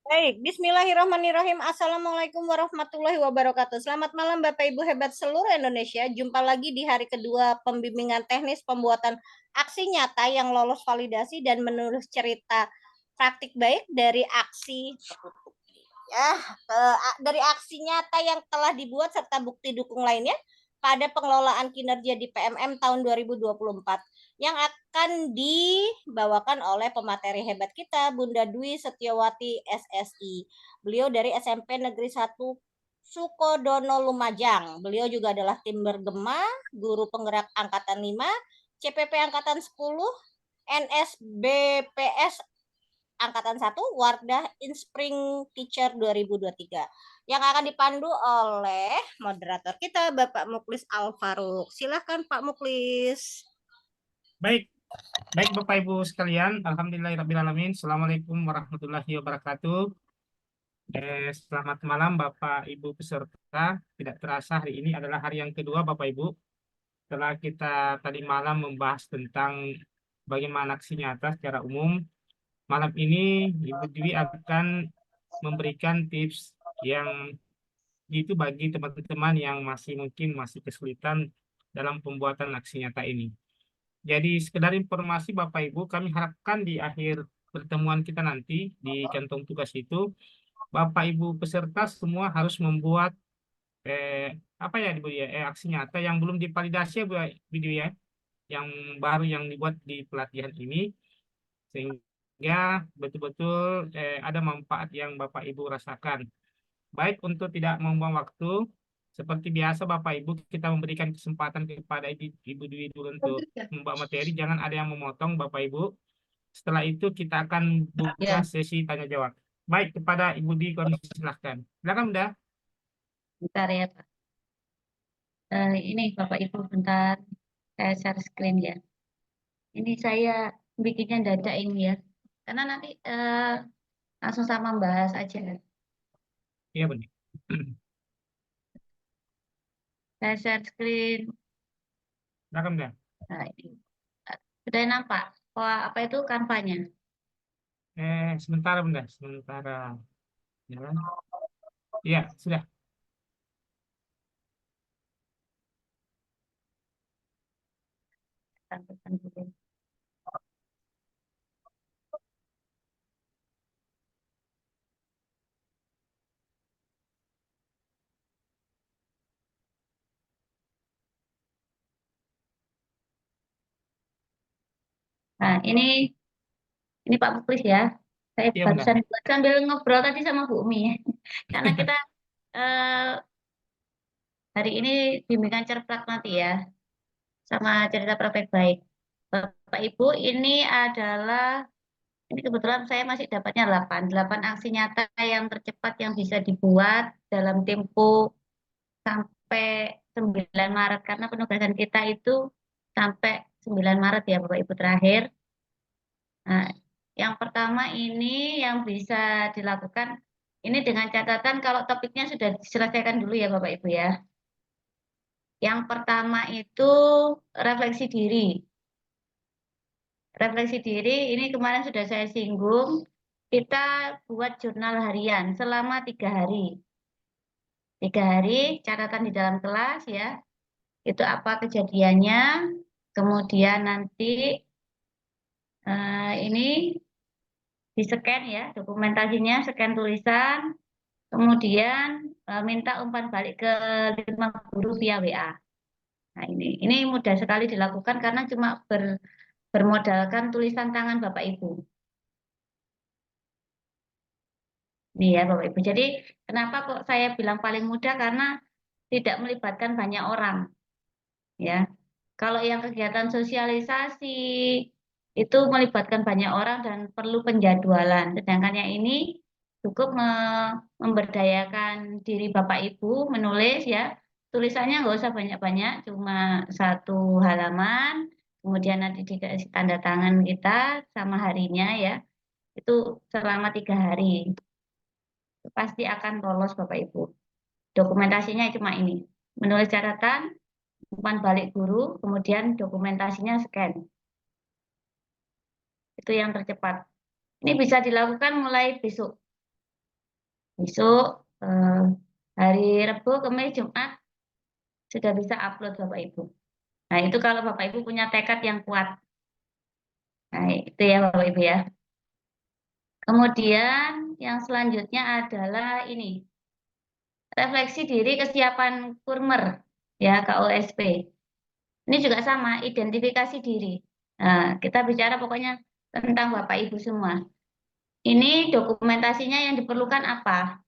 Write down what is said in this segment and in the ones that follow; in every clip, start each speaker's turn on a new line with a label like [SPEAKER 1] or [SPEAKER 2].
[SPEAKER 1] Baik, Bismillahirrahmanirrahim. Assalamualaikum warahmatullahi wabarakatuh. Selamat malam Bapak Ibu hebat seluruh Indonesia. Jumpa lagi di hari kedua pembimbingan teknis pembuatan aksi nyata yang lolos validasi dan menulis cerita praktik baik dari aksi ya dari aksi nyata yang telah dibuat serta bukti dukung lainnya pada pengelolaan kinerja di PMM tahun 2024 yang akan dibawakan oleh pemateri hebat kita Bunda Dwi Setiawati SSI. Beliau dari SMP Negeri 1 Sukodono Lumajang. Beliau juga adalah tim bergema, guru penggerak angkatan 5, CPP angkatan 10, NSBPS angkatan 1, Wardah Inspring Teacher 2023 yang akan dipandu oleh moderator kita Bapak Muklis Alfaruk. Silahkan Pak Muklis.
[SPEAKER 2] Baik, baik Bapak Ibu sekalian, alhamdulillahirrahmanirrahim. Assalamualaikum warahmatullahi wabarakatuh. Selamat malam Bapak Ibu peserta. Tidak terasa hari ini adalah hari yang kedua Bapak Ibu. Setelah kita tadi malam membahas tentang bagaimana aksi nyata secara umum, malam ini Ibu Dwi akan memberikan tips yang itu bagi teman-teman yang mungkin masih kesulitan dalam pembuatan aksi nyata ini. Jadi sekedar informasi Bapak Ibu, kami harapkan di akhir pertemuan kita nanti di kantong tugas itu, Bapak Ibu peserta semua harus membuat apa ya Bu ya, aksi nyata yang belum divalidasi ya Bu video ya, yang baru yang dibuat di pelatihan ini, sehingga betul-betul ada manfaat yang Bapak Ibu rasakan. Baik, untuk tidak membuang waktu, seperti biasa Bapak Ibu kita memberikan kesempatan kepada Ibu Dwi dulu untuk membawa materi, jangan ada yang memotong Bapak Ibu. Setelah itu kita akan buka
[SPEAKER 3] Ya,
[SPEAKER 2] sesi tanya jawab. Baik, kepada Ibu Dwi kami silahkan. Silakan Bunda.
[SPEAKER 3] bentar ya Pak. Ini Bapak Ibu bentar, saya share screen ya. Ini saya bikinnya dada ini ya, karena nanti langsung sama bahas aja.
[SPEAKER 2] Iya Bunda.
[SPEAKER 3] Saya share screen.
[SPEAKER 2] Silakan Bunda.
[SPEAKER 3] Nah, ini. Sudah nampak? Wah, apa itu kanvanya?
[SPEAKER 2] Sementara Bunda, sementara. Ya. Iya, sudah.
[SPEAKER 3] Tampilkan dulu. Nah, ini Pak Muklis ya. Saya
[SPEAKER 2] Iya Bunda.
[SPEAKER 3] barusan buat sambil ngobrol tadi sama Bu Umi ya. Karena kita eh, hari ini bimbingan cerprak nanti ya, sama cerita praktek baik. Bapak Ibu, ini kebetulan saya masih dapatnya 8 aksi nyata yang tercepat yang bisa dibuat dalam tempo sampai 9 Maret. Karena penugasan kita itu sampai 9 Maret ya Bapak Ibu terakhir. Nah, yang pertama ini yang bisa dilakukan, ini dengan catatan kalau topiknya sudah diselesaikan dulu ya Bapak Ibu ya. Yang pertama itu refleksi diri. Refleksi diri ini kemarin sudah saya singgung. Kita buat jurnal harian selama 3 hari. 3 hari catatan di dalam kelas ya. Itu apa kejadiannya. Kemudian nanti ini di-scan ya dokumentasinya, scan tulisan. Kemudian minta umpan balik ke 5 guru via WA. Nah ini mudah sekali dilakukan karena cuma bermodalkan tulisan tangan Bapak Ibu. Nih ya Bapak Ibu. Jadi kenapa kok saya bilang paling mudah karena tidak melibatkan banyak orang ya. Kalau yang kegiatan sosialisasi itu melibatkan banyak orang dan perlu penjadwalan. Sedangkan yang ini cukup memberdayakan diri Bapak Ibu menulis ya. Tulisannya nggak usah banyak-banyak, cuma 1 halaman. Kemudian nanti dikasih tanda tangan kita sama harinya ya. Itu selama 3 hari. Pasti akan lolos Bapak Ibu. Dokumentasinya cuma ini. Menulis catatan, umpan balik guru, kemudian dokumentasinya scan. Itu yang tercepat. Ini bisa dilakukan mulai besok. Besok hari Rabu, Kamis, Jumat sudah bisa upload Bapak Ibu. Nah, itu kalau Bapak Ibu punya tekad yang kuat. Nah, itu ya Bapak Ibu ya. Kemudian yang selanjutnya adalah ini, refleksi diri kesiapan kurmer, ya KOSP. Ini juga sama, identifikasi diri. Nah, kita bicara pokoknya tentang Bapak Ibu semua. Ini dokumentasinya yang diperlukan apa?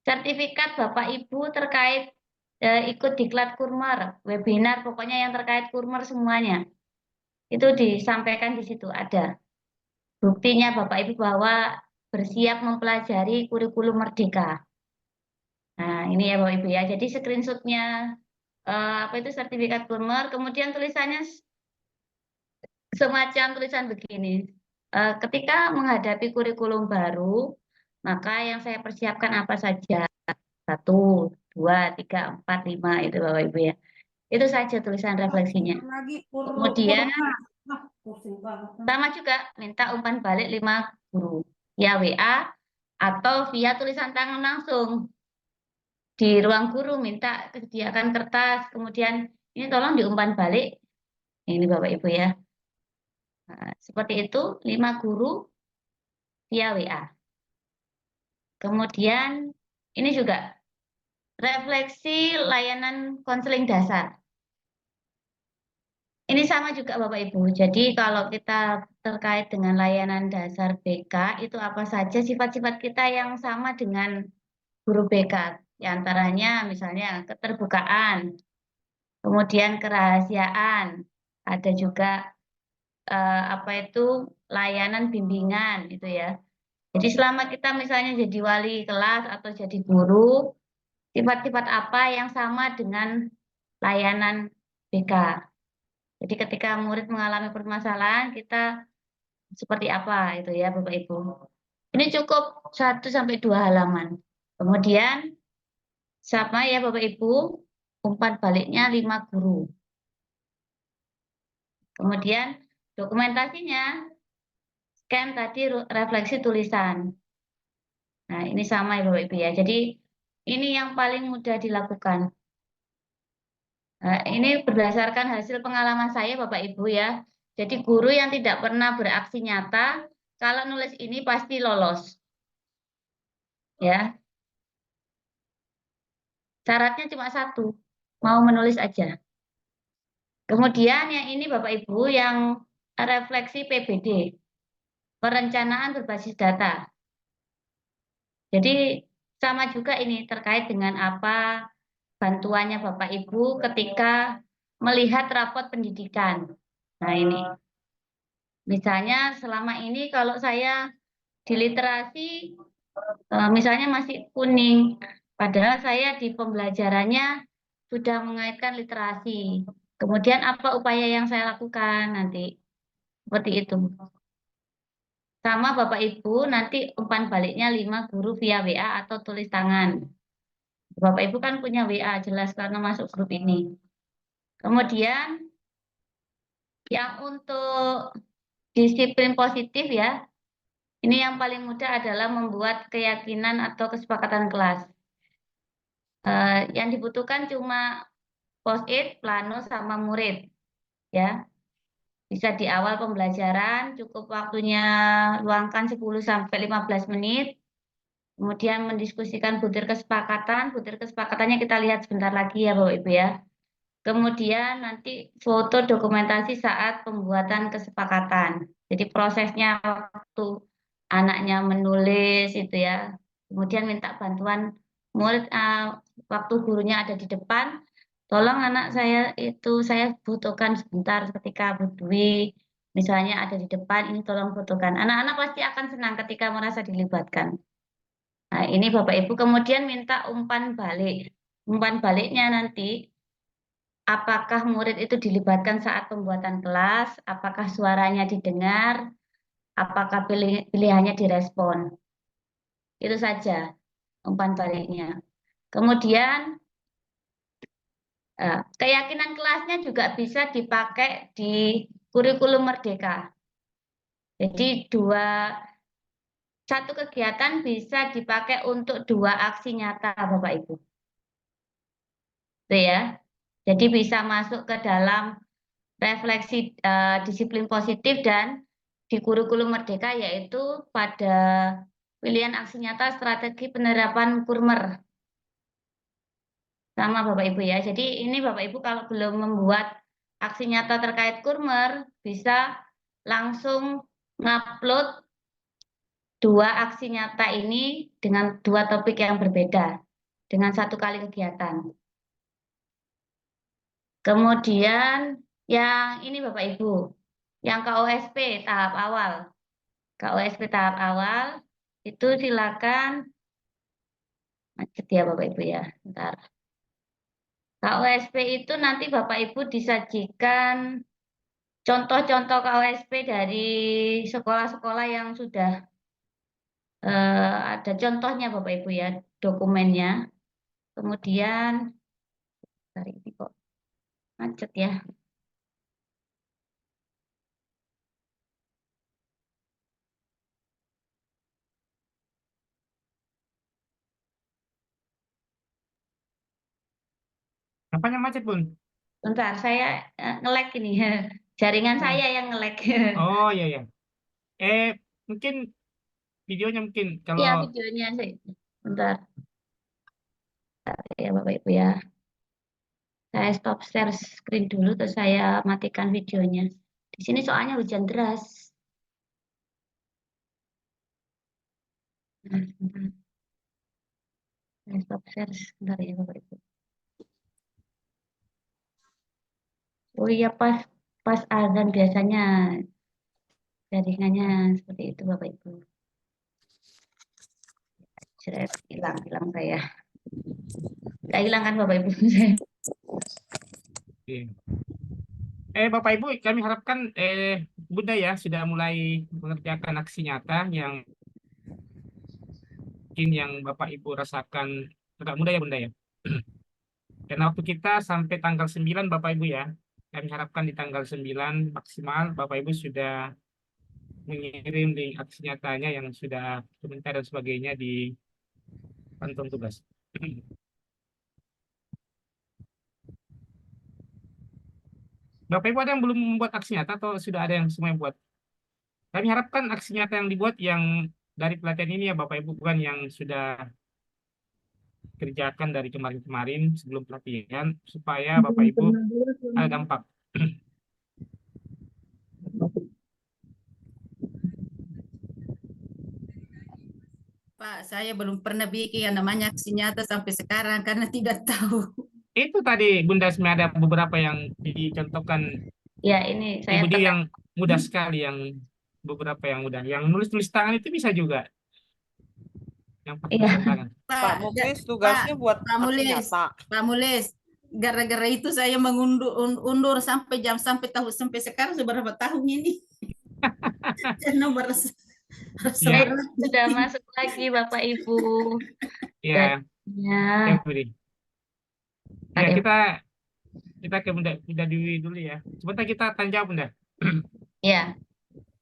[SPEAKER 3] Sertifikat Bapak Ibu terkait ikut diklat kurmer, webinar, pokoknya yang terkait kurmer semuanya. Itu disampaikan di situ ada. Buktinya Bapak Ibu bahwa bersiap mempelajari kurikulum merdeka. Nah, ini ya Bapak Ibu ya. Jadi screenshotnya apa itu sertifikat kurmer, kemudian tulisannya semacam tulisan begini. Ketika menghadapi kurikulum baru, maka yang saya persiapkan apa saja? 1, 2, 3, 4, 5 itu Bapak Ibu ya. Itu saja tulisan refleksinya. Kemudian sama juga minta umpan balik 5 guru. Ya WA atau via tulisan tangan langsung. Di ruang guru minta sediakan kertas, kemudian ini tolong diumpan balik. Ini Bapak Ibu ya. Nah, seperti itu 5 guru via WA. Kemudian ini juga refleksi layanan konseling dasar. Ini sama juga Bapak Ibu. Jadi kalau kita terkait dengan layanan dasar BK, itu apa saja sifat-sifat kita yang sama dengan guru BK. Di antaranya misalnya keterbukaan, kemudian kerahasiaan, ada juga apa itu layanan bimbingan itu ya. Jadi selama kita misalnya jadi wali kelas atau jadi guru, sifat-sifat apa yang sama dengan layanan BK. Jadi ketika murid mengalami permasalahan, kita seperti apa itu ya Bapak Ibu. Ini cukup 1-2 halaman. Kemudian sama ya Bapak Ibu, umpan baliknya 5 guru. Kemudian dokumentasinya, scan tadi refleksi tulisan. Nah ini sama ya Bapak Ibu ya. Jadi ini yang paling mudah dilakukan. Nah, ini berdasarkan hasil pengalaman saya Bapak Ibu ya. Jadi guru yang tidak pernah beraksi nyata, kalau nulis ini pasti lolos. Ya, syaratnya cuma 1, mau menulis aja. Kemudian yang ini Bapak Ibu yang refleksi PBD, perencanaan berbasis data. Jadi sama juga ini terkait dengan apa bantuannya Bapak Ibu ketika melihat rapot pendidikan. Nah ini, misalnya selama ini kalau saya di literasi misalnya masih kuning, padahal saya di pembelajarannya sudah mengaitkan literasi. Kemudian apa upaya yang saya lakukan nanti? Seperti itu. Sama Bapak Ibu nanti umpan baliknya 5 guru via WA atau tulis tangan. Bapak Ibu kan punya WA jelas karena masuk grup ini. Kemudian yang untuk disiplin positif ya, ini yang paling mudah adalah membuat keyakinan atau kesepakatan kelas. Yang dibutuhkan cuma post-it, plano, sama murid. Ya, bisa di awal pembelajaran, cukup waktunya luangkan 10-15 menit. Kemudian mendiskusikan butir kesepakatan. Butir kesepakatannya kita lihat sebentar lagi ya Bapak Ibu ya. Kemudian nanti foto dokumentasi saat pembuatan kesepakatan. Jadi prosesnya waktu anaknya menulis itu ya. Kemudian minta bantuan murid waktu gurunya ada di depan. Tolong anak saya itu saya butuhkan sebentar ketika Bu Dwi misalnya ada di depan ini tolong fotokan. Anak-anak pasti akan senang ketika merasa dilibatkan. Nah, ini Bapak Ibu kemudian minta umpan balik. Umpan baliknya nanti apakah murid itu dilibatkan saat pembuatan kelas, apakah suaranya didengar, apakah pilihannya direspon. Itu saja umpan baliknya. Kemudian keyakinan kelasnya juga bisa dipakai di kurikulum merdeka. Jadi satu kegiatan bisa dipakai untuk 2 aksi nyata, Bapak Ibu. Itu ya. Jadi bisa masuk ke dalam refleksi disiplin positif dan di kurikulum Merdeka, yaitu pada pilihan aksi nyata strategi penerapan Kurmer. Sama Bapak Ibu ya. Jadi ini Bapak Ibu kalau belum membuat aksi nyata terkait Kurmer, bisa langsung ngupload 2 aksi nyata ini dengan 2 topik yang berbeda, dengan 1 kali kegiatan. Kemudian yang ini Bapak Ibu, yang KOSP tahap awal. KOSP tahap awal itu silakan, macet ya Bapak Ibu ya, bentar. KOSP itu nanti Bapak Ibu disajikan contoh-contoh KOSP dari sekolah-sekolah yang sudah ada contohnya Bapak Ibu ya, dokumennya. Kemudian, hari ini kok macet ya.
[SPEAKER 2] Apanya macet, Bun?
[SPEAKER 3] Bentar, saya nge-lag ini. Jaringan saya yang nge-lag.
[SPEAKER 2] Oh iya ya. Mungkin videonya mungkin kalau
[SPEAKER 3] Iya, videonya sih. Bentar. Bentar ya Bapak Ibu ya. Saya stop share screen dulu, terus saya matikan videonya. Di sini soalnya hujan deras. Bentar. Saya stop share sebentar ya Bapak Ibu. Oh iya, pas azan biasanya jaringannya seperti itu Bapak Ibu. Hilang saya. Nggak hilang kan Bapak Ibu?
[SPEAKER 2] iya. Bapak Ibu, kami harapkan Bunda ya sudah mulai mengerjakan aksi nyata yang mungkin yang Bapak Ibu rasakan agak mudah ya Bunda ya. Karena waktu kita sampai tanggal 9 Bapak Ibu ya. Kami harapkan di tanggal 9 maksimal Bapak Ibu sudah mengirim link aksi nyatanya yang sudah komentar dan sebagainya di kantong tugas. Bapak Ibu ada yang belum membuat aksi nyata atau sudah ada yang semua yang buat? Kami harapkan aksi nyata yang dibuat yang dari pelatihan ini ya Bapak Ibu, bukan yang sudah kerjakan dari kemarin-kemarin sebelum pelatihan, supaya Bapak Ibu ada dampak.
[SPEAKER 4] Pak, saya belum pernah bikin yang namanya aksi nyata sampai sekarang karena tidak tahu.
[SPEAKER 2] Itu tadi Bunda Asmi ada beberapa yang dicontohkan
[SPEAKER 3] Ya, ini saya
[SPEAKER 2] Ibu Di
[SPEAKER 3] tekan.
[SPEAKER 2] yang mudah sekali, yang beberapa yang mudah. Yang nulis-tulis tangan itu bisa juga. Yang pakai
[SPEAKER 3] Iya.
[SPEAKER 2] tulisan tangan.
[SPEAKER 4] Pak
[SPEAKER 5] Muklis tugasnya buat
[SPEAKER 4] Pak
[SPEAKER 5] aksi
[SPEAKER 4] Mulis,
[SPEAKER 5] nyata.
[SPEAKER 4] Pak Mulis, gara-gara itu saya undur sampai sampai sekarang seberapa tahun ini? Karena merasa
[SPEAKER 2] Ya.
[SPEAKER 4] berat.
[SPEAKER 3] Sudah masuk lagi Bapak Ibu.
[SPEAKER 2] Ya,
[SPEAKER 3] Ya.
[SPEAKER 2] ya Budi. Ya,
[SPEAKER 3] Ada.
[SPEAKER 2] kita ke Bunda Dewi dulu ya. Sebentar kita tanya jawab Bunda.
[SPEAKER 3] Ya.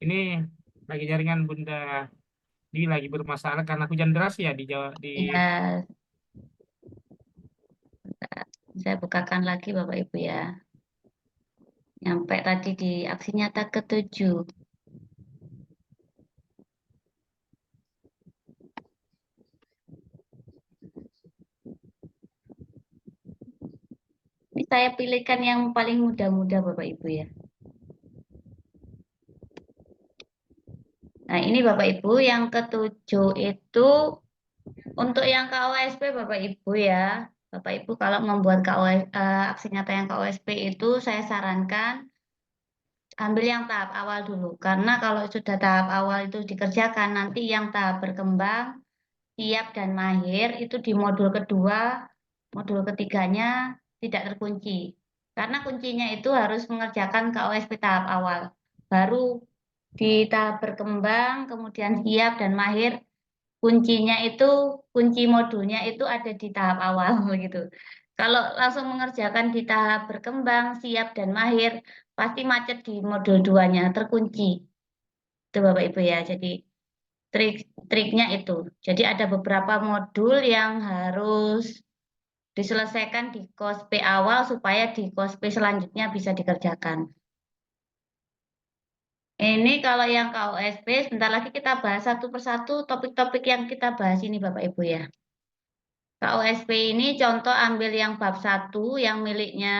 [SPEAKER 2] Ini lagi jaringan Bunda Dewi lagi bermasalah karena hujan deras ya di Jawa di
[SPEAKER 3] Ya. Saya bukakan lagi Bapak Ibu ya. Nyampe tadi di aksi nyata ke-7. Ini saya pilihkan yang paling mudah-mudah Bapak Ibu ya. Nah, ini Bapak Ibu yang ke-7 itu untuk yang KOSP Bapak Ibu ya. Bapak Ibu kalau membuat aksi nyata yang KOSP itu saya sarankan ambil yang tahap awal dulu. Karena kalau sudah tahap awal itu dikerjakan, nanti yang tahap berkembang, siap dan mahir itu di modul kedua, modul ketiganya tidak terkunci. Karena kuncinya itu harus mengerjakan KOSP tahap awal. Baru di tahap berkembang, kemudian siap dan mahir, kuncinya itu, kunci modulnya itu ada di tahap awal begitu. Kalau langsung mengerjakan di tahap berkembang, siap dan mahir, pasti macet di modul 2-nya, terkunci. Itu Bapak Ibu ya. Jadi Triknya itu. Jadi ada beberapa modul yang harus diselesaikan di KOSP awal supaya di KOSP selanjutnya bisa dikerjakan. Ini kalau yang KOSP, sebentar lagi kita bahas satu persatu topik-topik yang kita bahas ini Bapak Ibu ya. KOSP ini contoh ambil yang bab 1 yang miliknya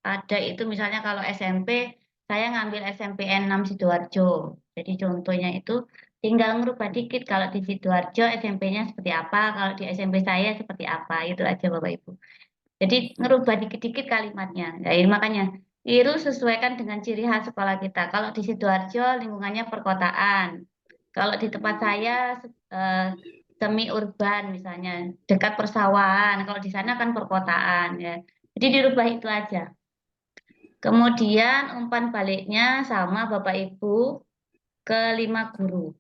[SPEAKER 3] ada itu misalnya kalau SMP, saya ngambil SMP N6 Sidoarjo. Jadi contohnya itu tinggal merubah dikit kalau di Sidoarjo SMP-nya seperti apa, kalau di SMP saya seperti apa, itu aja Bapak Ibu. Jadi ngerubah dikit-dikit kalimatnya. Nah, ini makanya Iru sesuaikan dengan ciri khas sekolah kita. Kalau di Sidoarjo lingkungannya perkotaan. Kalau di tempat saya semi urban misalnya, dekat persawahan. Kalau di sana kan perkotaan ya. Jadi dirubah itu aja. Kemudian umpan baliknya sama Bapak Ibu ke 5 guru.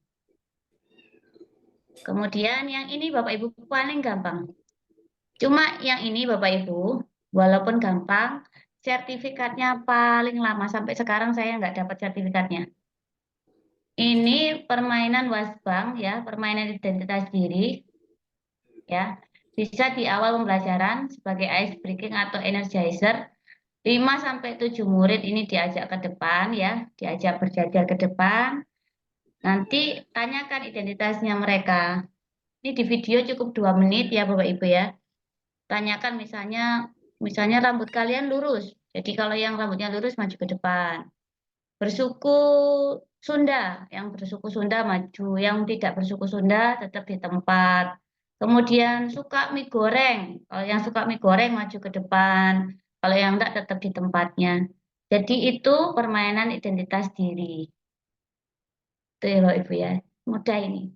[SPEAKER 3] Kemudian yang ini Bapak Ibu paling gampang. Cuma yang ini Bapak Ibu, walaupun gampang, sertifikatnya paling lama. Sampai sekarang saya nggak dapat sertifikatnya. Ini permainan wasbang ya, permainan identitas diri. Ya, bisa di awal pembelajaran sebagai ice breaking atau energizer. 5-7 murid ini diajak ke depan ya, diajak berjajar ke depan. Nanti tanyakan identitasnya mereka. Ini di video cukup 2 menit ya Bapak Ibu ya. Tanyakan misalnya rambut kalian lurus. Jadi kalau yang rambutnya lurus maju ke depan. Bersuku Sunda, yang bersuku Sunda maju, yang tidak bersuku Sunda tetap di tempat. Kemudian suka mie goreng, kalau yang suka mie goreng maju ke depan, kalau yang enggak tetap di tempatnya. Jadi itu permainan identitas diri. Itu ya Bapak Ibu ya, mudah ini.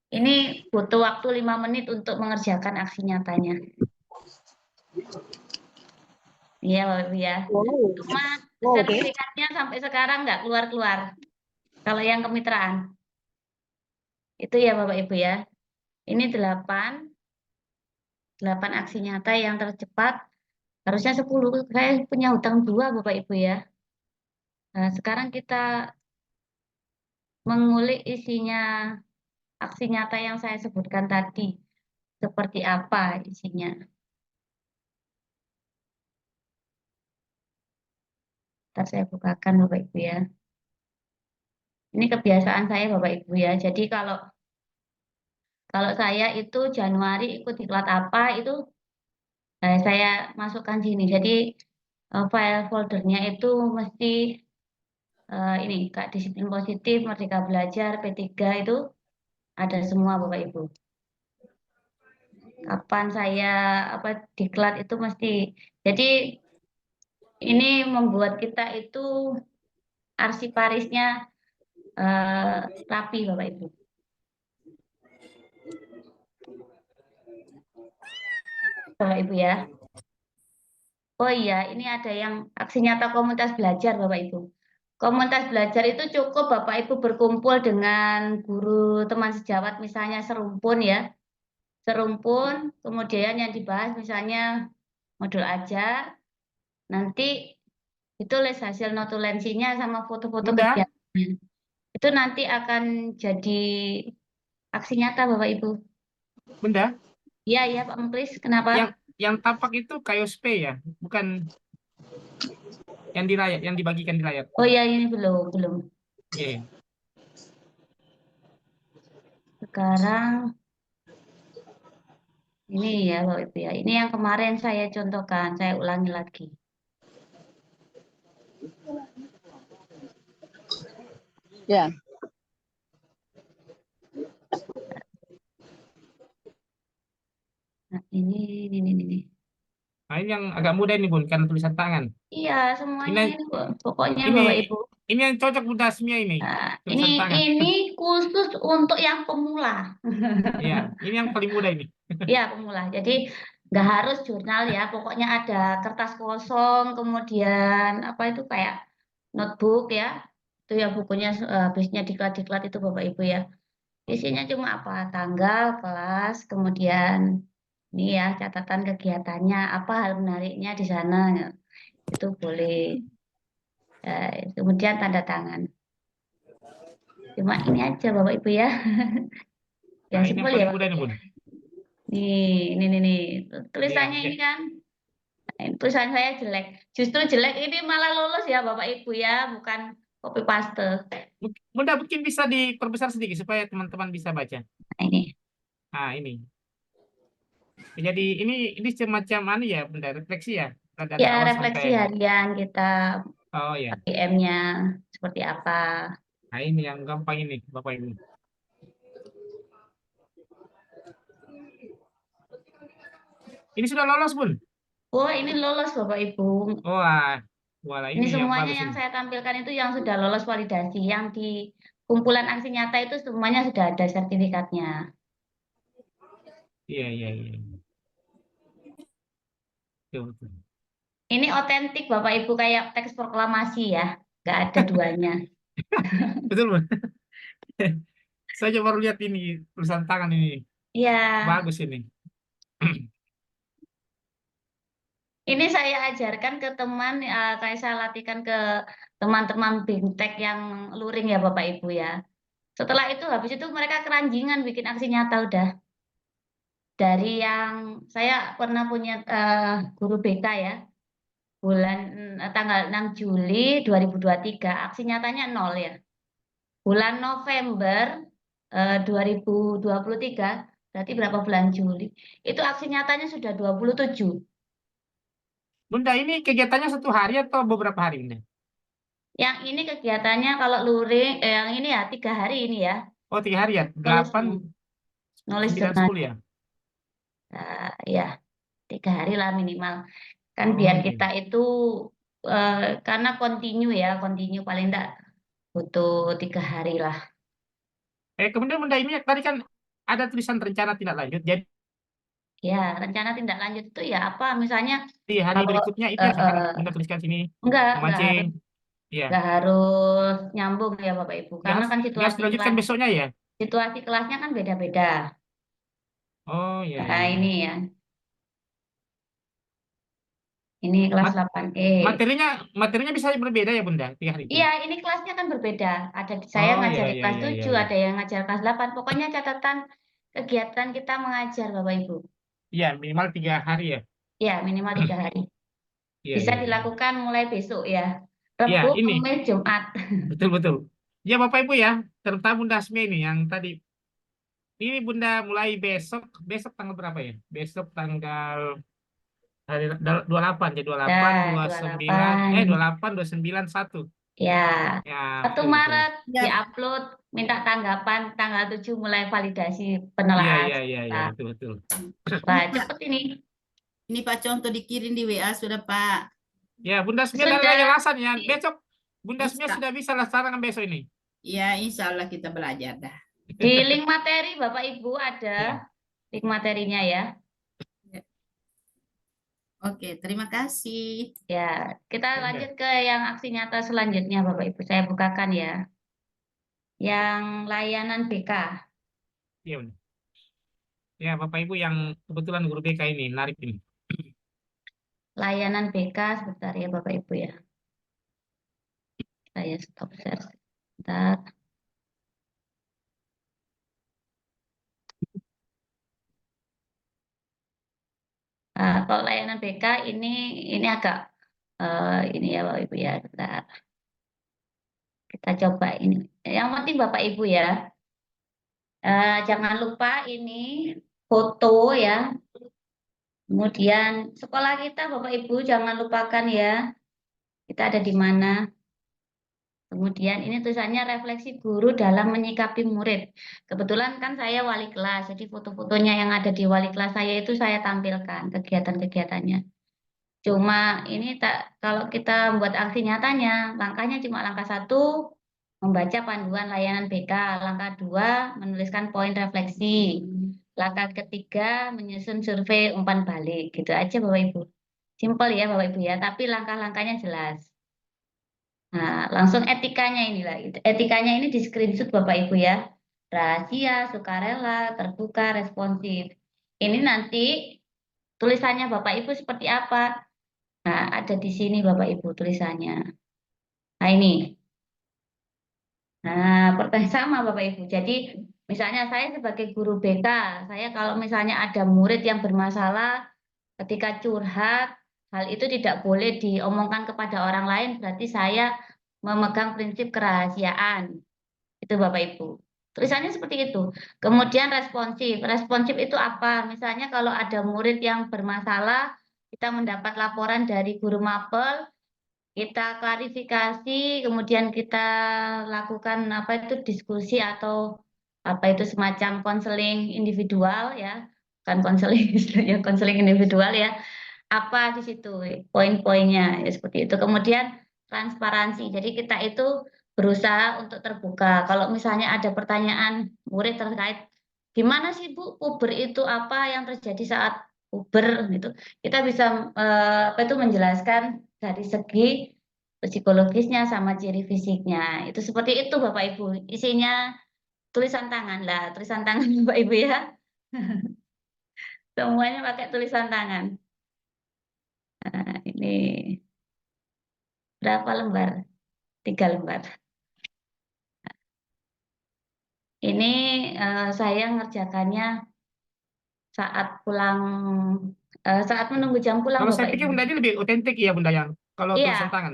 [SPEAKER 3] Ini butuh waktu 5 menit untuk mengerjakan aksi nyatanya. Iya Bapak Ibu ya. Cuma sertifikatnya sampai sekarang nggak keluar-keluar. Kalau yang kemitraan. Itu ya Bapak Ibu ya. Ini 8 aksi nyata yang tercepat. Harusnya 10. Saya punya hutang 2 Bapak Ibu ya. Nah, sekarang kita mengulik isinya aksi nyata yang saya sebutkan tadi. Seperti apa isinya. Ntar saya bukakan Bapak Ibu ya. Ini kebiasaan saya Bapak Ibu ya. Jadi kalau saya itu Januari ikut diklat apa itu saya masukkan sini. Jadi file foldernya itu mesti ini Kak Disiplin Positif, Merdeka Belajar, P3 itu ada semua Bapak Ibu. Kapan saya diklat itu mesti. Jadi ini membuat kita itu arsiparisnya rapi Bapak Ibu. Bapak Ibu ya. Oh iya, ini ada yang aksi nyata komunitas belajar Bapak Ibu. Komunitas belajar itu cukup Bapak Ibu berkumpul dengan guru teman sejawat misalnya serumpun ya. Serumpun, kemudian yang dibahas misalnya modul ajar. Nanti ditulis hasil notulensinya sama foto-foto
[SPEAKER 2] Bunda,
[SPEAKER 3] kegiatannya. Itu nanti akan jadi aksi nyata Bapak Ibu.
[SPEAKER 2] Bunda,
[SPEAKER 3] Iya, iya Pak Muklis, kenapa?
[SPEAKER 2] yang tampak itu KOSP ya, bukan yang di layar, yang dibagikan di layar.
[SPEAKER 3] Oh iya, ini belum.
[SPEAKER 2] Oke.
[SPEAKER 3] Sekarang ini ya Bapak Ibu ya. Ini yang kemarin saya contohkan, saya ulangi lagi.
[SPEAKER 5] Ya.
[SPEAKER 3] Nah, ini.
[SPEAKER 2] Nah, ini yang agak mudah ini Bun, karena tulisan tangan.
[SPEAKER 3] Iya, semuanya
[SPEAKER 2] Ini
[SPEAKER 3] ini pokoknya
[SPEAKER 2] ini
[SPEAKER 3] Bapak Ibu.
[SPEAKER 2] ini yang cocok Bunda semua ini.
[SPEAKER 3] Nah,
[SPEAKER 2] Tulisan tangan.
[SPEAKER 3] ini khusus untuk yang pemula.
[SPEAKER 2] Iya, ini yang paling mudah ini.
[SPEAKER 3] Iya, pemula. Jadi nggak harus jurnal ya, pokoknya ada kertas kosong, kemudian apa itu kayak notebook ya. Itu ya bukunya habisnya diklat-diklat itu Bapak Ibu ya. Isinya cuma apa? Tanggal, kelas, kemudian ini ya catatan kegiatannya, apa hal menariknya di sana. Itu boleh. Kemudian tanda tangan. Cuma ini aja Bapak Ibu ya.
[SPEAKER 2] Nah,
[SPEAKER 3] Yang
[SPEAKER 2] ini yang
[SPEAKER 3] simpel ya
[SPEAKER 2] paling
[SPEAKER 3] Bapak
[SPEAKER 2] mudah
[SPEAKER 3] Ibu
[SPEAKER 2] nih,
[SPEAKER 3] ya.
[SPEAKER 2] Bun.
[SPEAKER 3] Nih.
[SPEAKER 2] Dia
[SPEAKER 3] Tulisannya
[SPEAKER 2] yang
[SPEAKER 3] ini kan. Tulisan saya jelek. Justru jelek ini malah lulus ya Bapak Ibu ya, bukan copy paste.
[SPEAKER 2] Bunda mungkin bisa diperbesar sedikit supaya teman-teman bisa baca.
[SPEAKER 3] Nah, ini.
[SPEAKER 2] Nah, ini. Jadi ini semacam anu ya, Bunda, refleksi ya. Dari
[SPEAKER 3] Ya,
[SPEAKER 2] awal
[SPEAKER 3] refleksi
[SPEAKER 2] sampai
[SPEAKER 3] harian kita
[SPEAKER 2] oh ya.
[SPEAKER 3] PM-nya seperti apa.
[SPEAKER 2] Nah, ini yang gampang ini, Bapak Ibu. Ini sudah lolos, Bun.
[SPEAKER 3] Oh, ini lolos Bapak Ibu.
[SPEAKER 2] Wah, wala
[SPEAKER 3] Ini
[SPEAKER 2] ini yang
[SPEAKER 3] semuanya
[SPEAKER 2] bagus
[SPEAKER 3] yang
[SPEAKER 2] ini.
[SPEAKER 3] saya tampilkan itu yang sudah lolos validasi. Yang di kumpulan aksi nyata itu semuanya sudah ada sertifikatnya.
[SPEAKER 2] Iya, iya, iya. Betul, betul.
[SPEAKER 3] Ini otentik Bapak Ibu kayak teks proklamasi ya. Nggak ada duanya.
[SPEAKER 2] Betul, Bun. Saya baru lihat ini tulisan tangan ini.
[SPEAKER 3] Ya,
[SPEAKER 2] Bagus ini.
[SPEAKER 3] ini saya ajarkan ke teman, kayak saya latihkan ke teman-teman BIMTEK yang luring ya Bapak Ibu ya. Setelah itu habis itu mereka keranjingan bikin aksi nyata udah. Dari yang saya pernah punya guru BK ya, bulan tanggal 6 Juli 2023 aksi nyatanya 0 ya. Bulan November 2023, berarti berapa bulan Juli? Itu aksi nyatanya sudah 27.
[SPEAKER 2] Bunda, ini kegiatannya satu hari atau beberapa hari ini?
[SPEAKER 3] Yang ini kegiatannya kalau luring, yang ini ya 3 hari ini ya,
[SPEAKER 2] Oh, 3 hari ya? 8,
[SPEAKER 3] nulisnya. Nulis
[SPEAKER 2] 9,
[SPEAKER 3] jurnal.
[SPEAKER 2] 10 ya?
[SPEAKER 3] Ya, 3 hari lah minimal. Kan
[SPEAKER 2] Oh,
[SPEAKER 3] biar
[SPEAKER 2] iya.
[SPEAKER 3] kita itu, karena kontinu paling enggak butuh 3 hari lah.
[SPEAKER 2] Kemudian Bunda ini tadi kan ada tulisan rencana tindak lanjut. Jadi
[SPEAKER 3] Ya, rencana tindak lanjut itu ya apa? Misalnya
[SPEAKER 2] di hari
[SPEAKER 3] kalau
[SPEAKER 2] berikutnya itu yang akan Bunda tuliskan sini.
[SPEAKER 3] enggak
[SPEAKER 2] Memancing.
[SPEAKER 3] harus
[SPEAKER 2] Iya.
[SPEAKER 3] enggak harus nyambung ya Bapak Ibu, karena kan
[SPEAKER 2] Nggak harus dilanjutkan besoknya ya?
[SPEAKER 3] situasi kelasnya kan beda-beda.
[SPEAKER 2] Oh, iya, iya,
[SPEAKER 3] Nah,
[SPEAKER 2] iya.
[SPEAKER 3] ini ya. Ini kelas
[SPEAKER 2] Mat-
[SPEAKER 3] 8E.
[SPEAKER 2] materinya bisa berbeda ya Bunda 3 hari itu?
[SPEAKER 3] Iya, ini kelasnya kan berbeda. Ada saya
[SPEAKER 2] Oh, iya,
[SPEAKER 3] ngajar di
[SPEAKER 2] iya,
[SPEAKER 3] kelas
[SPEAKER 2] iya, iya,
[SPEAKER 3] 7,
[SPEAKER 2] iya.
[SPEAKER 3] ada yang ngajar kelas 8. Pokoknya catatan kegiatan kita mengajar Bapak Ibu.
[SPEAKER 2] Iya, minimal 3 hari ya.
[SPEAKER 3] Ya, minimal 3 hari.
[SPEAKER 2] Iya,
[SPEAKER 3] Bisa
[SPEAKER 2] iya, iya.
[SPEAKER 3] dilakukan mulai besok ya.
[SPEAKER 2] Iya,
[SPEAKER 3] Rabu,
[SPEAKER 2] ini
[SPEAKER 3] Kamis, Jumat.
[SPEAKER 2] betul-betul. Ya Bapak Ibu ya, terutama Bunda Asmi ini yang tadi. Ini Bunda mulai besok tanggal berapa ya? Besok tanggal hari 28 ya, 28,
[SPEAKER 3] Dah,
[SPEAKER 2] 29,
[SPEAKER 3] 28.
[SPEAKER 2] 28, 29, 1.
[SPEAKER 3] Ya,
[SPEAKER 2] Ya,
[SPEAKER 3] 1
[SPEAKER 2] betul, betul.
[SPEAKER 3] Maret
[SPEAKER 4] Ya,
[SPEAKER 3] diupload, minta tanggapan tanggal 7 mulai validasi
[SPEAKER 2] Iya,
[SPEAKER 3] penelaah.
[SPEAKER 2] iya, iya, iya, betul, betul.
[SPEAKER 4] ini
[SPEAKER 3] Wah,
[SPEAKER 4] Pak,
[SPEAKER 3] cepet ini.
[SPEAKER 4] ini Pak contoh dikirim di WA sudah Pak.
[SPEAKER 2] Ya, Bunda Asmi ada lagi
[SPEAKER 3] Sudah.
[SPEAKER 2] alasan ya. Besok Bunda Asmi
[SPEAKER 4] Insya,
[SPEAKER 2] sudah bisa laksanakan besok ini.
[SPEAKER 4] ya insya Allah kita belajar dah.
[SPEAKER 3] Di link materi Bapak Ibu ada
[SPEAKER 2] Iya.
[SPEAKER 3] link materinya ya.
[SPEAKER 4] Oke, terima kasih.
[SPEAKER 3] Ya, kita
[SPEAKER 2] Ya,
[SPEAKER 3] lanjut ke yang aksi nyata selanjutnya Bapak Ibu. Saya bukakan ya. Yang layanan BK.
[SPEAKER 2] iya, Bunda. Ya, Bapak Ibu yang kebetulan guru BK ini menarik ini.
[SPEAKER 3] Layanan BK sebentar ya Bapak Ibu ya. Saya stop share sebentar. Kalau layanan BK ini agak ini ya Bapak Ibu ya. Sebentar. Kita coba ini. Yang penting Bapak Ibu ya. Jangan lupa ini foto ya. Kemudian sekolah kita Bapak Ibu jangan lupakan ya. Kita ada di mana. Kemudian ini tulisannya refleksi guru dalam menyikapi murid. Kebetulan kan saya wali kelas, jadi foto-fotonya yang ada di wali kelas saya itu saya tampilkan kegiatan-kegiatannya. Cuma ini tak kalau kita buat aksi nyatanya, langkahnya cuma langkah 1, membaca panduan layanan BK. Langkah 2, menuliskan poin refleksi. Langkah ketiga, menyusun survei umpan balik. Gitu aja Bapak Ibu. Simpel ya Bapak Ibu ya, tapi langkah-langkahnya jelas. Nah, langsung etikanya inilah. Etikanya ini di screenshot Bapak Ibu ya. Rahasia, sukarela, terbuka, responsif. Ini nanti tulisannya Bapak Ibu seperti apa? Nah, ada di sini Bapak Ibu tulisannya. Nah, ini. Nah, pertanyaan sama Bapak Ibu. Jadi, misalnya saya sebagai guru BK, saya kalau misalnya ada murid yang bermasalah ketika curhat, hal itu tidak boleh diomongkan kepada orang lain, berarti saya memegang prinsip kerahasiaan. Itu Bapak Ibu. Tulisannya seperti itu. Kemudian responsif. Responsif itu apa? Misalnya kalau ada murid yang bermasalah, kita mendapat laporan dari guru mapel, kita klarifikasi, kemudian kita lakukan apa itu diskusi atau apa itu semacam konseling individual ya, bukan konseling ya konseling individual ya. Apa di situ poin-poinnya ya seperti itu. Kemudian transparansi. Jadi kita itu berusaha untuk terbuka. Kalau misalnya ada pertanyaan murid terkait gimana sih Bu puber itu apa yang terjadi saat puber gitu. Kita bisa apa itu menjelaskan dari segi psikologisnya sama ciri fisiknya. Itu seperti itu Bapak Ibu. Isinya tulisan tangan lah, tulisan tangan Bapak Ibu ya. Semuanya pakai tulisan tangan. Nah, ini berapa lembar? 3 lembar. Ini saya ngerjakannya saat pulang, saat menunggu jam pulang
[SPEAKER 2] Kalau saya
[SPEAKER 3] Bapak
[SPEAKER 2] pikir
[SPEAKER 3] Ibu.
[SPEAKER 2] Bunda ini lebih otentik ya Bunda yang kalau tulisan
[SPEAKER 3] Iya,
[SPEAKER 2] tangan.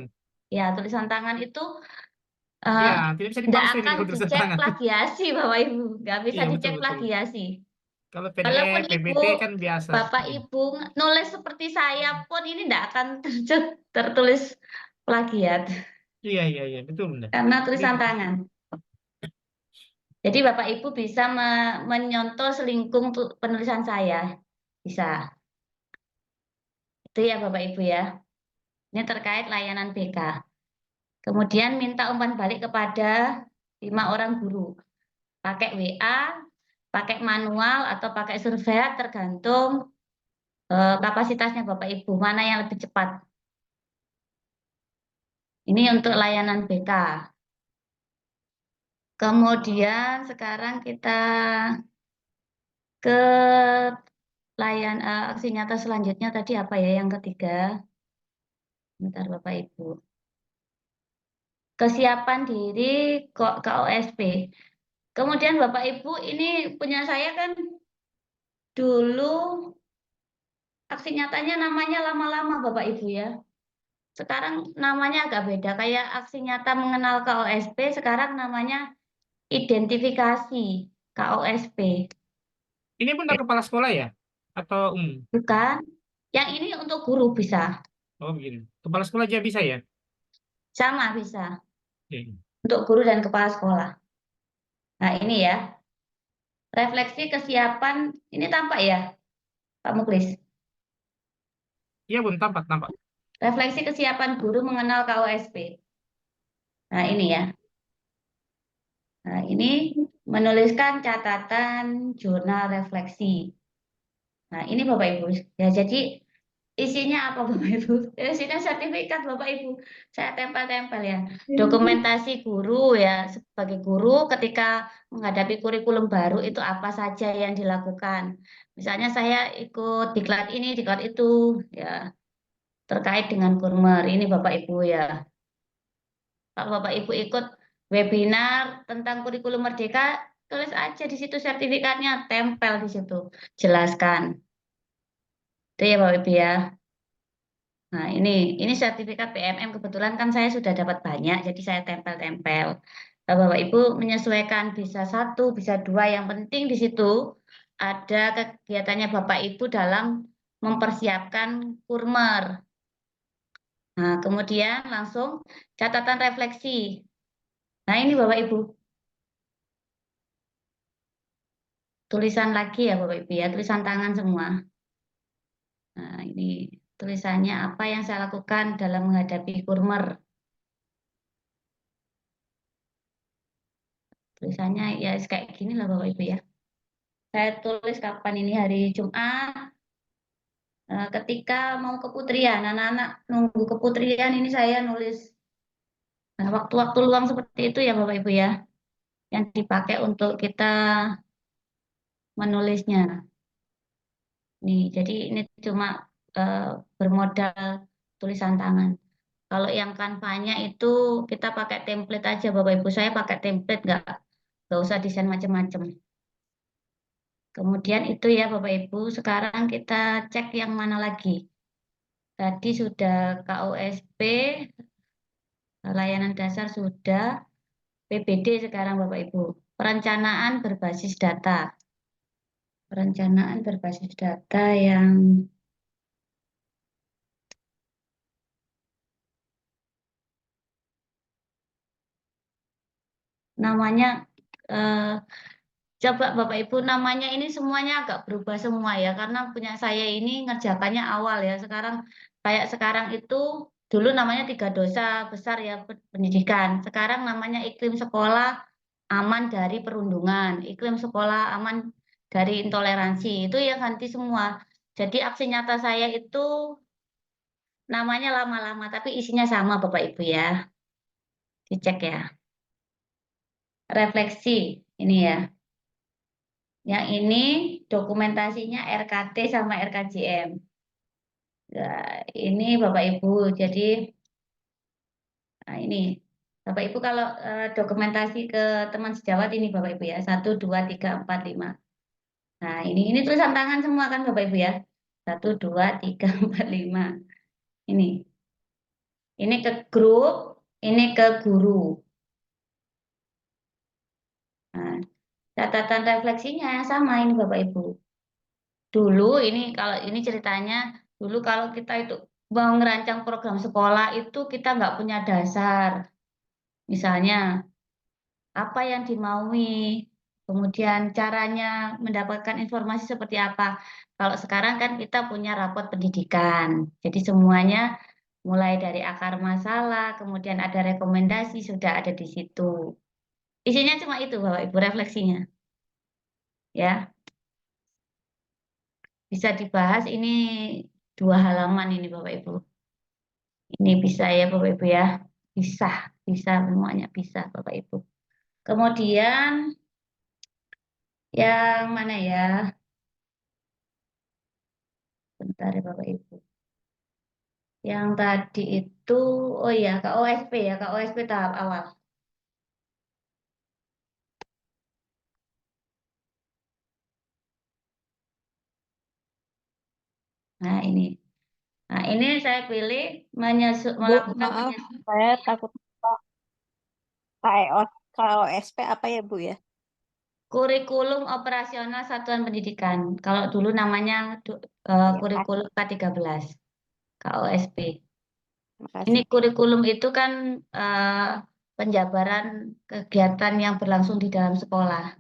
[SPEAKER 3] ya tulisan tangan itu
[SPEAKER 2] Iya,
[SPEAKER 3] eh,
[SPEAKER 2] tidak bisa
[SPEAKER 3] nggak
[SPEAKER 2] dipalsuin
[SPEAKER 3] akan
[SPEAKER 2] kalau tulisan
[SPEAKER 3] dicek
[SPEAKER 2] tangan.
[SPEAKER 3] plagiasi Bapak Ibu, nggak bisa
[SPEAKER 2] Iya, betul
[SPEAKER 3] dicek
[SPEAKER 2] betul.
[SPEAKER 3] plagiasi.
[SPEAKER 2] Kalau
[SPEAKER 3] Walaupun
[SPEAKER 2] PDF,
[SPEAKER 3] Ibu,
[SPEAKER 2] PPT kan biasa.
[SPEAKER 3] Bapak Ibu nulis seperti saya pun ini nggak akan tertulis plagiat
[SPEAKER 2] Iya, iya, iya, betul Bunda.
[SPEAKER 3] karena
[SPEAKER 2] Jadi,
[SPEAKER 3] tulisan tangan. Jadi Bapak Ibu bisa menyontoh selingkung penulisan saya. Bisa. Itu ya Bapak Ibu ya. Ini terkait layanan BK. Kemudian minta umpan balik kepada 5 orang guru. Pakai WA, pakai manual, atau pakai survei tergantung kapasitasnya Bapak Ibu. Mana yang lebih cepat. Ini untuk layanan BK. Kemudian sekarang kita ke aksi nyata selanjutnya tadi apa ya yang ketiga? Bentar Bapak Ibu. Kesiapan diri KOSP. Kemudian Bapak Ibu ini punya saya kan dulu aksi nyatanya namanya lama-lama Bapak Ibu ya. Sekarang namanya agak beda. Kayak aksi nyata mengenal KOSP sekarang namanya identifikasi KOSP.
[SPEAKER 2] ini Bunda kepala sekolah ya? Atau
[SPEAKER 3] Bukan. Yang ini untuk guru bisa.
[SPEAKER 2] Oh, begini. Kepala sekolah aja bisa ya?
[SPEAKER 3] Sama bisa.
[SPEAKER 2] Oke.
[SPEAKER 3] Untuk guru dan kepala sekolah. Nah ini ya. Refleksi kesiapan. Ini tampak ya Pak Muklis.
[SPEAKER 2] Iya Bun, tampak, tampak.
[SPEAKER 3] Refleksi kesiapan guru mengenal KOSP. Nah ini ya. Nah ini menuliskan catatan jurnal refleksi. Nah ini Bapak Ibu. Ya jadi isinya apa Bapak Ibu? Isinya sertifikat Bapak Ibu. Saya tempel-tempel ya. Dokumentasi guru ya. Sebagai guru ketika menghadapi kurikulum baru itu apa saja yang dilakukan. Misalnya saya ikut diklat ini, diklat itu ya. Terkait dengan kurmer. Ini Bapak Ibu ya. Kalau Bapak Ibu ikut webinar tentang kurikulum merdeka, tulis aja di situ sertifikatnya, tempel di situ. Jelaskan. Itu ya Bapak Ibu ya. Nah, ini sertifikat PMM kebetulan kan saya sudah dapat banyak, jadi saya tempel-tempel. Nah, Bapak Ibu menyesuaikan bisa 1, bisa 2. Yang penting di situ ada kegiatannya Bapak Ibu dalam mempersiapkan kurmer. Nah, kemudian langsung catatan refleksi. Nah, ini Bapak Ibu. Tulisan lagi ya Bapak Ibu ya, tulisan tangan semua. Nah, ini tulisannya apa yang saya lakukan dalam menghadapi kurmer. Tulisannya ya kayak gini lah Bapak Ibu ya. Saya tulis kapan ini hari Jumat, ketika mau keputrian, anak-anak nunggu keputrian ini saya nulis. Nah, waktu-waktu luang seperti itu ya Bapak Ibu ya, yang dipakai untuk kita menulisnya. Nih, jadi ini cuma bermodal tulisan tangan. Kalau yang Canva-nya itu kita pakai template aja Bapak Ibu. Saya pakai template, nggak usah desain macam-macam. Kemudian itu ya Bapak Ibu, sekarang kita cek yang mana lagi. Tadi sudah KOSP, layanan dasar sudah, PBD sekarang Bapak Ibu. Perencanaan berbasis data. Perencanaan berbasis data yang namanya, coba Bapak Ibu, namanya ini semuanya agak berubah semua ya, karena punya saya ini ngerjakannya awal ya. Kayak sekarang itu dulu namanya 3 dosa besar ya pendidikan. Sekarang namanya iklim sekolah aman dari perundungan, iklim sekolah aman dari intoleransi. Itu yang ganti semua. Jadi aksi nyata saya itu namanya lama-lama, tapi isinya sama Bapak Ibu ya. Dicek ya. Refleksi ini ya. Yang ini dokumentasinya RKT sama RKJM. Nah, ini Bapak Ibu, jadi ini Bapak Ibu kalau dokumentasi ke teman sejawat ini Bapak Ibu ya, 1, 2, 3, 4, 5. Nah ini tulisan tangan semua kan Bapak Ibu ya, 1, 2, 3, 4, 5. Ini ke grup, ini ke guru. Nah, catatan refleksinya sama ini Bapak Ibu. Dulu kalau ini ceritanya, dulu kalau kita itu mau ngerancang program sekolah itu kita nggak punya dasar. Misalnya apa yang dimaui, kemudian caranya mendapatkan informasi seperti apa. Kalau sekarang kan kita punya rapot pendidikan, jadi semuanya mulai dari akar masalah, kemudian ada rekomendasi sudah ada di situ. Isinya cuma itu Bapak Ibu, refleksinya. Ya, bisa dibahas ini 2 halaman ini Bapak Ibu. Ini bisa ya Bapak Ibu ya. Bisa semuanya bisa Bapak Ibu. Kemudian yang mana ya? Bentar ya Bapak Ibu. Yang tadi itu, oh iya, KOSP ya, KOSP tahap awal. Nah ini. Nah ini saya pilih melakukan
[SPEAKER 1] maaf, saya takut lupa. KOSP apa ya Bu ya?
[SPEAKER 3] kurikulum operasional satuan pendidikan. Kalau dulu namanya
[SPEAKER 1] Ya,
[SPEAKER 3] kurikulum K13, KOSP.
[SPEAKER 1] terima
[SPEAKER 3] Ini
[SPEAKER 1] kasih.
[SPEAKER 3] kurikulum itu kan penjabaran kegiatan yang berlangsung di dalam sekolah.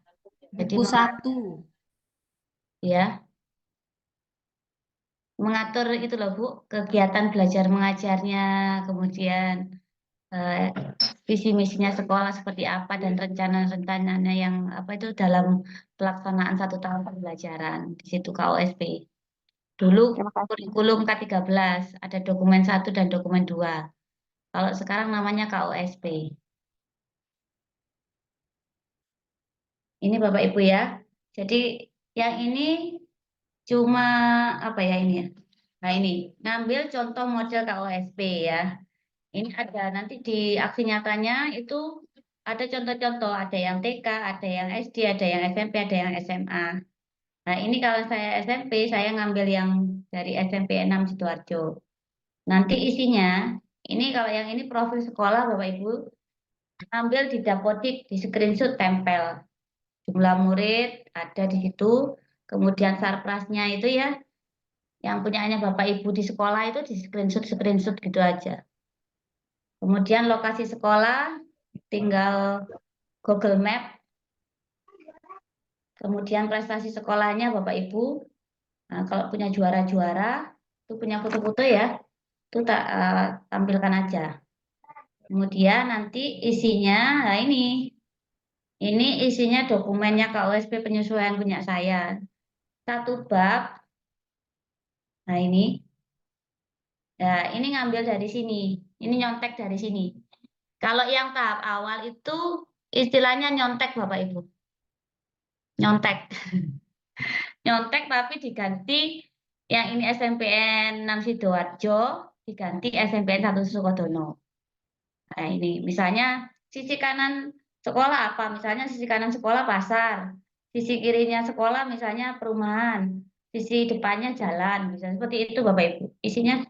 [SPEAKER 3] Jadi
[SPEAKER 4] Buku 1.
[SPEAKER 3] ya, mengatur itu loh Bu, kegiatan belajar mengajarnya, kemudian visi misinya sekolah seperti apa dan rencana-rencananya yang apa itu dalam pelaksanaan 1 tahun pembelajaran di situ KOSP. Dulu
[SPEAKER 1] Terima kasih.
[SPEAKER 3] kurikulum K13 ada dokumen 1 dan dokumen 2. Kalau sekarang namanya KOSP. Ini Bapak Ibu ya. Jadi yang ini cuma apa ya ini ya. Nah ini ngambil contoh model KOSP ya. Ini ada nanti di aksi nyatanya itu ada contoh-contoh, ada yang TK, ada yang SD, ada yang SMP, ada yang SMA. Nah ini kalau saya SMP, saya ngambil yang dari SMP 6 Sidoarjo. Nanti isinya, ini kalau yang ini profil sekolah Bapak Ibu, ambil di Dapodik, di screenshot tempel. Jumlah murid ada di situ, kemudian sarprasnya itu ya, yang punyanya Bapak Ibu di sekolah itu di screenshot gitu aja. Kemudian lokasi sekolah tinggal Google Map. Kemudian prestasi sekolahnya Bapak Ibu. Nah, kalau punya juara-juara, itu punya foto-foto ya, itu tak tampilkan aja. Kemudian nanti isinya, nah ini isinya dokumennya KOSP penyesuaian punya saya. 1 bab. Nah ini ngambil dari sini. Ini nyontek dari sini. Kalau yang tahap awal itu istilahnya nyontek Bapak Ibu. Nyontek. Nyontek tapi diganti yang ini SMPN 6 Sidoarjo, diganti SMPN 1 Sukodono. Nah, ini misalnya sisi kanan sekolah apa? Misalnya sisi kanan sekolah pasar, sisi kirinya sekolah misalnya perumahan, sisi depannya jalan, bisa seperti itu Bapak Ibu. Isinya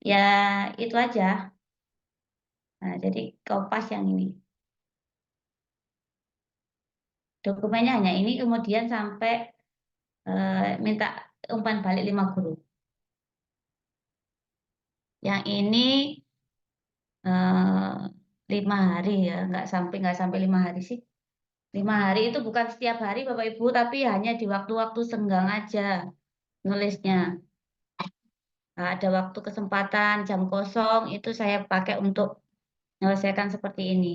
[SPEAKER 3] ya itu aja. Nah, jadi Kompas yang ini. Dokumennya hanya ini, kemudian sampai minta umpan balik 5 guru. Yang ini 5 hari ya, nggak sampai 5 hari sih. 5 hari itu bukan setiap hari Bapak Ibu, tapi hanya di waktu-waktu senggang aja nulisnya. Nah, ada waktu kesempatan jam kosong itu saya pakai untuk menyelesaikan seperti ini.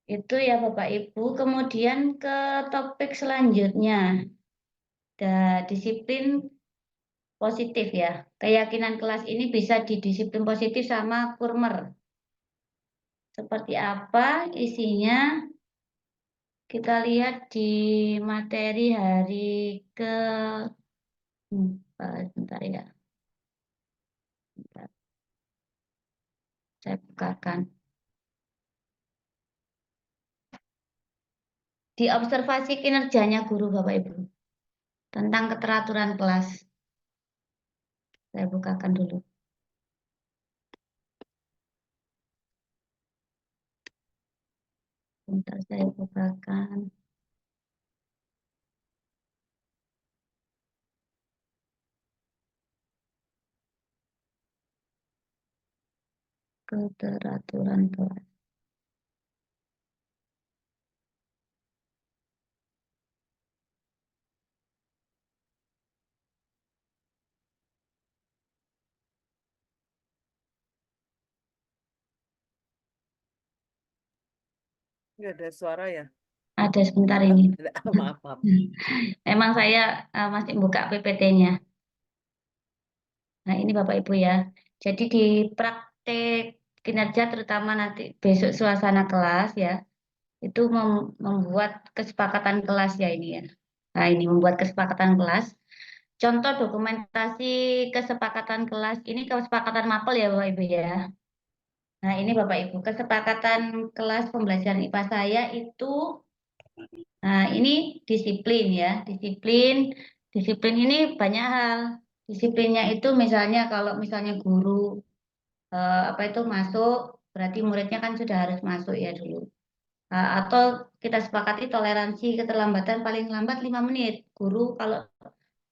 [SPEAKER 3] Itu ya Bapak Ibu. Kemudian ke topik selanjutnya. Disiplin positif ya. Keyakinan kelas ini bisa didisiplin positif sama Kurmer. Seperti apa isinya? Kita lihat di materi hari ke bentar ya. Bentar. Saya bukakan. Di observasi kinerjanya guru Bapak Ibu tentang keteraturan kelas. Saya bukakan dulu. Bentar saya bukakan. Keteraturan kelas.
[SPEAKER 5] Nggak ada suara ya?
[SPEAKER 3] Ada sebentar ini.
[SPEAKER 5] Maaf, maaf.
[SPEAKER 3] Memang saya masih buka PPT-nya. Nah, ini Bapak Ibu ya. Jadi di praktek kinerja terutama nanti besok suasana kelas ya, itu membuat kesepakatan kelas ya ini ya. Nah, ini membuat kesepakatan kelas. Contoh dokumentasi kesepakatan kelas, ini kesepakatan mapel ya Bapak Ibu ya. Nah, ini Bapak Ibu, kesepakatan kelas pembelajaran IPA saya itu, nah ini disiplin ya, disiplin ini banyak hal. Disiplinnya itu misalnya kalau misalnya guru apa itu masuk, berarti muridnya kan sudah harus masuk ya dulu. Atau kita sepakati toleransi keterlambatan paling lambat 5 menit. Guru kalau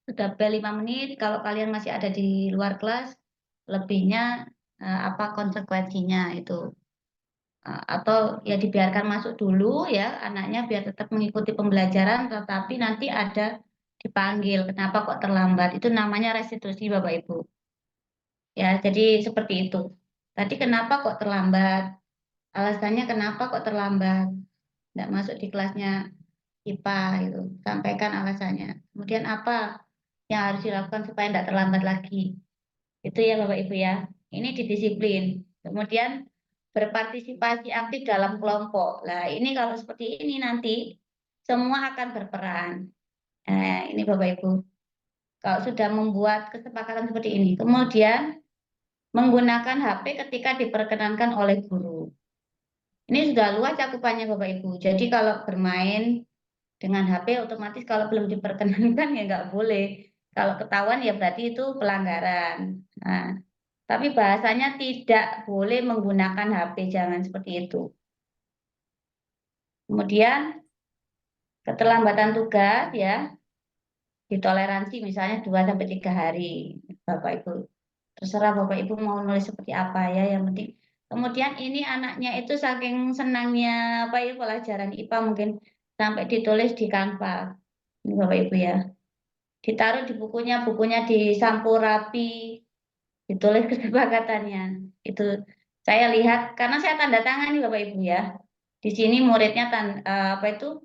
[SPEAKER 3] sudah bel 5 menit, kalau kalian masih ada di luar kelas, lebihnya apa konsekuensinya itu. Atau ya dibiarkan masuk dulu ya anaknya biar tetap mengikuti pembelajaran, tetapi nanti ada dipanggil. Kenapa kok terlambat? Itu namanya restitusi Bapak Ibu. Ya, jadi seperti itu. Tadi kenapa kok terlambat? Alasannya kenapa kok terlambat? Tidak masuk di kelasnya IPA itu. Sampaikan alasannya. Kemudian apa yang harus dilakukan supaya tidak terlambat lagi? Itu ya Bapak Ibu ya. Ini didisiplin. Kemudian berpartisipasi aktif dalam kelompok. Nah, ini kalau seperti ini nanti semua akan berperan. Nah, ini Bapak Ibu. Kalau sudah membuat kesepakatan seperti ini. Kemudian menggunakan HP ketika diperkenankan oleh guru. Ini sudah luas cakupannya Bapak Ibu. Jadi kalau bermain dengan HP otomatis kalau belum diperkenankan ya nggak boleh. Kalau ketahuan ya berarti itu pelanggaran. Nah, tapi bahasanya tidak boleh menggunakan HP, jangan seperti itu. Kemudian keterlambatan tugas ya ditoleransi misalnya 2-3 hari Bapak Ibu. Terserah Bapak Ibu mau nulis seperti apa ya, yang penting. Kemudian ini anaknya itu saking senangnya apa ya pelajaran IPA mungkin sampai ditulis di Canva. Ini Bapak Ibu ya. Ditaruh di bukunya disampul rapi, ditulis kesepakatannya. Itu saya lihat karena saya tanda tangan nih Bapak Ibu ya. Di sini muridnya apa itu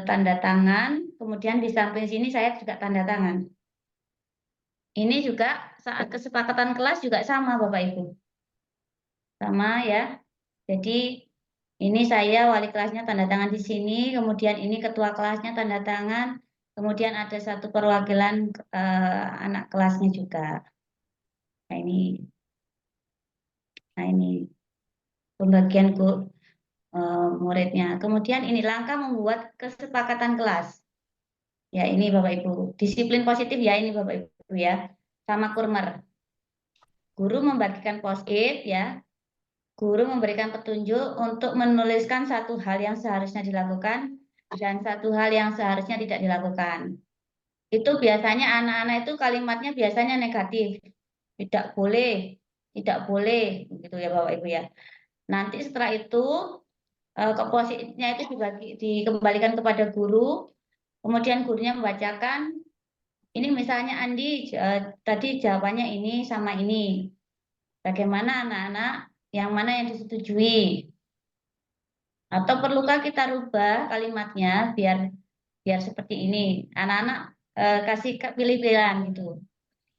[SPEAKER 3] tanda tangan, kemudian di samping sini saya juga tanda tangan. Ini juga saat kesepakatan kelas juga sama Bapak Ibu. Sama ya. Jadi ini saya wali kelasnya tanda tangan di sini, kemudian ini ketua kelasnya tanda tangan, Kemudian ada satu perwakilan anak kelasnya juga. Nah ini pembagian muridnya. Kemudian ini langkah membuat kesepakatan kelas. Ya ini Bapak Ibu, disiplin positif ya ini Bapak Ibu ya, sama kurmer. Guru membagikan post-it ya, guru memberikan petunjuk untuk menuliskan satu hal yang seharusnya dilakukan dan satu hal yang seharusnya tidak dilakukan. Itu biasanya anak-anak itu kalimatnya biasanya negatif. Tidak boleh, gitu ya Bapak Ibu ya. Nanti setelah itu post-itnya itu dikembalikan kepada guru, kemudian gurunya membacakan, ini misalnya Andi tadi jawabannya ini sama ini. Bagaimana anak-anak, yang mana yang disetujui? Atau perlukah kita rubah kalimatnya biar seperti ini? Anak-anak kasih pilih-pilihan gitu,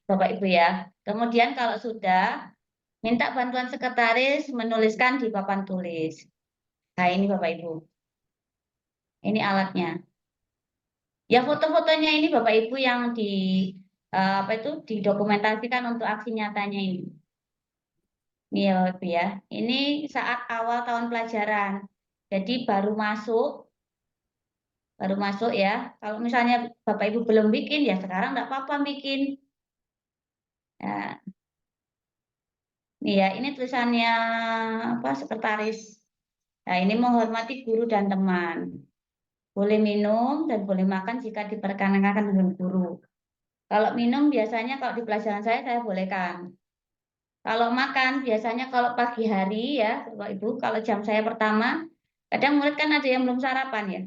[SPEAKER 3] Bapak Ibu ya. Kemudian kalau sudah, minta bantuan sekretaris menuliskan di papan tulis. Nah ini Bapak Ibu, ini alatnya. Ya foto-fotonya ini Bapak Ibu yang didokumentasikan untuk aksi nyatanya ini. Ini ya Bapak Ibu ya. Ini saat awal tahun pelajaran. Jadi baru masuk ya. Kalau misalnya Bapak Ibu belum bikin ya sekarang enggak apa-apa bikin. Ya. Nih ya, ini tulisannya sekretaris. Nah, ini menghormati guru dan teman. Boleh minum dan boleh makan jika diperkenankan dengan guru. Kalau minum biasanya kalau di pelajaran saya bolehkan. Kalau makan biasanya kalau pagi hari ya, Bapak Ibu, kalau jam saya pertama, kadang murid kan ada yang belum sarapan ya.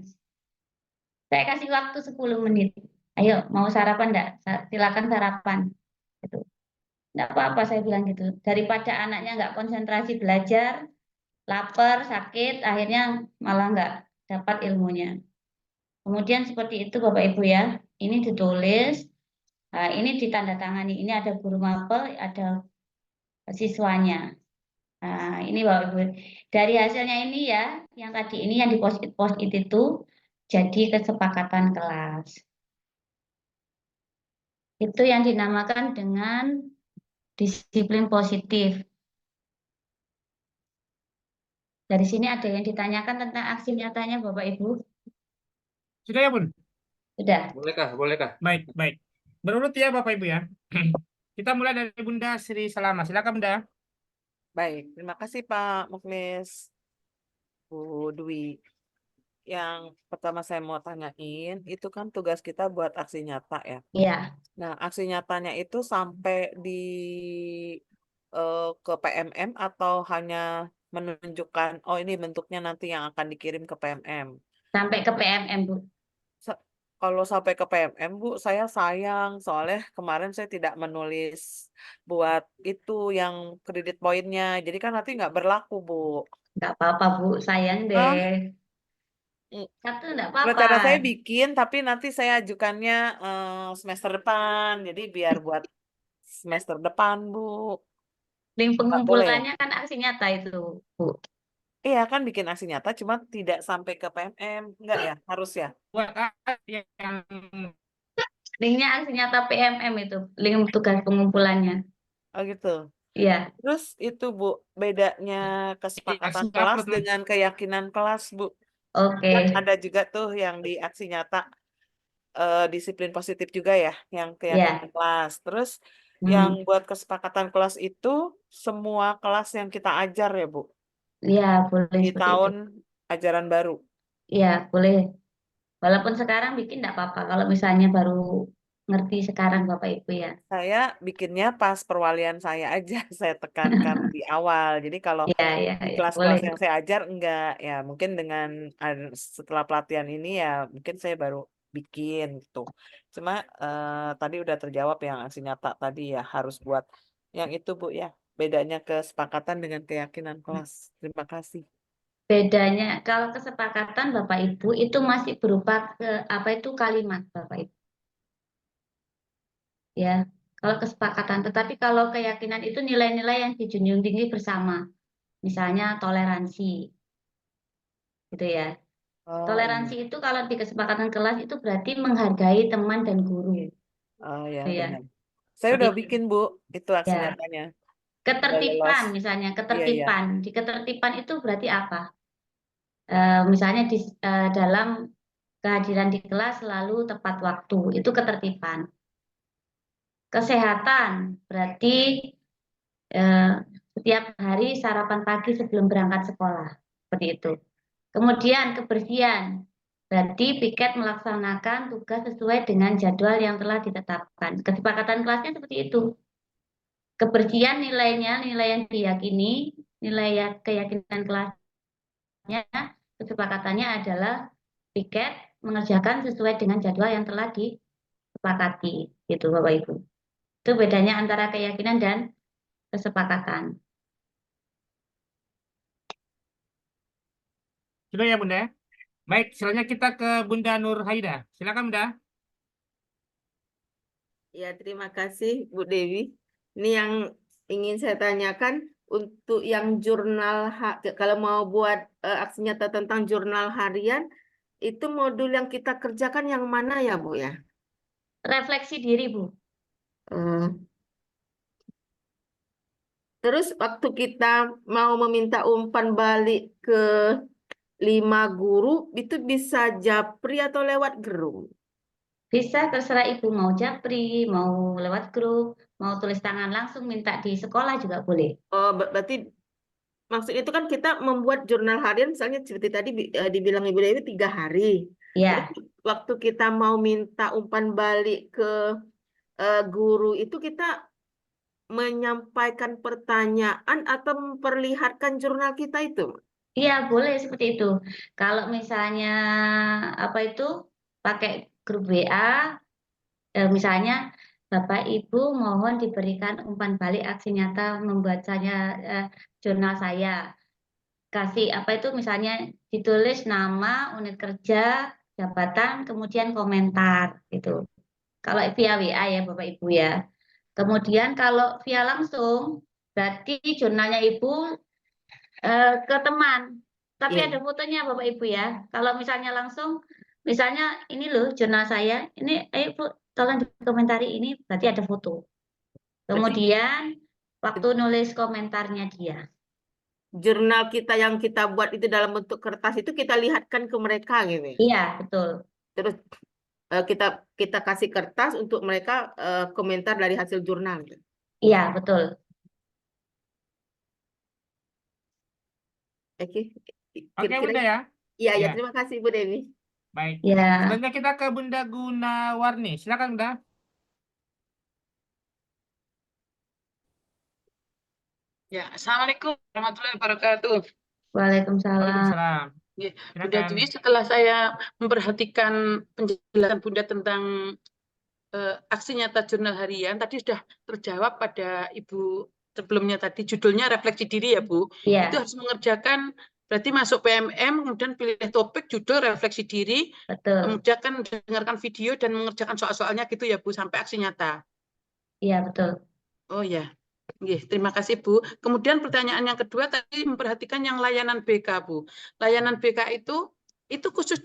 [SPEAKER 3] Saya kasih waktu 10 menit. Ayo, mau sarapan enggak? Silakan sarapan. Gitu. Enggak apa-apa saya bilang gitu. Daripada anaknya enggak konsentrasi belajar, lapar, sakit, akhirnya malah enggak dapat ilmunya. Kemudian seperti itu Bapak Ibu ya. Ini ditulis. Nah, ini ditandatangani. Ini ada guru mapel, ada siswanya. Nah, ini Bapak Ibu. Dari hasilnya ini ya, yang tadi ini yang di post-it itu jadi kesepakatan kelas. Itu yang dinamakan dengan disiplin positif. Dari sini ada yang ditanyakan tentang aksi nyatanya Bapak Ibu?
[SPEAKER 2] Sudah ya, Bun?
[SPEAKER 3] Sudah.
[SPEAKER 6] Bolehkah?
[SPEAKER 2] Baik, baik. Berurut ya, Bapak Ibu ya. Kita mulai dari Bunda Sri Salama. Silakan, Bunda.
[SPEAKER 5] Baik, terima kasih Pak Muklis, Bu Dwi. Yang pertama saya mau tanyain, itu kan tugas kita buat aksi nyata ya.
[SPEAKER 3] Iya.
[SPEAKER 5] Nah, aksi nyatanya itu sampai ke PMM atau hanya menunjukkan, oh ini bentuknya nanti yang akan dikirim ke PMM.
[SPEAKER 3] Sampai ke PMM, Bu.
[SPEAKER 5] Kalau sampai ke PMM, Bu, saya sayang. Soalnya kemarin saya tidak menulis buat itu yang kredit poinnya. Jadi kan nanti nggak berlaku, Bu.
[SPEAKER 3] Enggak apa-apa, Bu. Sayang
[SPEAKER 5] Hah?
[SPEAKER 3] deh. Satu enggak apa-apa.
[SPEAKER 5] Rencana saya bikin, tapi nanti saya ajukannya semester depan. Jadi biar buat semester depan, Bu.
[SPEAKER 3] Link
[SPEAKER 5] Nggak boleh ya?
[SPEAKER 3] pengumpulannya kan aksi nyata itu, Bu.
[SPEAKER 5] Iya kan bikin aksi nyata, cuma tidak sampai ke PMM. Enggak ya? Harus ya?
[SPEAKER 2] Buat yang
[SPEAKER 3] Linknya aksi nyata PMM itu, link tugas pengumpulannya.
[SPEAKER 5] Oh gitu.
[SPEAKER 3] Iya,
[SPEAKER 5] Terus itu, Bu, bedanya kesepakatan
[SPEAKER 2] aksi
[SPEAKER 5] kelas
[SPEAKER 2] upload nanti.
[SPEAKER 5] dengan keyakinan kelas, Bu.
[SPEAKER 3] oke.
[SPEAKER 5] Kan ada juga tuh yang di aksi nyata disiplin positif juga ya, yang keyakinan kelas. Terus yang buat kesepakatan kelas itu semua kelas yang kita ajar ya, Bu,
[SPEAKER 3] Iya, boleh
[SPEAKER 5] di
[SPEAKER 3] seperti itu.
[SPEAKER 5] tahun ajaran baru.
[SPEAKER 3] Iya, boleh. Walaupun sekarang bikin enggak apa-apa kalau misalnya baru ngerti sekarang Bapak Ibu ya.
[SPEAKER 5] Saya bikinnya pas perwalian saya aja, saya tekankan di awal. Jadi kalau
[SPEAKER 3] Iya, iya,
[SPEAKER 5] di
[SPEAKER 3] iya.
[SPEAKER 5] kelas-kelas
[SPEAKER 3] Boleh.
[SPEAKER 5] yang saya ajar enggak, ya mungkin dengan setelah pelatihan ini ya mungkin saya baru bikin gitu. Cuma tadi udah terjawab yang aksi nyata tadi ya harus buat yang itu, Bu, ya. Bedanya kesepakatan dengan keyakinan kelas. Terima kasih.
[SPEAKER 3] Bedanya kalau kesepakatan Bapak Ibu itu masih berupa kalimat Bapak Ibu. Ya, kalau kesepakatan. Tetapi kalau keyakinan itu nilai-nilai yang dijunjung tinggi bersama. Misalnya toleransi. Gitu ya.
[SPEAKER 5] Oh,
[SPEAKER 3] Toleransi
[SPEAKER 5] iya.
[SPEAKER 3] itu kalau di kesepakatan kelas itu berarti menghargai teman dan guru.
[SPEAKER 5] Oh ya,
[SPEAKER 3] Gitu ya.
[SPEAKER 5] benar. Saya udah
[SPEAKER 3] Jadi,
[SPEAKER 5] bikin, Bu, itu aksi
[SPEAKER 3] ya,
[SPEAKER 5] nyatanya. Udah lolos.
[SPEAKER 3] ketertiban misalnya,
[SPEAKER 5] Iya, iya.
[SPEAKER 3] ketertiban. Di ketertiban itu berarti apa? Misalnya dalam kehadiran di kelas selalu tepat waktu, itu ketertiban. Kesehatan berarti setiap hari sarapan pagi sebelum berangkat sekolah, seperti itu. Kemudian kebersihan, berarti piket melaksanakan tugas sesuai dengan jadwal yang telah ditetapkan. Kesepakatan kelasnya seperti itu. Kebersihan nilainya, nilai yang diyakini, nilai keyakinan kelasnya, kesepakatannya adalah piket mengerjakan sesuai dengan jadwal yang telah disepakati, gitu Bapak Ibu. Itu bedanya antara keyakinan dan kesepakatan.
[SPEAKER 2] Sudah ya Bunda? Baik, selanjutnya kita ke Bunda Nur Haida. Silakan Bunda.
[SPEAKER 6] Ya, terima kasih Bu Dewi. Ini yang ingin saya tanyakan untuk yang jurnal, kalau mau buat aksi nyata tentang jurnal harian, itu modul yang kita kerjakan yang mana ya Bu ya?
[SPEAKER 3] Refleksi diri, Bu.
[SPEAKER 6] Eh, Terus waktu kita mau meminta umpan balik ke 5 guru, itu bisa japri atau lewat gerung?
[SPEAKER 3] Bisa terserah Ibu mau japri, mau lewat grup, mau tulis tangan langsung minta di sekolah juga boleh.
[SPEAKER 6] Oh, berarti maksud itu kan kita membuat jurnal harian, misalnya seperti tadi dibilang Ibu Dewi 3 hari. Terus
[SPEAKER 3] Ya,
[SPEAKER 6] waktu kita mau minta umpan balik ke guru itu kita menyampaikan pertanyaan atau memperlihatkan jurnal kita itu.
[SPEAKER 3] iya boleh seperti itu. Kalau misalnya apa itu pakai grup WA, misalnya Bapak Ibu mohon diberikan umpan balik aksi nyata membuat saya jurnal saya. Kasih apa itu misalnya ditulis nama, unit kerja, jabatan, kemudian komentar gitu. Kalau via WA ya Bapak Ibu ya. Kemudian kalau via langsung berarti jurnalnya Ibu ke teman. Tapi
[SPEAKER 6] Iya.
[SPEAKER 3] ada fotonya Bapak Ibu ya. Kalau misalnya langsung, misalnya ini loh jurnal saya, ini ayo Bu tolong dikomentari ini berarti ada foto.
[SPEAKER 6] Berarti
[SPEAKER 3] Kemudian waktu nulis komentarnya dia.
[SPEAKER 6] jurnal kita yang kita buat itu dalam bentuk kertas itu kita lihatkan ke mereka gitu ya.
[SPEAKER 3] Iya, betul.
[SPEAKER 6] Terus kita kita kasih kertas untuk mereka komentar dari hasil jurnal gitu.
[SPEAKER 3] Iya, betul.
[SPEAKER 6] Oke.
[SPEAKER 2] Oke
[SPEAKER 6] Kira-kira
[SPEAKER 2] Bunda ya.
[SPEAKER 6] iya ya,
[SPEAKER 2] Ya,
[SPEAKER 6] terima kasih Bu Dewi.
[SPEAKER 2] baik.
[SPEAKER 3] Ya,
[SPEAKER 2] Selanjutnya kita ke Bunda Gunawarni. Silakan Bunda.
[SPEAKER 7] Ya, Assalamualaikum warahmatullahi wabarakatuh.
[SPEAKER 3] Waalaikumsalam.
[SPEAKER 2] Waalaikumsalam.
[SPEAKER 7] Ya, Bunda
[SPEAKER 2] Silakan.
[SPEAKER 7] Dewi, setelah saya memperhatikan penjelasan Bunda tentang aksi nyata jurnal harian, tadi sudah terjawab pada Ibu sebelumnya tadi, judulnya refleksi diri ya Bu.
[SPEAKER 3] Iya,
[SPEAKER 7] Itu harus mengerjakan, berarti masuk PMM, kemudian pilih topik, judul, refleksi diri,
[SPEAKER 3] betul.
[SPEAKER 7] kemudian dengarkan video dan mengerjakan soal-soalnya gitu ya Bu, sampai aksi nyata.
[SPEAKER 3] Iya, betul.
[SPEAKER 7] Oh ya. Nggih, terima kasih Bu. Kemudian pertanyaan yang kedua tadi memperhatikan yang layanan BK Bu. Layanan BK itu khusus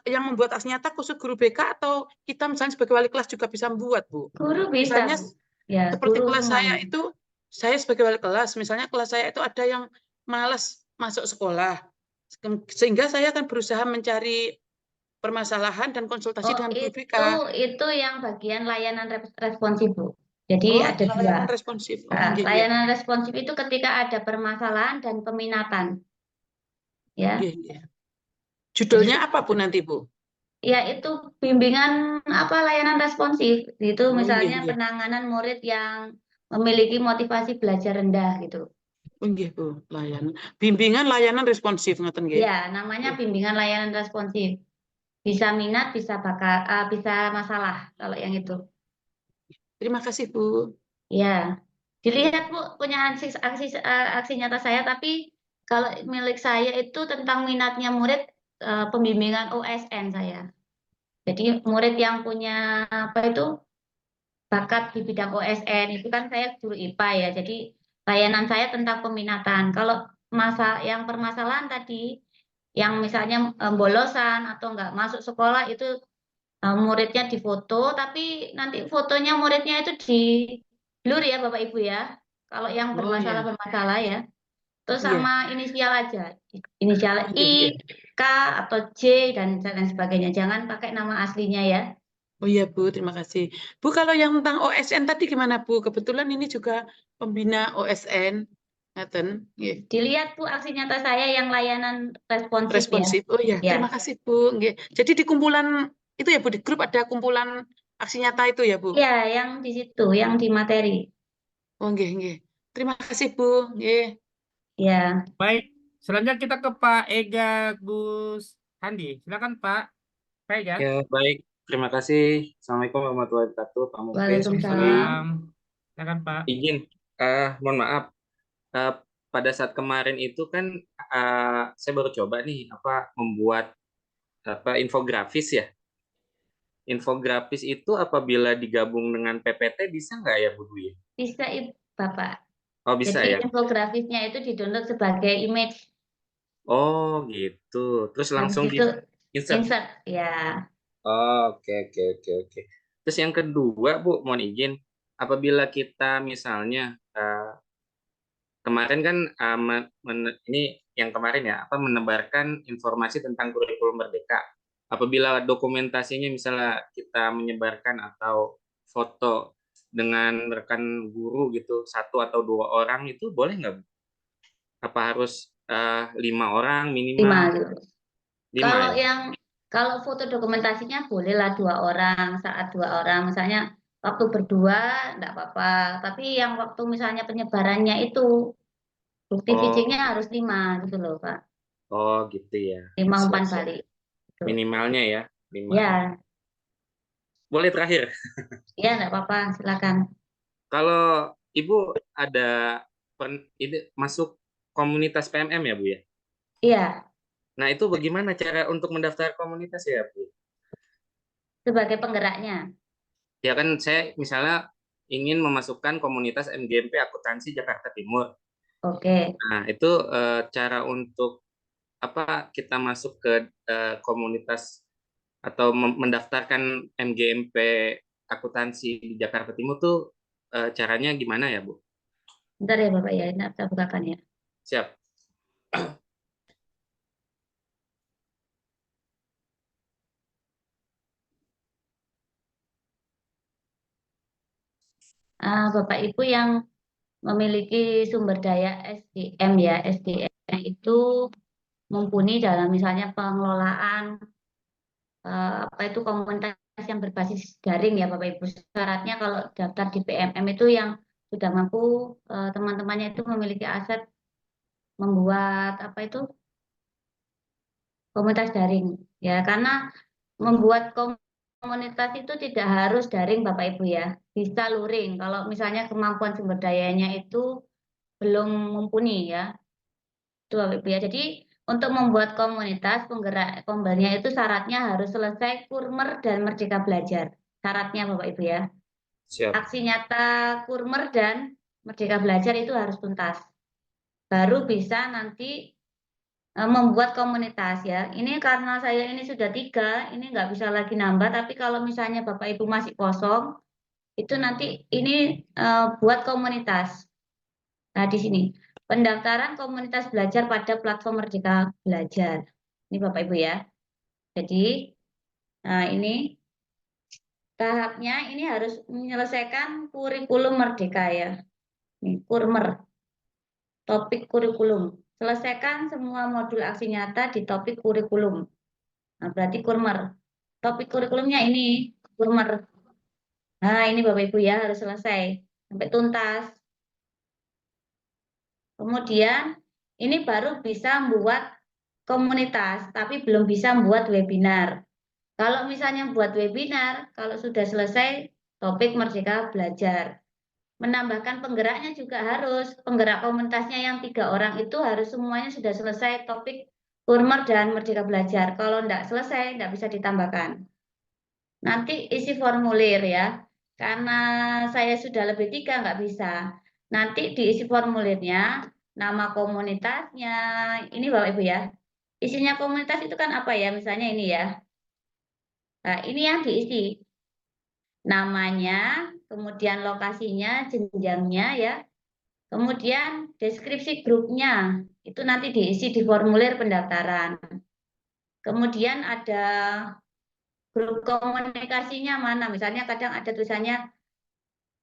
[SPEAKER 7] yang membuat aksi nyata khusus guru BK atau kita misalnya sebagai wali kelas juga bisa membuat Bu?
[SPEAKER 3] Guru bisa,
[SPEAKER 7] Misalnya
[SPEAKER 3] Bu. Ya,
[SPEAKER 7] seperti
[SPEAKER 3] guru
[SPEAKER 7] kelas saya
[SPEAKER 3] semuanya.
[SPEAKER 7] itu, saya sebagai wali kelas, misalnya kelas saya itu ada yang malas masuk sekolah, sehingga saya akan berusaha mencari permasalahan dan konsultasi
[SPEAKER 3] Oh,
[SPEAKER 7] dengan guru BK.
[SPEAKER 3] itu yang bagian layanan responsif, Bu. Jadi
[SPEAKER 7] Oh,
[SPEAKER 3] ada dua.
[SPEAKER 7] layanan responsif. Oh,
[SPEAKER 3] Nah,
[SPEAKER 7] nggih, nggih.
[SPEAKER 3] layanan responsif itu ketika ada permasalahan dan peminatan. Ya,
[SPEAKER 7] Nggih, nggih. Judulnya apa Bu nanti Bu?
[SPEAKER 3] ya itu bimbingan apa layanan responsif. Itu
[SPEAKER 7] Oh,
[SPEAKER 3] misalnya
[SPEAKER 7] nggih, nggih.
[SPEAKER 3] penanganan murid yang memiliki motivasi belajar rendah gitu.
[SPEAKER 7] Oh, nggih, Bu, bimbingan layanan responsif ngoten nggih.
[SPEAKER 3] Ya, namanya bimbingan layanan responsif. Bisa minat, bisa bisa masalah kalau yang itu.
[SPEAKER 7] Terima kasih, Bu.
[SPEAKER 3] Ya, dilihat Bu punya aksi nyata saya, tapi kalau milik saya itu tentang minatnya murid pembimbingan OSN saya. Jadi murid yang punya apa itu bakat di bidang OSN itu kan saya guru IPA ya. Jadi layanan saya tentang peminatan. Kalau yang permasalahan tadi yang misalnya bolosan atau nggak masuk sekolah itu muridnya difoto, tapi nanti fotonya muridnya itu di blur ya Bapak Ibu ya. Kalau yang
[SPEAKER 7] Oh ya,
[SPEAKER 3] bermasalah ya. Terus
[SPEAKER 7] iya,
[SPEAKER 3] sama inisial aja. Inisial
[SPEAKER 7] iya.
[SPEAKER 3] I, K, atau J, dan sebagainya. Jangan pakai nama aslinya ya.
[SPEAKER 7] Oh iya Bu, terima kasih. Bu, kalau yang tentang OSN tadi gimana Bu? Kebetulan ini juga pembina OSN. Ngaten, nggih.
[SPEAKER 3] Dilihat Bu aksi nyata saya yang layanan responsif ya.
[SPEAKER 7] Responsif. Oh iya,
[SPEAKER 3] Ya,
[SPEAKER 7] terima kasih Bu. Nggih. Jadi di kumpulan itu ya Bu, di grup ada kumpulan aksi nyata itu ya Bu?
[SPEAKER 3] ya yang di situ, yang di materi.
[SPEAKER 7] Oh nggih, nggih. Terima kasih Bu. Nggih.
[SPEAKER 3] Ya,
[SPEAKER 2] Baik, selanjutnya kita ke Pak Ega Gus Handi. Silakan Pak. Pak Ega.
[SPEAKER 8] Ya, baik. Terima kasih. Assalamualaikum warahmatullahi wabarakatuh, Pak Muklis, Bu Sri.
[SPEAKER 3] Waalaikumsalam.
[SPEAKER 2] Salam. Silakan Pak.
[SPEAKER 8] Izin, mohon maaf. Pada saat kemarin itu kan saya baru coba nih membuat infografis ya. Infografis itu apabila digabung dengan PPT bisa nggak ya, Bu Dwi?
[SPEAKER 3] Bisa Bapak.
[SPEAKER 8] Oh, bisa
[SPEAKER 3] Jadi
[SPEAKER 8] ya.
[SPEAKER 3] infografisnya itu di-download sebagai image.
[SPEAKER 8] Oh, gitu. Terus
[SPEAKER 3] Habis
[SPEAKER 8] langsung
[SPEAKER 3] itu
[SPEAKER 8] di-insert.
[SPEAKER 3] insert ya.
[SPEAKER 8] Oh, oke. Terus yang kedua, Bu, mohon izin, apabila kita misalnya kemarin kan ini yang kemarin ya, menebarkan informasi tentang kurikulum Merdeka. Apabila dokumentasinya misalnya kita menyebarkan atau foto dengan rekan guru gitu, 1 atau 2 orang itu boleh nggak, Bu? Apa harus 5 orang
[SPEAKER 3] 5
[SPEAKER 8] minimal?
[SPEAKER 3] gitu.
[SPEAKER 8] 5 ya?
[SPEAKER 3] Kalau foto dokumentasinya bolehlah 2 orang, saat 2 orang. Misalnya waktu berdua enggak apa-apa. Tapi yang waktu misalnya penyebarannya itu bukti
[SPEAKER 8] Oh,
[SPEAKER 3] fisiknya harus 5 gitu loh, Pak.
[SPEAKER 8] oh gitu ya.
[SPEAKER 3] 5 umpan
[SPEAKER 8] Siap.
[SPEAKER 3] balik. Gitu.
[SPEAKER 8] Minimalnya ya, 5.
[SPEAKER 3] Ya,
[SPEAKER 8] Boleh terakhir.
[SPEAKER 3] ya enggak apa-apa, silakan.
[SPEAKER 8] Kalau Ibu ada ini masuk komunitas PMM ya, Bu ya?
[SPEAKER 3] Iya,
[SPEAKER 8] Nah, itu bagaimana cara untuk mendaftar komunitas ya, Bu?
[SPEAKER 3] sebagai penggeraknya.
[SPEAKER 8] Ya kan saya misalnya ingin memasukkan komunitas MGMP Akuntansi Jakarta Timur.
[SPEAKER 3] Oke.
[SPEAKER 8] Nah, itu cara untuk kita masuk ke komunitas atau mendaftarkan MGMP Akuntansi di Jakarta Timur tuh caranya gimana ya, Bu?
[SPEAKER 3] Bentar ya Bapak ya, ini saya bukakan ya.
[SPEAKER 8] Siap.
[SPEAKER 3] Bapak Ibu yang memiliki sumber daya SDM ya, SDM itu mumpuni dalam misalnya pengelolaan komunitas yang berbasis daring ya Bapak Ibu. Syaratnya kalau daftar di PMM itu yang sudah mampu teman-temannya itu memiliki aset membuat komunitas daring ya, karena membuat komunitas itu tidak harus daring Bapak Ibu ya, bisa luring kalau misalnya kemampuan sumber dayanya itu belum mumpuni ya, itu Bapak Ibu ya. Jadi untuk membuat komunitas penggerak pembalnya itu syaratnya harus selesai Kurmer dan Merdeka Belajar, syaratnya Bapak Ibu ya.
[SPEAKER 8] Siap.
[SPEAKER 3] Aksi nyata Kurmer dan Merdeka Belajar itu harus tuntas, baru bisa nanti membuat komunitas ya. Ini karena saya ini sudah 3, ini nggak bisa lagi nambah. Tapi kalau misalnya Bapak Ibu masih kosong, itu nanti ini buat komunitas. Nah di sini pendaftaran komunitas belajar pada platform Merdeka Belajar. Ini Bapak Ibu ya. Jadi ini tahapnya ini harus menyelesaikan kurikulum Merdeka ya. Ini Kurmer, topik kurikulum. Selesaikan semua modul aksi nyata di topik kurikulum. Nah, berarti Kurmer. Topik kurikulumnya ini, Kurmer. Nah, ini Bapak Ibu ya, harus selesai. Sampai tuntas. Kemudian, ini baru bisa membuat komunitas, tapi belum bisa membuat webinar. Kalau misalnya buat webinar, kalau sudah selesai topik Merdeka Belajar. Menambahkan penggeraknya juga harus. Penggerak komunitasnya yang 3 orang itu harus semuanya sudah selesai topik Kurmer dan Merdeka Belajar. Kalau tidak selesai, tidak bisa ditambahkan. Nanti isi formulir ya. Karena saya sudah lebih 3, nggak bisa. Nanti diisi formulirnya, nama komunitasnya, ini Bapak Ibu ya. Isinya komunitas itu kan apa ya? Misalnya ini ya. Nah, ini yang diisi. Namanya, kemudian lokasinya, jenjangnya ya. Kemudian deskripsi grupnya. Itu nanti diisi di formulir pendaftaran. Kemudian ada grup komunikasinya mana. Misalnya kadang ada tulisannya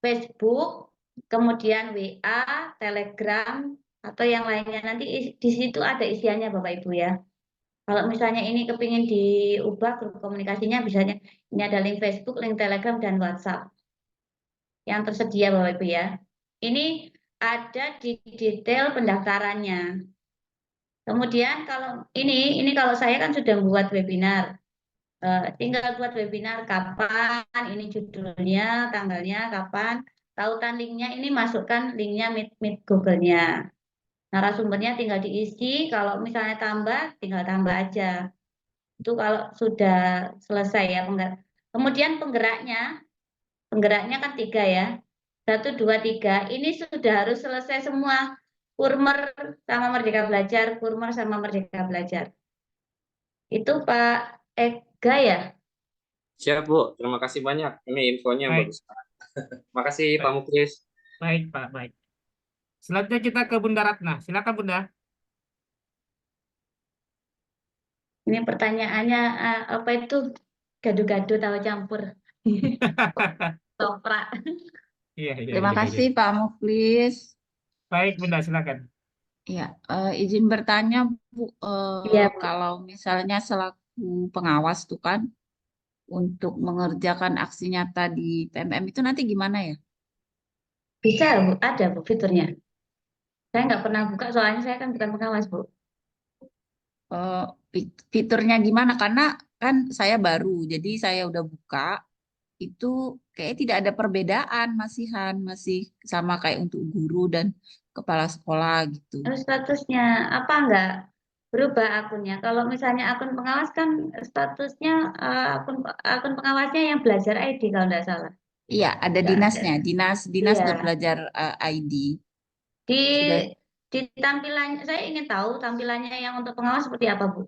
[SPEAKER 3] Facebook, kemudian WA, Telegram, atau yang lainnya. Nanti di situ ada isiannya Bapak Ibu ya. Kalau misalnya ini kepingin diubah grup komunikasinya, misalnya ini ada link Facebook, link Telegram, dan WhatsApp yang tersedia Bapak Ibu ya. Ini ada di detail pendaftarannya. Kemudian kalau ini kalau saya kan sudah buat webinar. Tinggal buat webinar kapan, ini judulnya, tanggalnya, kapan, tautan linknya, ini masukkan linknya Meet Google-nya. Narasumbernya tinggal diisi, kalau misalnya tambah, tinggal tambah aja. Itu kalau sudah selesai ya. Kemudian penggeraknya kan 3 ya. 1, 2, 3, ini sudah harus selesai semua. Kurmer sama Merdeka Belajar, Kurmer sama Merdeka Belajar. Itu Pak Ega ya?
[SPEAKER 8] Siap, Bu. Terima kasih banyak. Ini infonya
[SPEAKER 2] Baik.
[SPEAKER 8] bagus. Makasih, Pak Muklis.
[SPEAKER 2] Baik, Pak, baik. Selanjutnya kita ke Bunda Ratna. Silakan, Bunda.
[SPEAKER 3] Ini pertanyaannya apa itu? Gado-gado tahu campur. Toprak.
[SPEAKER 2] Iya, iya,
[SPEAKER 4] Terima
[SPEAKER 2] iya,
[SPEAKER 4] kasih
[SPEAKER 2] iya.
[SPEAKER 4] Pak Muklis.
[SPEAKER 2] Baik, Bunda, silakan.
[SPEAKER 4] Ya, izin bertanya Bu,
[SPEAKER 3] Iya, Bu.
[SPEAKER 4] kalau misalnya selaku pengawas tuh kan untuk mengerjakan aksi nyata di PMM itu nanti gimana ya?
[SPEAKER 3] Bisa, Bu. Ada, Bu, fiturnya. Saya nggak pernah buka, soalnya saya kan bukan pengawas, Bu.
[SPEAKER 4] Eh, Fiturnya gimana? Karena kan saya baru, jadi saya udah buka itu kayak tidak ada perbedaan masih sama kayak untuk guru dan kepala sekolah gitu.
[SPEAKER 3] Terus statusnya apa nggak berubah akunnya? Kalau misalnya akun pengawas kan statusnya akun pengawasnya yang belajar ID kalau nggak salah.
[SPEAKER 4] Iya, ada
[SPEAKER 3] Nggak ada.
[SPEAKER 4] dinasnya, dinas
[SPEAKER 3] Iya.
[SPEAKER 4] belajar ID.
[SPEAKER 3] Di
[SPEAKER 4] Sudah.
[SPEAKER 3] di tampilannya, saya ingin tahu tampilannya yang untuk pengawas seperti apa, Bu.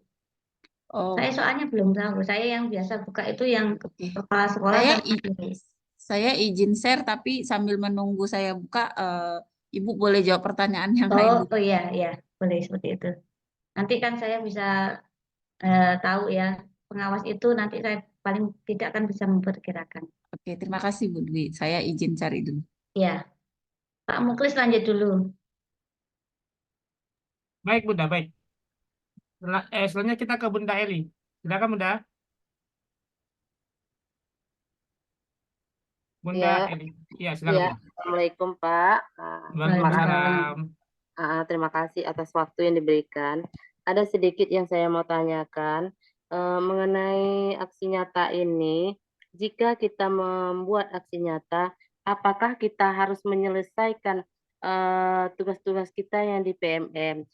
[SPEAKER 4] Oh,
[SPEAKER 3] Saya soalnya belum tahu. Saya yang biasa buka itu yang
[SPEAKER 4] oke.
[SPEAKER 3] kepala sekolah
[SPEAKER 4] Saya
[SPEAKER 3] sama guru.
[SPEAKER 4] saya izin share, tapi sambil menunggu saya buka, Ibu boleh jawab pertanyaan yang lain
[SPEAKER 3] Oh,
[SPEAKER 4] dulu.
[SPEAKER 3] oh iya, iya, boleh seperti itu. Nanti kan saya bisa tahu ya, pengawas itu nanti saya paling tidak akan bisa memperkirakan.
[SPEAKER 4] Oke, terima kasih Bu Dwi. Saya izin cari dulu.
[SPEAKER 3] Ya, Pak Muklis lanjut dulu.
[SPEAKER 2] Baik, Bunda, baik. Selanjutnya kita ke Bunda Eli. Silakan, Bunda. Bunda
[SPEAKER 9] Ya,
[SPEAKER 2] Eli. Iya, silakan,
[SPEAKER 9] ya.
[SPEAKER 2] Bunda.
[SPEAKER 9] Assalamualaikum Pak.
[SPEAKER 2] Waalaikumsalam.
[SPEAKER 9] Terima kasih atas waktu yang diberikan. Ada sedikit yang saya mau tanyakan mengenai aksi nyata ini. Jika kita membuat aksi nyata, apakah kita harus menyelesaikan tugas-tugas kita yang di PMM?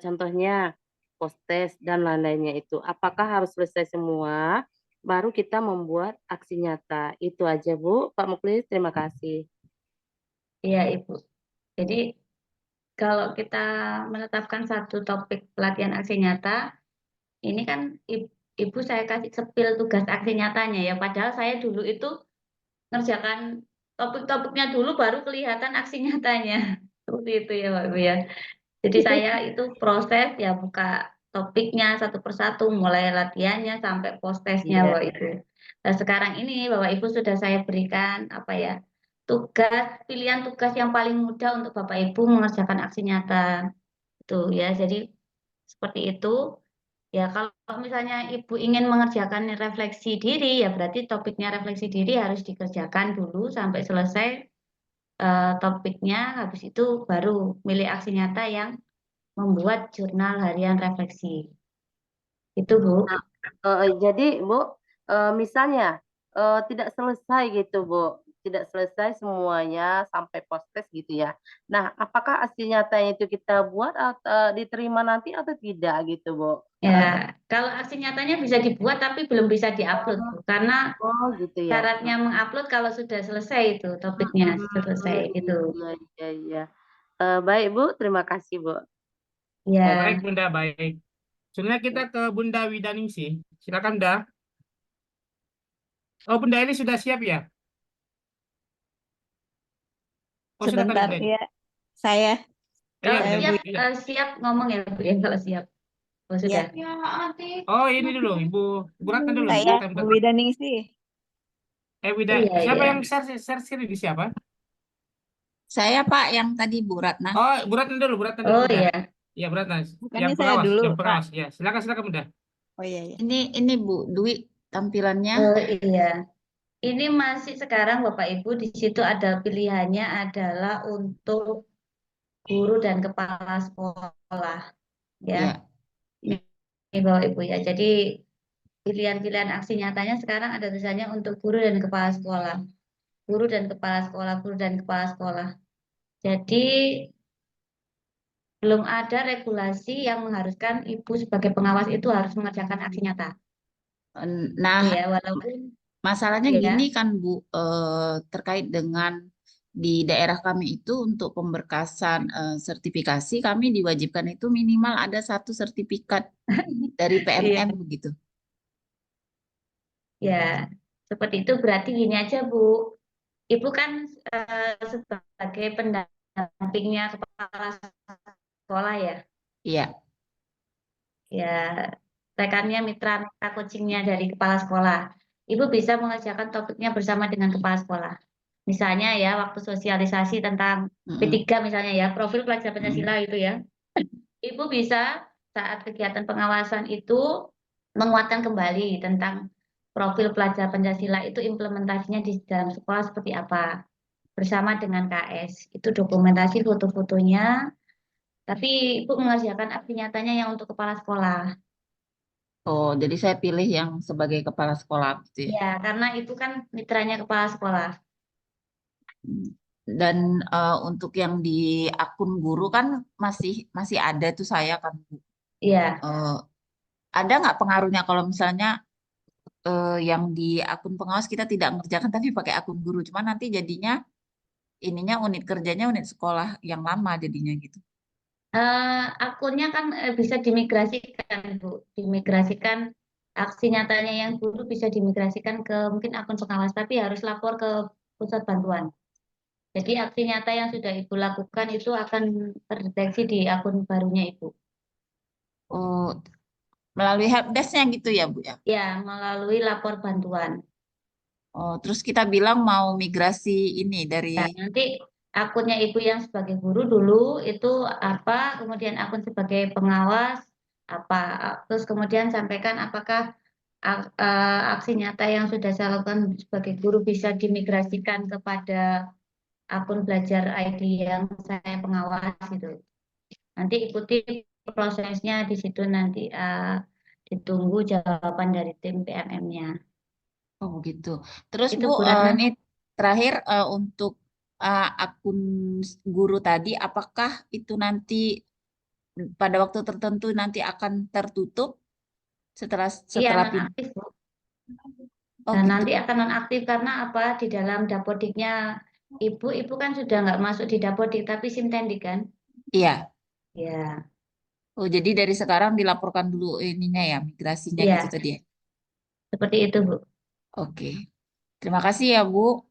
[SPEAKER 9] Contohnya post-test dan lain-lainnya itu. Apakah harus selesai semua? Baru kita membuat aksi nyata. Itu aja, Bu. Pak Muklis, terima kasih.
[SPEAKER 3] Iya, Ibu. Jadi kalau kita menetapkan satu topik pelatihan aksi nyata, ini kan Ibu saya kasih sepil tugas aksi nyatanya ya. Padahal saya dulu itu ngerjakan topik-topiknya dulu baru kelihatan aksi nyatanya. Seperti itu ya, Pak Ibu ya. Jadi saya itu proses ya buka topiknya satu persatu, mulai latihannya sampai post-testnya
[SPEAKER 9] Iya.
[SPEAKER 3] Bapak Ibu. Nah sekarang ini Bapak Ibu sudah saya berikan apa ya, pilihan tugas yang paling mudah untuk Bapak Ibu mengerjakan aksi nyata. Itu ya, jadi seperti itu. Ya kalau misalnya Ibu ingin mengerjakan refleksi diri, ya berarti topiknya refleksi diri harus dikerjakan dulu sampai selesai topiknya, habis itu baru milih aksi nyata yang membuat jurnal harian refleksi. Itu, Bu.
[SPEAKER 9] Jadi, Bu, misalnya tidak selesai gitu, Bu. Tidak selesai semuanya sampai post-test gitu ya. Nah, apakah aksi nyatanya itu kita buat atau diterima nanti atau tidak gitu, Bu?
[SPEAKER 3] Ya, kalau aksi nyatanya bisa dibuat tapi belum bisa diupload, Bu. Karena
[SPEAKER 9] gitu ya.
[SPEAKER 3] syaratnya mengupload kalau sudah selesai itu topiknya selesai gitu.
[SPEAKER 9] Iya. Baik, Bu. Terima kasih, Bu.
[SPEAKER 3] Ya,
[SPEAKER 2] Baik, Bunda, baik. Selanjutnya kita ke Bunda Widaningsih. Silakan Bunda. Oh, Bunda Eli sudah siap ya? Oh, silakan
[SPEAKER 10] Sebentar
[SPEAKER 2] Bunda Eli.
[SPEAKER 10] ya, saya.
[SPEAKER 2] Ya,
[SPEAKER 3] Kalau
[SPEAKER 2] Bunda
[SPEAKER 3] siap,
[SPEAKER 2] Eli. Ya.
[SPEAKER 3] siap ngomong ya Bu ya kalau siap. Oh sudah.
[SPEAKER 2] Oh, ini dulu, Ibu Ratna dulu.
[SPEAKER 10] Saya
[SPEAKER 2] Kita
[SPEAKER 10] Bu Widaningsih.
[SPEAKER 2] Wida,
[SPEAKER 3] Iya,
[SPEAKER 2] siapa
[SPEAKER 3] iya.
[SPEAKER 2] yang share screen di siapa?
[SPEAKER 4] Saya Pak yang tadi Bu Ratna.
[SPEAKER 2] Oh, Bu Ratna dulu,
[SPEAKER 3] Oh
[SPEAKER 2] Bunda.
[SPEAKER 3] iya.
[SPEAKER 2] Iya, Bu Ratna.
[SPEAKER 10] Bukannya
[SPEAKER 2] Yang
[SPEAKER 10] saya
[SPEAKER 2] pengawas,
[SPEAKER 10] dulu,
[SPEAKER 2] yang
[SPEAKER 10] Pak.
[SPEAKER 2] pengawas. Ya, silakan Bunda.
[SPEAKER 10] Oh iya, iya.
[SPEAKER 4] Ini Bu Dwi tampilannya.
[SPEAKER 3] Oh iya. Ini masih sekarang Bapak Ibu di situ ada pilihannya adalah untuk guru dan kepala sekolah ya.
[SPEAKER 4] Ya.
[SPEAKER 3] Ini Bapak Ibu ya. Jadi pilihan-pilihan aksi nyatanya sekarang ada tulisannya untuk guru dan kepala sekolah. Guru dan kepala sekolah, guru dan kepala sekolah. Jadi belum ada regulasi yang mengharuskan ibu sebagai pengawas itu harus mengerjakan aksi nyata.
[SPEAKER 4] Nah,
[SPEAKER 3] Ya, walaupun
[SPEAKER 4] masalahnya
[SPEAKER 3] ya.
[SPEAKER 4] gini kan Bu, terkait dengan di daerah kami itu untuk pemberkasan sertifikasi kami diwajibkan itu minimal ada 1 sertifikat dari PMM
[SPEAKER 3] Iya.
[SPEAKER 4] begitu.
[SPEAKER 3] Ya, seperti itu berarti gini aja Bu. Ibu kan sebagai pendampingnya kepala sekolah ya.
[SPEAKER 4] Iya.
[SPEAKER 3] Ya, rekannya mitra coachingnya dari kepala sekolah. Ibu bisa mengerjakan topiknya bersama dengan kepala sekolah. Misalnya ya, waktu sosialisasi tentang P3 misalnya ya, profil pelajar Pancasila itu ya. Ibu bisa saat kegiatan pengawasan itu menguatkan kembali tentang profil pelajar Pancasila itu implementasinya di dalam sekolah seperti apa. Bersama dengan KS. Itu dokumentasi foto-fotonya, tapi Ibu mengerjakan aksi nyatanya yang untuk kepala sekolah.
[SPEAKER 4] Oh, jadi saya pilih yang sebagai kepala sekolah gitu ya.
[SPEAKER 3] Ya, karena itu kan mitranya kepala sekolah.
[SPEAKER 4] Dan untuk yang di akun guru kan masih ada tuh saya kan Bu.
[SPEAKER 3] Iya.
[SPEAKER 4] Ada nggak pengaruhnya kalau misalnya yang di akun pengawas kita tidak mengerjakan tapi pakai akun guru, cuma nanti jadinya ininya unit kerjanya unit sekolah yang lama jadinya gitu.
[SPEAKER 3] Akunnya kan bisa dimigrasikan, Bu. Dimigrasikan aksi nyatanya yang dulu bisa dimigrasikan ke mungkin akun pengawas, tapi harus lapor ke pusat bantuan. Jadi aksi nyata yang sudah Ibu lakukan itu akan terdeteksi di akun barunya Ibu.
[SPEAKER 4] Oh, melalui helpdesk-nya gitu ya Bu ya?
[SPEAKER 3] Ya, melalui lapor bantuan.
[SPEAKER 4] Oh, terus kita bilang mau migrasi ini dari
[SPEAKER 3] Nah, nanti akunnya Ibu yang sebagai guru dulu itu apa, kemudian akun sebagai pengawas apa, terus kemudian sampaikan apakah aksi nyata yang sudah saya lakukan sebagai guru bisa dimigrasikan kepada akun belajar ID yang saya pengawas gitu. Nanti ikuti prosesnya di situ nanti ditunggu jawaban dari tim PMM-nya.
[SPEAKER 4] Oh gitu. Terus
[SPEAKER 3] Itu
[SPEAKER 4] Bu,
[SPEAKER 3] Bu Ratna.
[SPEAKER 4] ini terakhir untuk akun guru tadi, apakah itu nanti pada waktu tertentu nanti akan tertutup
[SPEAKER 3] Iya,
[SPEAKER 4] setelah
[SPEAKER 3] nonaktif Bu.
[SPEAKER 4] Oh
[SPEAKER 3] Nah,
[SPEAKER 4] gitu.
[SPEAKER 3] nanti akan nonaktif karena apa? Di dalam dapodiknya Ibu kan sudah nggak masuk di dapodik tapi Sintendik kan?
[SPEAKER 4] Iya.
[SPEAKER 3] Ya,
[SPEAKER 4] Oh jadi dari sekarang dilaporkan dulu ininya ya migrasinya gitu
[SPEAKER 3] iya,
[SPEAKER 4] tadi ya.
[SPEAKER 3] seperti itu Bu.
[SPEAKER 4] Oke. Terima kasih ya Bu.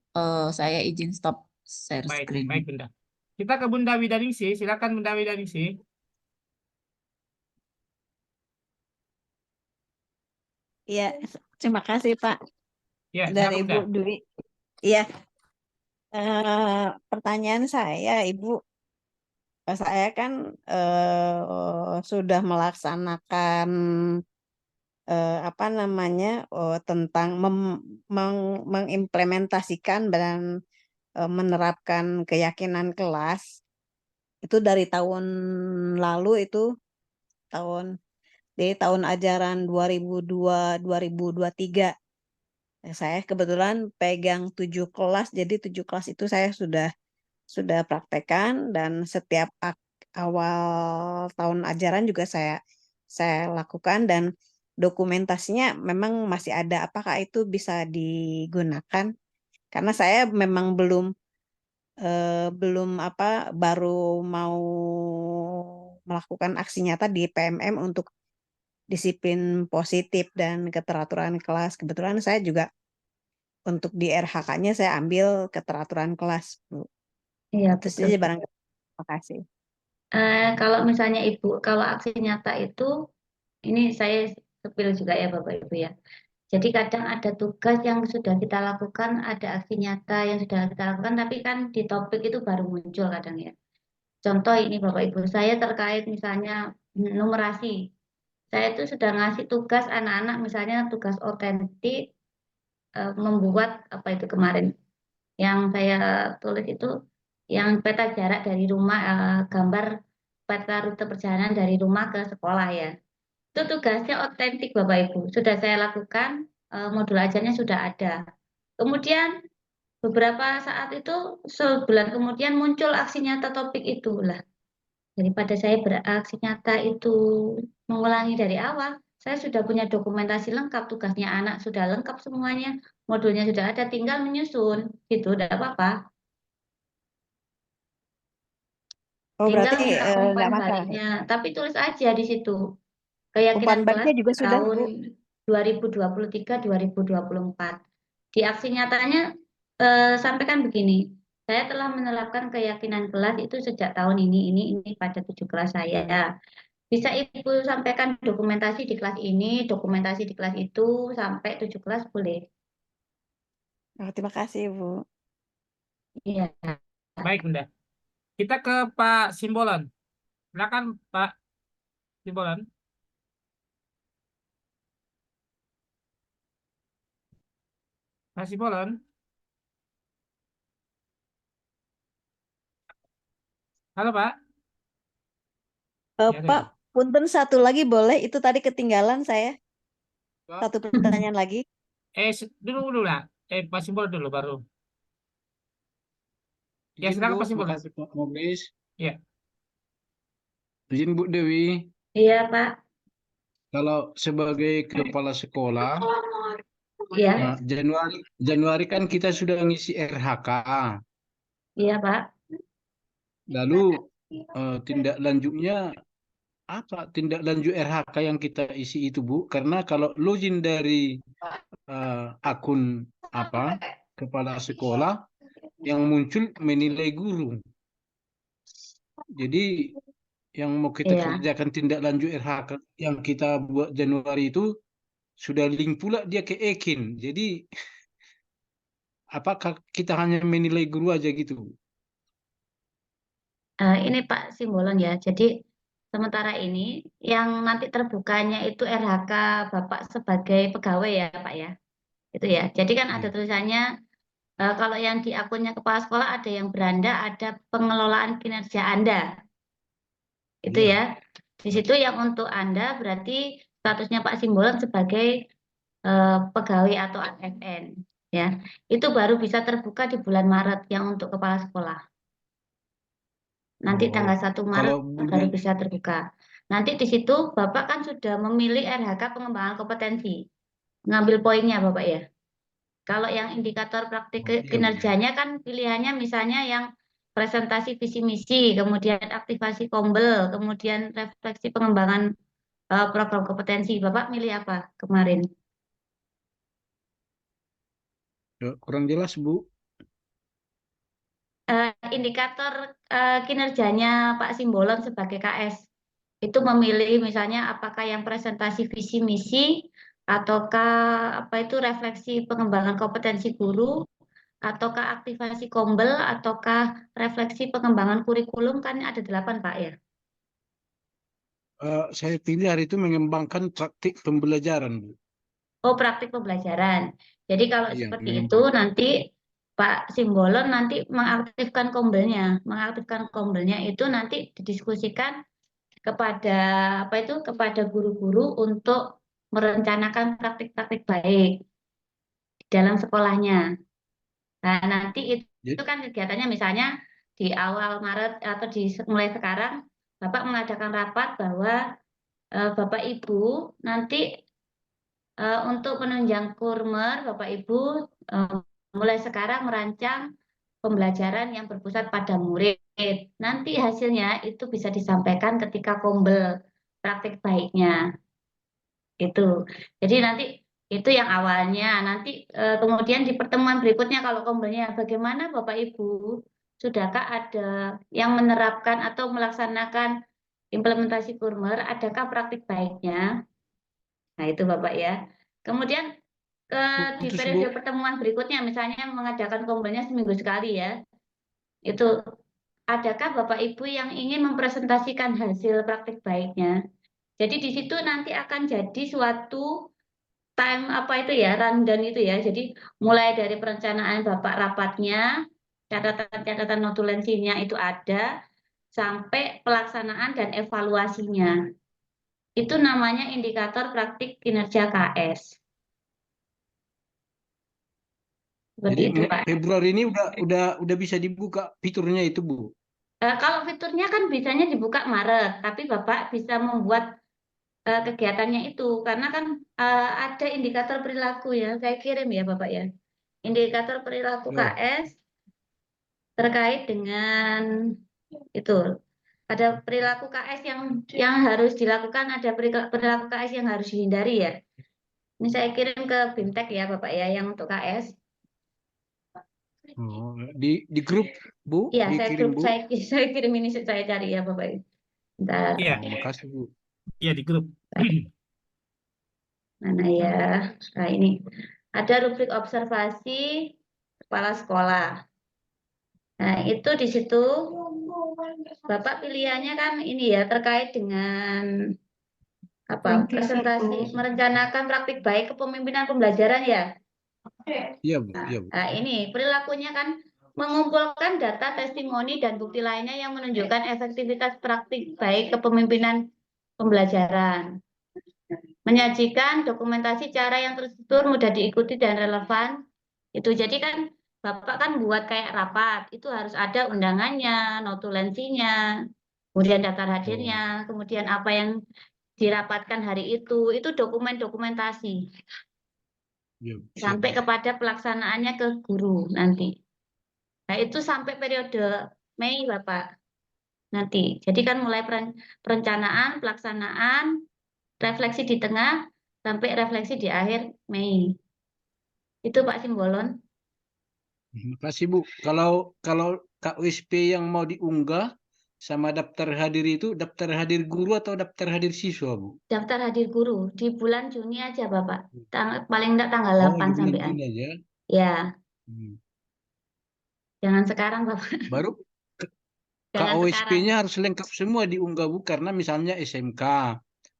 [SPEAKER 4] Saya izin stop share
[SPEAKER 2] Baik,
[SPEAKER 4] screen.
[SPEAKER 2] baik Bunda. Kita ke Bunda Widaningsih. Silakan Bunda Widaningsih.
[SPEAKER 10] Iya, terima kasih Pak
[SPEAKER 2] Ya,
[SPEAKER 10] dari
[SPEAKER 2] silakan
[SPEAKER 10] Ibu
[SPEAKER 2] Bunda.
[SPEAKER 10] Dwi. Iya, pertanyaan saya Ibu, saya kan sudah melaksanakan apa namanya tentang mengimplementasikan dan menerapkan keyakinan kelas itu dari tahun lalu itu tahun ajaran 2002-2023. Saya kebetulan pegang 7 kelas, jadi 7 kelas itu saya sudah praktekkan dan setiap awal tahun ajaran juga saya lakukan dan dokumentasinya memang masih ada. Apakah itu bisa digunakan? Karena saya memang belum baru mau melakukan aksi nyata di PMM untuk disiplin positif dan keteraturan kelas. Kebetulan saya juga untuk di RHK-nya saya ambil keteraturan kelas, Bu.
[SPEAKER 3] Iya,
[SPEAKER 10] Itu
[SPEAKER 3] betul.
[SPEAKER 10] saja barangkali. Terima kasih.
[SPEAKER 3] Kalau misalnya Ibu, kalau aksi nyata itu, ini saya sepil juga ya Bapak Ibu ya. Jadi kadang ada tugas yang sudah kita lakukan, ada aksi nyata yang sudah kita lakukan, tapi kan di topik itu baru muncul kadang ya. Contoh ini Bapak Ibu, saya terkait misalnya numerasi. Saya itu sudah ngasih tugas anak-anak, misalnya tugas otentik, membuat apa itu kemarin yang saya tulis itu yang peta jarak dari rumah, gambar peta rute perjalanan dari rumah ke sekolah ya. Itu tugasnya otentik Bapak Ibu. Sudah saya lakukan, modul ajarnya sudah ada. Kemudian beberapa saat itu sebulan kemudian muncul aksi nyata topik itu lah. Daripada saya beraksi nyata itu mengulangi dari awal, saya sudah punya dokumentasi lengkap, tugasnya anak sudah lengkap semuanya, modulnya sudah ada, tinggal menyusun, gitu, tidak apa-apa.
[SPEAKER 10] Oh,
[SPEAKER 3] Tinggal
[SPEAKER 10] berarti
[SPEAKER 3] minta
[SPEAKER 10] nggak
[SPEAKER 3] umpan
[SPEAKER 10] masalah.
[SPEAKER 3] baliknya, tapi tulis aja di situ.
[SPEAKER 10] Umpan
[SPEAKER 3] Keyakinan kelas
[SPEAKER 10] baliknya juga sudah,
[SPEAKER 3] tahun
[SPEAKER 10] Bu.
[SPEAKER 3] 2023-2024. Di aksi nyatanya sampaikan begini, saya telah menerapkan keyakinan kelas itu sejak tahun ini pada 7 kelas saya. Bisa Ibu sampaikan dokumentasi di kelas ini, dokumentasi di kelas itu, sampai 7 kelas boleh.
[SPEAKER 10] Oh, terima kasih, Bu.
[SPEAKER 3] Iya.
[SPEAKER 2] Baik, Bunda. Kita ke Pak Simbolon. Silakan Pak Simbolon. Pak Simbolon. Halo Pak. Ya, ada
[SPEAKER 10] Pak,
[SPEAKER 2] ya.
[SPEAKER 10] punten satu lagi boleh? Itu tadi ketinggalan saya.
[SPEAKER 2] Pak.
[SPEAKER 10] Satu pertanyaan lagi.
[SPEAKER 2] Dulu lah. Pak Simbolon dulu baru. Ya,
[SPEAKER 11] Izin
[SPEAKER 2] silakan
[SPEAKER 11] Bu,
[SPEAKER 2] Pak Simbolon.
[SPEAKER 11] makasih Pak Moblis.
[SPEAKER 2] Ya.
[SPEAKER 11] Izin Bu Dewi,
[SPEAKER 3] Iya, Pak.
[SPEAKER 11] kalau sebagai kepala sekolah,
[SPEAKER 3] Iya.
[SPEAKER 11] Januari kan kita sudah ngisi RHK.
[SPEAKER 3] Iya, Pak.
[SPEAKER 11] Lalu tindak lanjutnya apa? Tindak lanjut RHK yang kita isi itu Bu? Karena kalau login dari akun kepala sekolah yang muncul menilai guru. Jadi yang mau kita
[SPEAKER 3] Iya.
[SPEAKER 11] kerjakan tindak lanjut RHK yang kita buat Januari itu sudah link pula dia ke Ekin. Jadi apakah kita hanya menilai guru aja gitu?
[SPEAKER 3] Ini Pak Simbolon ya. Jadi sementara ini yang nanti terbukanya itu RHK Bapak sebagai pegawai ya Pak ya. Itu ya. Jadi kan ada tulisannya kalau yang di akunnya kepala sekolah ada yang beranda, ada pengelolaan kinerja Anda. Itu ya. Di situ yang untuk Anda berarti statusnya Pak Simbolon sebagai pegawai atau ASN ya. Itu baru bisa terbuka di bulan Maret yang untuk kepala sekolah. Nanti tanggal 1 Maret baru bisa terbuka. Nanti di situ Bapak kan sudah memilih RHK pengembangan kompetensi. Ngambil poinnya Bapak ya. Kalau yang indikator praktik kinerjanya kan pilihannya misalnya yang presentasi visi misi, kemudian aktivasi kombel, kemudian refleksi pengembangan program kompetensi. Bapak milih apa kemarin?
[SPEAKER 11] Kurang jelas Bu.
[SPEAKER 3] Indikator kinerjanya Pak Simbolon sebagai KS itu memilih misalnya apakah yang presentasi visi misi ataukah apa itu refleksi pengembangan kompetensi guru ataukah aktivasi kombel ataukah refleksi pengembangan kurikulum, kan ada 8 Pak ya.
[SPEAKER 11] Saya pilih hari itu mengembangkan praktik pembelajaran Bu.
[SPEAKER 3] Oh, praktik pembelajaran. Jadi kalau
[SPEAKER 11] Iya,
[SPEAKER 3] seperti itu nanti Pak Simbolon nanti mengaktifkan kombelnya. Mengaktifkan kombelnya itu nanti didiskusikan kepada kepada guru-guru untuk merencanakan praktik-praktik baik di dalam sekolahnya. Nah, nanti itu kan kegiatannya misalnya di awal Maret atau mulai sekarang Bapak mengadakan rapat bahwa Bapak Ibu nanti untuk menunjang kurmer Bapak Ibu mulai sekarang merancang pembelajaran yang berpusat pada murid. Nanti hasilnya itu bisa disampaikan ketika kombel praktik baiknya. Itu. Jadi nanti itu yang awalnya. Nanti kemudian di pertemuan berikutnya kalau kembalinya bagaimana Bapak Ibu? Sudahkah ada yang menerapkan atau melaksanakan implementasi Kurmer? Adakah praktik baiknya? Nah, itu Bapak ya. Kemudian di
[SPEAKER 11] Putus, Bu.
[SPEAKER 3] periode pertemuan berikutnya misalnya mengadakan kembalinya seminggu sekali ya. Itu adakah Bapak Ibu yang ingin mempresentasikan hasil praktik baiknya? Jadi di situ nanti akan jadi suatu time apa itu ya, rundown itu ya. Jadi mulai dari perencanaan Bapak rapatnya, catatan-catatan notulensinya itu ada, sampai pelaksanaan dan evaluasinya. Itu namanya indikator praktik kinerja KS. Seperti
[SPEAKER 11] Jadi
[SPEAKER 3] itu, Pak.
[SPEAKER 11] Februari ini udah bisa dibuka fiturnya itu, Bu.
[SPEAKER 3] Kalau fiturnya kan bisanya dibuka Maret, tapi Bapak bisa membuat kegiatannya itu karena kan ada indikator perilaku ya. Saya kirim ya Bapak ya. Indikator perilaku
[SPEAKER 11] Ya.
[SPEAKER 3] KS terkait dengan itu. Ada perilaku KS yang harus dilakukan, ada perilaku KS yang harus dihindari ya. Ini saya kirim ke Bimtek ya Bapak ya yang untuk KS.
[SPEAKER 11] Oh, di grup, Bu,
[SPEAKER 3] Iya, saya
[SPEAKER 11] dikirim, Bu.
[SPEAKER 3] saya kirim ini saya cari ya Bapak. Bentar.
[SPEAKER 2] Iya,
[SPEAKER 11] Makasih, Bu.
[SPEAKER 2] iya di grup.
[SPEAKER 3] Mana ya? Nah, ini ada rubrik observasi kepala sekolah. Nah, itu di situ Bapak pilihannya kan ini ya terkait dengan apa? Presentasi merencanakan praktik baik kepemimpinan pembelajaran ya.
[SPEAKER 11] Iya, Bu. Iya, Bu.
[SPEAKER 3] Nah, ini perilakunya kan mengumpulkan data, testimoni, dan bukti lainnya yang menunjukkan efektivitas praktik baik kepemimpinan pembelajaran. Menyajikan dokumentasi cara yang terstruktur, mudah diikuti, dan relevan. Itu jadi kan Bapak kan buat kayak rapat, itu harus ada undangannya, notulensinya, kemudian daftar hadirnya, kemudian apa yang dirapatkan hari itu dokumentasi.
[SPEAKER 11] Iya, siap,
[SPEAKER 3] Sampai
[SPEAKER 11] Bu.
[SPEAKER 3] kepada pelaksanaannya ke guru nanti. Nah, itu sampai periode Mei, Bapak. Nanti. Jadi kan mulai perencanaan, pelaksanaan, refleksi di tengah, sampai refleksi di akhir Mei. Itu Pak Simbolon.
[SPEAKER 11] Terima kasih, Bu. Kalau KUSP yang mau diunggah sama daftar hadir itu daftar hadir guru atau daftar hadir siswa, Bu?
[SPEAKER 3] Daftar hadir guru di bulan Juni aja, Bapak. Paling enggak tanggal
[SPEAKER 11] Oh,
[SPEAKER 3] 8
[SPEAKER 11] di bulan
[SPEAKER 3] sampai
[SPEAKER 11] Juni aja.
[SPEAKER 3] ya.
[SPEAKER 11] Hmm.
[SPEAKER 3] Jangan sekarang, Bapak.
[SPEAKER 11] Baru
[SPEAKER 3] Jangan sekarang.
[SPEAKER 11] KOSP-nya harus lengkap semua diunggah, Bu, karena misalnya SMK.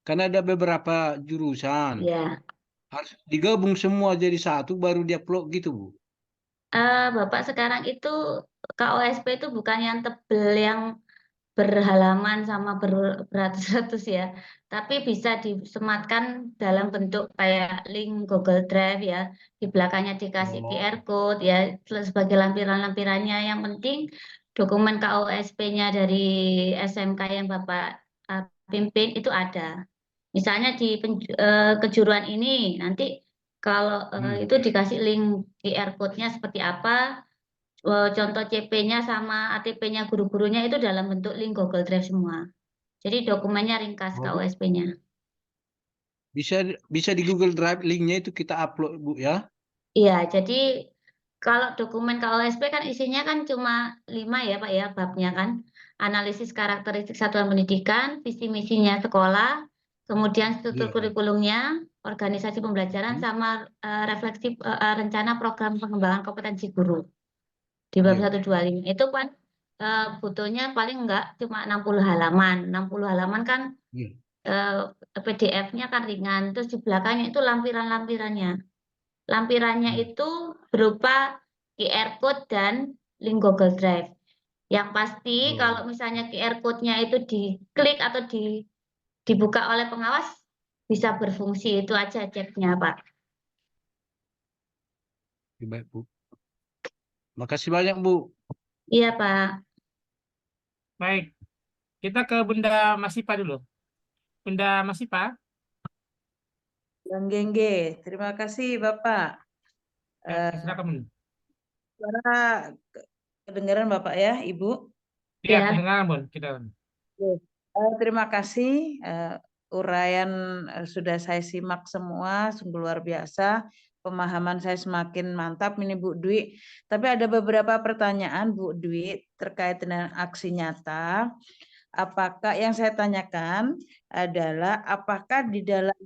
[SPEAKER 11] Karena ada beberapa jurusan.
[SPEAKER 3] Ya.
[SPEAKER 11] Harus digabung semua jadi satu baru diupload gitu, Bu.
[SPEAKER 3] Bapak sekarang itu KOSP itu bukan yang tebel yang berhalaman sama beratus-ratus ya, tapi bisa disematkan dalam bentuk kayak link Google Drive ya, di belakangnya dikasih QR code ya, sebagai lampiran-lampirannya. Yang penting dokumen KOSP-nya dari SMK yang Bapak pimpin itu ada. Misalnya di kejuruan ini nanti kalau itu dikasih link QR code-nya seperti apa, contoh CP-nya sama ATP-nya guru-gurunya itu dalam bentuk link Google Drive semua. Jadi dokumennya ringkas KOSP-nya.
[SPEAKER 11] Bisa di Google Drive linknya itu kita upload, Bu, ya?
[SPEAKER 3] Iya, jadi kalau dokumen KOSP kan isinya kan cuma 5 ya Pak ya babnya kan. Analisis karakteristik satuan pendidikan, visi misinya sekolah, kemudian struktur kurikulumnya, organisasi pembelajaran, sama refleksi rencana program pengembangan kompetensi guru. Di bab 125 itu kan butuhnya paling enggak cuma 60 halaman. 60 halaman kan PDF-nya kan ringan. Terus di belakangnya itu lampiran-lampirannya. Lampirannya itu berupa QR code dan link Google Drive. Yang pasti kalau misalnya QR code-nya itu diklik atau dibuka oleh pengawas bisa berfungsi. Itu aja ceknya, Pak.
[SPEAKER 11] Baik, Bu. Makasih banyak, Bu.
[SPEAKER 3] Iya, Pak.
[SPEAKER 2] Baik, kita ke Bunda Masipa dulu. Bunda Masipa.
[SPEAKER 12] Bang Gengge, terima kasih Bapak.
[SPEAKER 2] Silakan, Bunda.
[SPEAKER 12] Suara kedengaran Bapak ya, Ibu?
[SPEAKER 2] Iya, kedengaran, Bun. Kita.
[SPEAKER 12] Terima kasih uraian sudah saya simak semua, sungguh luar biasa. Pemahaman saya semakin mantap ini Bu Dwi. Tapi ada beberapa pertanyaan Bu Dwi terkait dengan aksi nyata. Apakah yang saya tanyakan adalah apakah di dalam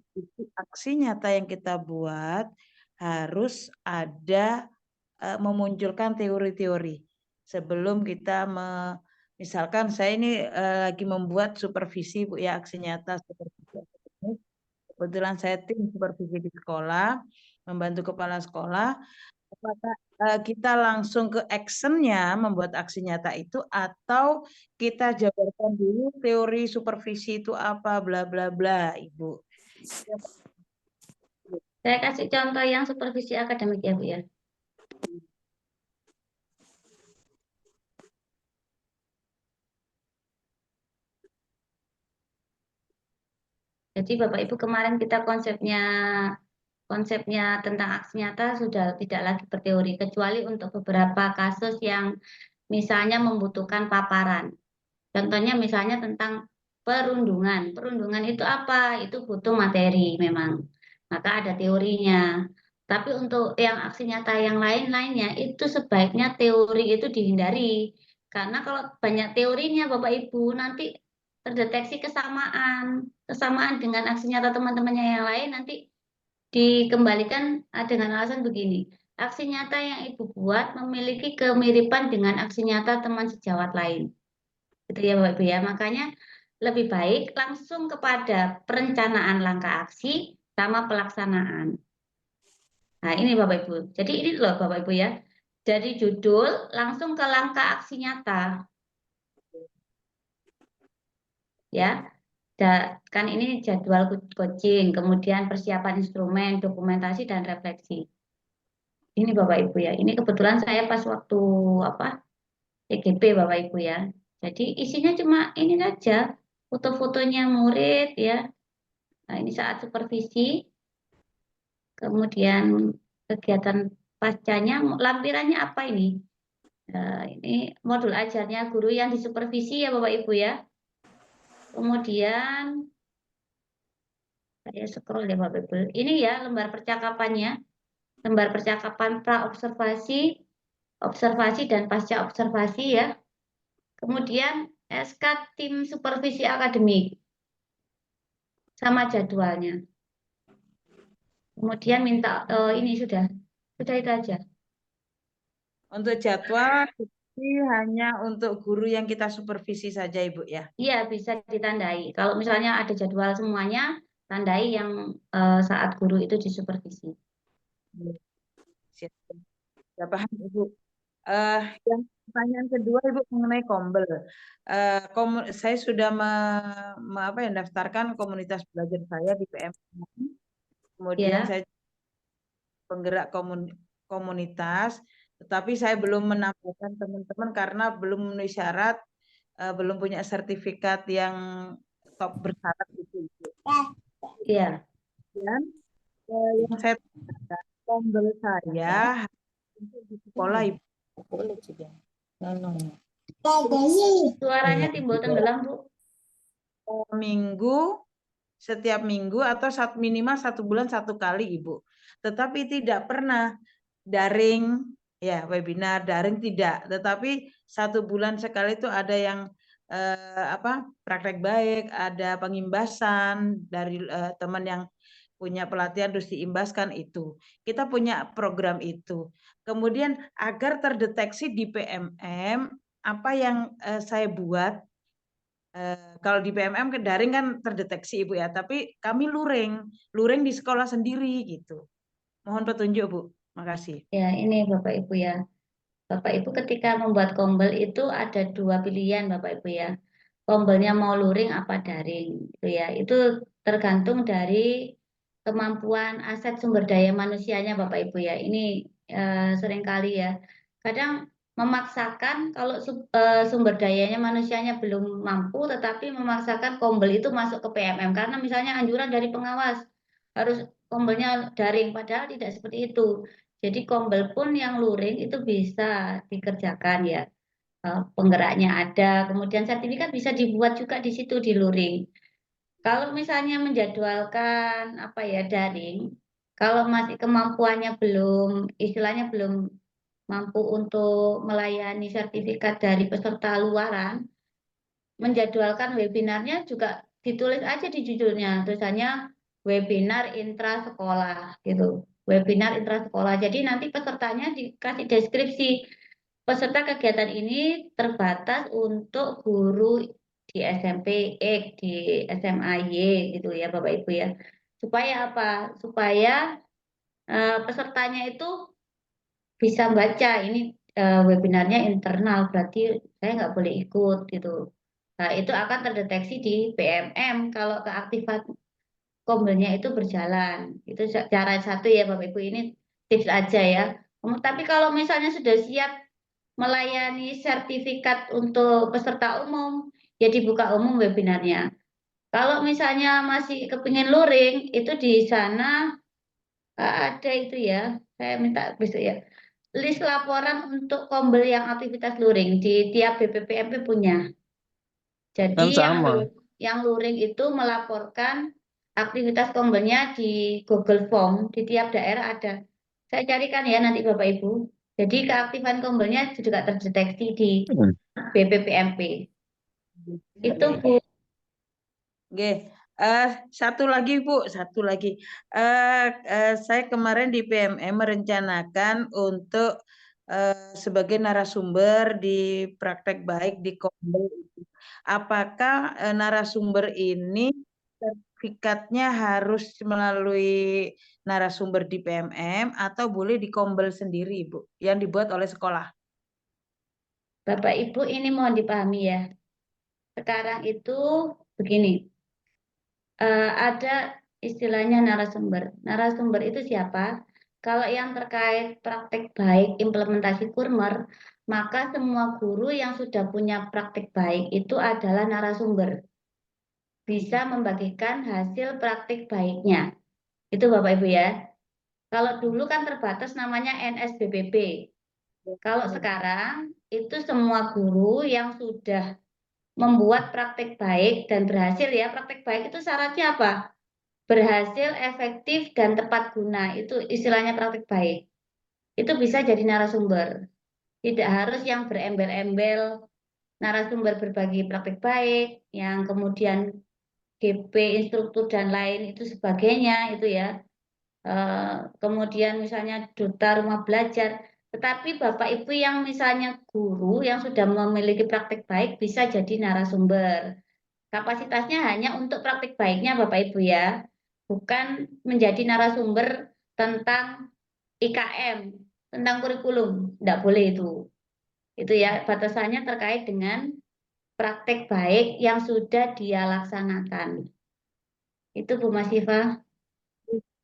[SPEAKER 12] aksi nyata yang kita buat harus ada memunculkan teori-teori sebelum kita misalkan saya ini lagi membuat supervisi Bu ya, aksi nyata supervisi akademik. Kebetulan saya tim supervisi di sekolah, membantu kepala sekolah. Apakah kita langsung ke actionnya membuat aksi nyata itu atau kita jabarkan dulu teori supervisi itu apa bla bla bla Ibu.
[SPEAKER 3] Saya kasih contoh yang supervisi akademik ya Bu ya. Jadi Bapak Ibu kemarin kita konsepnya tentang aksi nyata sudah tidak lagi berteori, kecuali untuk beberapa kasus yang misalnya membutuhkan paparan. Contohnya misalnya tentang perundungan. Perundungan itu apa? Itu butuh materi memang. Maka ada teorinya. Tapi untuk yang aksi nyata yang lain-lainnya itu sebaiknya teori itu dihindari. Karena kalau banyak teorinya Bapak Ibu nanti terdeteksi kesamaan dengan aksi nyata teman-temannya yang lain nanti dikembalikan dengan alasan begini. Aksi nyata yang Ibu buat memiliki kemiripan dengan aksi nyata teman sejawat lain. Gitu ya Bapak Ibu ya. Makanya lebih baik langsung kepada perencanaan langkah aksi sama pelaksanaan. Nah, ini Bapak Ibu. Jadi ini loh Bapak Ibu ya. Dari judul langsung ke langkah aksi nyata. Ya. Kan ini jadwal coaching, kemudian persiapan instrumen, dokumentasi dan refleksi. Ini Bapak Ibu ya. Ini kebetulan saya pas waktu EGP Bapak Ibu ya. Jadi isinya cuma ini saja, foto-fotonya murid ya. Nah, ini saat supervisi. Kemudian kegiatan pascanya, lampirannya apa ini? Ini modul ajarnya guru yang disupervisi ya Bapak Ibu ya. Kemudian saya scroll ya Bapak Ibu. Ini ya lembar percakapannya. Lembar percakapan pra-observasi, observasi dan pasca observasi ya. Kemudian SK tim supervisi akademik. Sama jadwalnya. Kemudian minta ini sudah itu aja.
[SPEAKER 12] Untuk jadwal ini hanya untuk guru yang kita supervisi saja Ibu ya.
[SPEAKER 3] Iya bisa ditandai. Kalau misalnya ada jadwal semuanya, tandai yang saat guru itu disupervisi.
[SPEAKER 12] Ya paham Ibu. Yang pertanyaan kedua Ibu mengenai Kombel. Saya sudah mendaftarkan komunitas belajar saya di PMM. Kemudian saya penggerak komunitas, tetapi saya belum menambahkan teman-teman karena belum memenuhi syarat, belum punya sertifikat yang top bersyarat itu.
[SPEAKER 3] Iya.
[SPEAKER 12] Dan yang saya tanyakan, Kombel saya di sekolah Ibu.
[SPEAKER 3] Suaranya timbul tenggelam Bu.
[SPEAKER 12] Setiap minggu atau minimal 1 bulan 1 kali Ibu. Tetapi tidak pernah daring, ya webinar daring tidak. Tetapi 1 bulan sekali itu ada yang praktek baik, ada pengimbasan dari teman yang punya pelatihan terus diimbaskan itu. Kita punya program itu. Kemudian agar terdeteksi di PMM apa yang saya buat. Kalau di PMM daring kan terdeteksi Ibu ya, tapi kami luring di sekolah sendiri gitu. Mohon petunjuk Bu, makasih.
[SPEAKER 3] Ya ini Bapak Ibu ya. Bapak Ibu ketika membuat kombel itu ada 2 pilihan Bapak Ibu ya. Kombelnya mau luring apa daring gitu ya. Itu tergantung dari kemampuan aset sumber daya manusianya Bapak Ibu ya. Ini seringkali ya. Kadang memaksakan kalau sumber dayanya manusianya belum mampu tetapi memaksakan kombel itu masuk ke PMM karena misalnya anjuran dari pengawas harus kombelnya daring padahal tidak seperti itu. Jadi kombel pun yang luring itu bisa dikerjakan ya. Penggeraknya ada, kemudian sertifikat bisa dibuat juga di situ di luring. Kalau misalnya menjadwalkan apa ya daring, kalau masih kemampuannya belum, istilahnya belum mampu untuk melayani sertifikat dari peserta luaran, menjadwalkan webinarnya juga ditulis aja di judulnya, tulisannya webinar intra sekolah gitu. Webinar intra sekolah. Jadi nanti pesertanya dikasih deskripsi. Peserta kegiatan ini terbatas untuk guru di SMP X, di SMA Y gitu ya Bapak Ibu ya. Supaya apa? Supaya pesertanya itu bisa baca ini webinarnya internal, berarti saya nggak boleh ikut gitu. Nah, itu akan terdeteksi di PMM kalau keaktifan kombelnya itu berjalan. Itu cara satu ya Bapak Ibu, ini tips aja ya. Tapi kalau misalnya sudah siap melayani sertifikat untuk peserta umum, ya dibuka umum webinarnya. Kalau misalnya masih kepingin luring, itu di sana ada itu ya, saya minta besok ya, list laporan untuk kombel yang aktivitas luring di tiap BPPMP punya. Jadi yang luring itu melaporkan aktivitas kombelnya di Google Form, di tiap daerah ada. Saya carikan ya nanti Bapak Ibu. Jadi keaktifan kombelnya juga terdeteksi di BPPMP. Itu Bu.
[SPEAKER 12] Oke, satu lagi Bu, satu lagi. Saya kemarin di PMM merencanakan untuk sebagai narasumber di praktek baik di Kombel. Apakah narasumber ini sertifikatnya harus melalui narasumber di PMM atau boleh di Kombel sendiri, Bu, yang dibuat oleh sekolah?
[SPEAKER 3] Bapak Ibu ini mohon dipahami ya. Sekarang itu begini, ada istilahnya narasumber. Narasumber itu siapa? Kalau yang terkait praktek baik implementasi Kurmer, maka semua guru yang sudah punya praktek baik itu adalah narasumber. Bisa membagikan hasil praktik baiknya. Itu Bapak Ibu ya. Kalau dulu kan terbatas namanya NSBPP. Kalau sekarang itu semua guru yang sudah membuat praktik baik dan berhasil ya. Praktik baik itu syaratnya apa? Berhasil, efektif, dan tepat guna. Itu istilahnya praktik baik. Itu bisa jadi narasumber. Tidak harus yang berembel-embel narasumber berbagi praktik baik, yang kemudian GP, instruktur, dan lain itu sebagainya itu ya. Kemudian misalnya duta rumah belajar. Tetapi Bapak Ibu yang misalnya guru yang sudah memiliki praktik baik bisa jadi narasumber. Kapasitasnya hanya untuk praktik baiknya Bapak Ibu ya. Bukan menjadi narasumber tentang IKM, tentang kurikulum. Tidak boleh itu. Itu ya batasannya terkait dengan praktik baik yang sudah dia laksanakan. Itu Bu Masifah.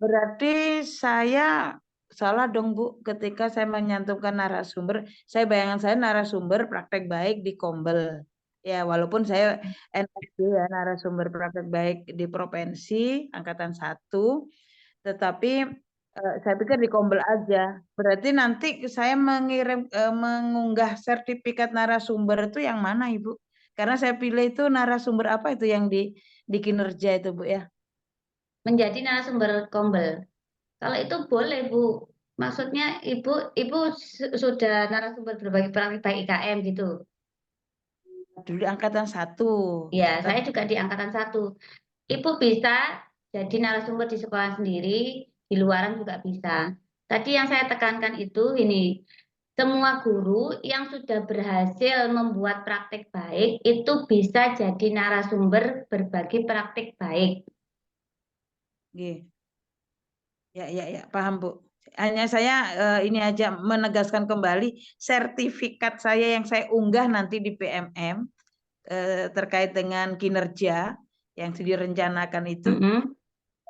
[SPEAKER 12] Berarti saya salah dong Bu ketika saya menyantumkan narasumber. Saya bayangan saya narasumber praktek baik di Kombel. Ya walaupun saya NSD ya narasumber praktek baik di provinsi angkatan 1, tetapi saya pikir di Kombel aja. Berarti nanti saya mengunggah sertifikat narasumber itu yang mana Ibu? Karena saya pilih itu narasumber apa itu yang di kinerja itu Bu ya?
[SPEAKER 3] Menjadi narasumber Kombel. Kalau itu boleh Bu. Maksudnya Ibu sudah narasumber berbagi praktik baik IKM gitu.
[SPEAKER 12] Dulu angkatan 1.
[SPEAKER 3] Ya, saya juga di angkatan 1. Ibu bisa jadi narasumber di sekolah sendiri, di luaran juga bisa. Tadi yang saya tekankan itu ini, semua guru yang sudah berhasil membuat praktik baik itu bisa jadi narasumber berbagi praktik baik.
[SPEAKER 12] Ya, paham Bu. Hanya saya ini aja menegaskan kembali sertifikat saya yang saya unggah nanti di PMM terkait dengan kinerja yang direncanakan itu.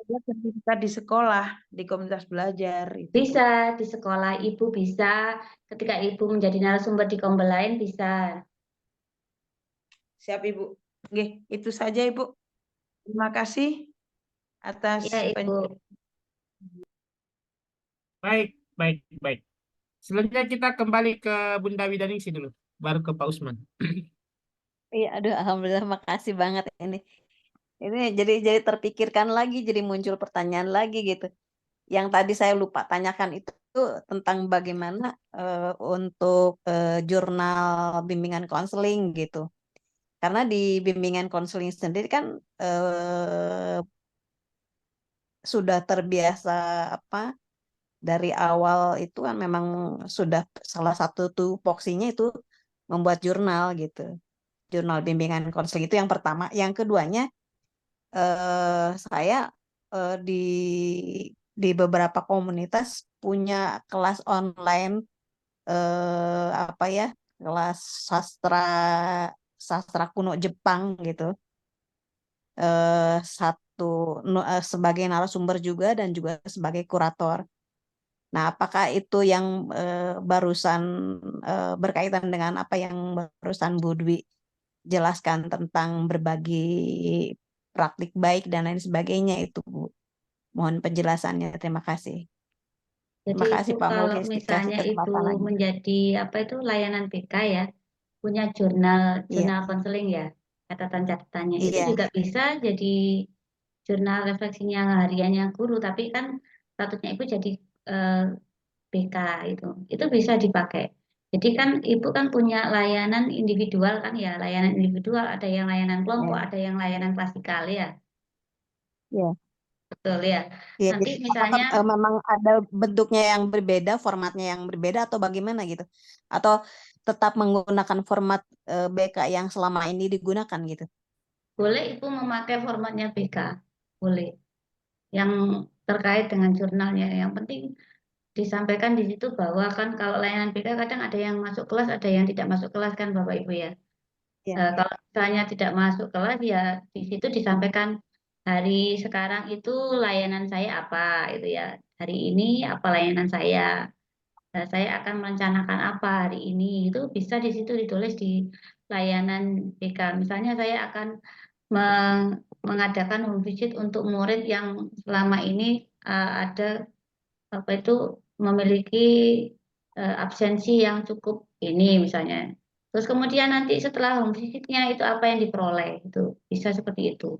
[SPEAKER 12] Sertifikat di sekolah, di komunitas belajar.
[SPEAKER 3] Bisa di sekolah Ibu bisa, ketika Ibu menjadi narasumber di Kombel lain bisa.
[SPEAKER 12] Siap Ibu. Oke, itu saja Ibu. Terima kasih atas
[SPEAKER 3] Ya, Ibu.
[SPEAKER 2] Baik. Selanjutnya kita kembali ke Bunda Widaningsi dulu, baru ke Pak Usman.
[SPEAKER 10] Iya, aduh, alhamdulillah, makasih banget ini. Ini jadi terpikirkan lagi, jadi muncul pertanyaan lagi gitu. Yang tadi saya lupa tanyakan itu tentang bagaimana untuk jurnal bimbingan konseling gitu. Karena di bimbingan konseling sendiri kan sudah terbiasa apa dari awal itu kan memang sudah salah satu tupoksinya itu membuat jurnal gitu. Jurnal bimbingan konseling itu yang pertama. Yang keduanya saya di beberapa komunitas punya kelas online apa ya, kelas sastra kuno Jepang gitu. Sebagai narasumber juga dan juga sebagai kurator. Nah, apakah itu yang barusan berkaitan dengan apa yang barusan Bu Dwi jelaskan tentang berbagi praktik baik dan lain sebagainya itu, Bu? Mohon penjelasannya. Terima kasih. Terima
[SPEAKER 3] Jadi
[SPEAKER 10] kasih
[SPEAKER 3] itu
[SPEAKER 10] Pak
[SPEAKER 3] kalau
[SPEAKER 10] Mulki dikasih
[SPEAKER 3] misalnya itu
[SPEAKER 10] kesempatannya.
[SPEAKER 3] menjadi apa itu layanan BK ya, punya jurnal
[SPEAKER 10] Iya,
[SPEAKER 3] konseling ya, catatan-catatannya itu
[SPEAKER 10] iya,
[SPEAKER 3] juga bisa jadi jurnal refleksinya hariannya guru, tapi kan statusnya itu jadi BK itu bisa dipakai. Jadi kan ibu kan punya layanan individual kan ya, layanan individual ada yang layanan kelompok,
[SPEAKER 10] iya,
[SPEAKER 3] ada yang layanan klasikal ya,
[SPEAKER 10] iya.
[SPEAKER 3] betul ya.
[SPEAKER 10] Iya,
[SPEAKER 3] Nanti
[SPEAKER 10] jadi apakah
[SPEAKER 3] misalnya
[SPEAKER 10] memang ada bentuknya yang berbeda, formatnya yang berbeda atau bagaimana gitu? Atau tetap menggunakan format BK yang selama ini digunakan gitu?
[SPEAKER 3] boleh ibu memakai formatnya BK, boleh. Yang terkait dengan jurnalnya, yang penting disampaikan di situ bahwa kan kalau layanan BK kadang ada yang masuk kelas, ada yang tidak masuk kelas kan Bapak Ibu ya.
[SPEAKER 10] Iya,
[SPEAKER 3] Kalau misalnya tidak masuk kelas ya di situ disampaikan hari sekarang itu layanan saya apa itu ya. Hari ini apa layanan saya. Saya akan merencanakan apa hari ini. Itu bisa di situ ditulis di layanan BK. Misalnya saya akan mengadakan home visit untuk murid yang selama ini ada apa itu memiliki absensi yang cukup ini misalnya. Terus kemudian nanti setelah home visitnya itu apa yang diperoleh itu bisa seperti itu.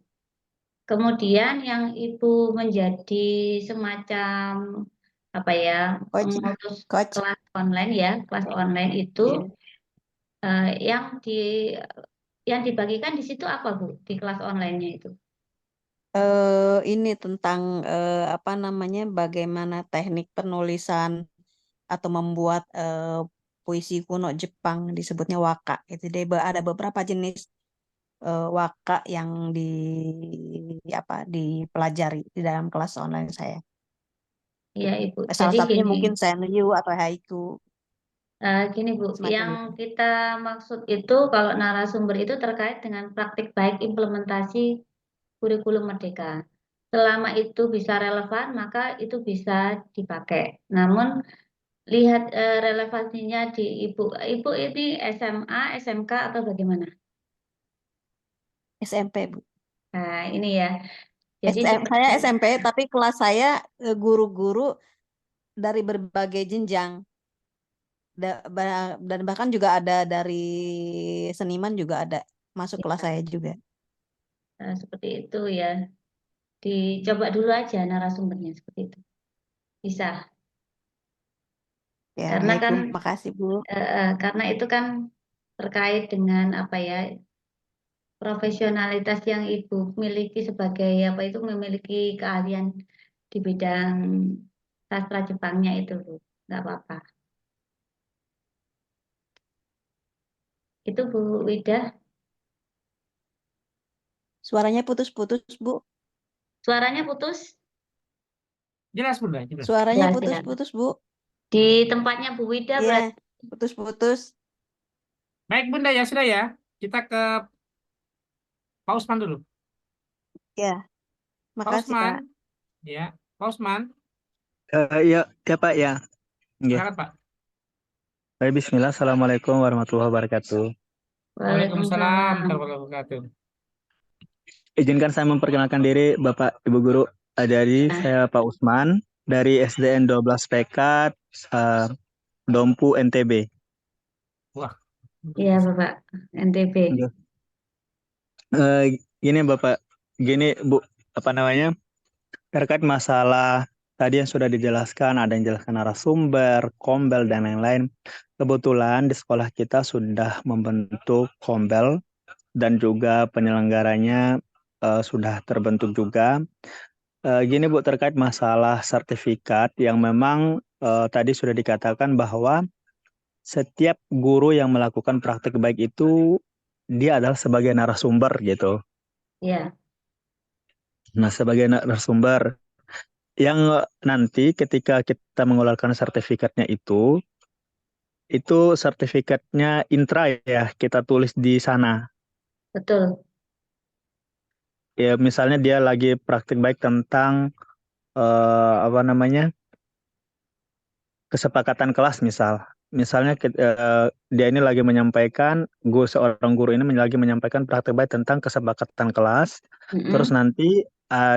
[SPEAKER 3] Kemudian yang ibu menjadi semacam apa ya
[SPEAKER 10] coach,
[SPEAKER 3] mengurus
[SPEAKER 10] coach.
[SPEAKER 3] kelas online ya, kelas online itu
[SPEAKER 10] Iya.
[SPEAKER 3] yang yang dibagikan di situ apa Bu di kelas online-nya itu?
[SPEAKER 10] Ini tentang apa namanya, bagaimana teknik penulisan atau membuat puisi kuno Jepang disebutnya waka. Itu dia ada beberapa jenis waka yang dipelajari di dalam kelas online saya.
[SPEAKER 3] Iya Ibu.
[SPEAKER 10] Salah
[SPEAKER 3] Jadi
[SPEAKER 10] satunya
[SPEAKER 3] gini.
[SPEAKER 10] mungkin senryu atau haiku
[SPEAKER 3] Gini Bu,
[SPEAKER 10] semacam
[SPEAKER 3] yang
[SPEAKER 10] itu.
[SPEAKER 3] kita maksud itu kalau narasumber itu terkait dengan praktik baik implementasi kurikulum Merdeka. Selama itu bisa relevan, maka itu bisa dipakai. Namun lihat relevansinya di Ibu. Ibu ini SMA, SMK atau bagaimana?
[SPEAKER 10] SMP, Bu.
[SPEAKER 3] Nah, ini ya. Jadi seperti
[SPEAKER 10] Saya SMP, tapi kelas saya guru-guru dari berbagai jenjang. Dan bahkan juga ada dari seniman juga ada masuk kelas saya juga.
[SPEAKER 3] seperti itu ya. Dicoba dulu aja narasumbernya seperti itu. Bisa.
[SPEAKER 10] Ya,
[SPEAKER 3] Karena
[SPEAKER 10] baik
[SPEAKER 3] kan
[SPEAKER 10] Bu, makasih Bu.
[SPEAKER 3] karena itu kan terkait dengan apa ya profesionalitas yang Ibu miliki sebagai apa itu memiliki keahlian di bidang sastra Jepangnya itu Bu. Nggak apa-apa. Itu Bu Wida,
[SPEAKER 10] Suaranya putus-putus Bu.
[SPEAKER 3] suaranya putus?
[SPEAKER 2] Jelas Bunda, jelas.
[SPEAKER 10] Suaranya
[SPEAKER 3] Jelas, jelas.
[SPEAKER 10] putus-putus Bu.
[SPEAKER 3] Di tempatnya Bu Wida
[SPEAKER 10] Iya,
[SPEAKER 3] berarti.
[SPEAKER 10] putus-putus.
[SPEAKER 2] Baik Bunda ya sudah ya. Kita ke Pak Usman dulu.
[SPEAKER 10] Ya,
[SPEAKER 2] Pak
[SPEAKER 10] makasih
[SPEAKER 2] Usman,
[SPEAKER 10] Pak.
[SPEAKER 2] ya. Pak Usman,
[SPEAKER 13] Ya, ya Pak ya. Ya.
[SPEAKER 2] silakan Pak.
[SPEAKER 13] Baik, Bismillah. Assalamualaikum warahmatullahi wabarakatuh.
[SPEAKER 2] Waalaikumsalam warahmatullahi wabarakatuh.
[SPEAKER 13] Izinkan saya memperkenalkan diri Bapak Ibu Guru. Jadi saya Pak Usman dari SDN 12 PK Dompu NTB.
[SPEAKER 2] Wah.
[SPEAKER 3] Iya Bapak, NTB.
[SPEAKER 13] Gini Bapak, gini Bu, apa namanya, terkait masalah tadi yang sudah dijelaskan, ada yang jelaskan narasumber, kombel, dan lain-lain. Kebetulan di sekolah kita sudah membentuk kombel dan juga penyelenggaranya sudah terbentuk juga. Gini Bu, terkait masalah sertifikat yang memang tadi sudah dikatakan bahwa setiap guru yang melakukan praktek baik itu dia adalah sebagai narasumber gitu.
[SPEAKER 3] Ya,
[SPEAKER 13] Nah, sebagai narasumber yang nanti ketika kita mengeluarkan sertifikatnya itu sertifikatnya intra ya, kita tulis di sana.
[SPEAKER 3] betul.
[SPEAKER 13] Ya, misalnya dia lagi praktek baik tentang apa namanya, kesepakatan kelas misal. Misalnya dia ini lagi menyampaikan, seorang guru ini lagi menyampaikan praktek baik tentang kesepakatan kelas. Terus nanti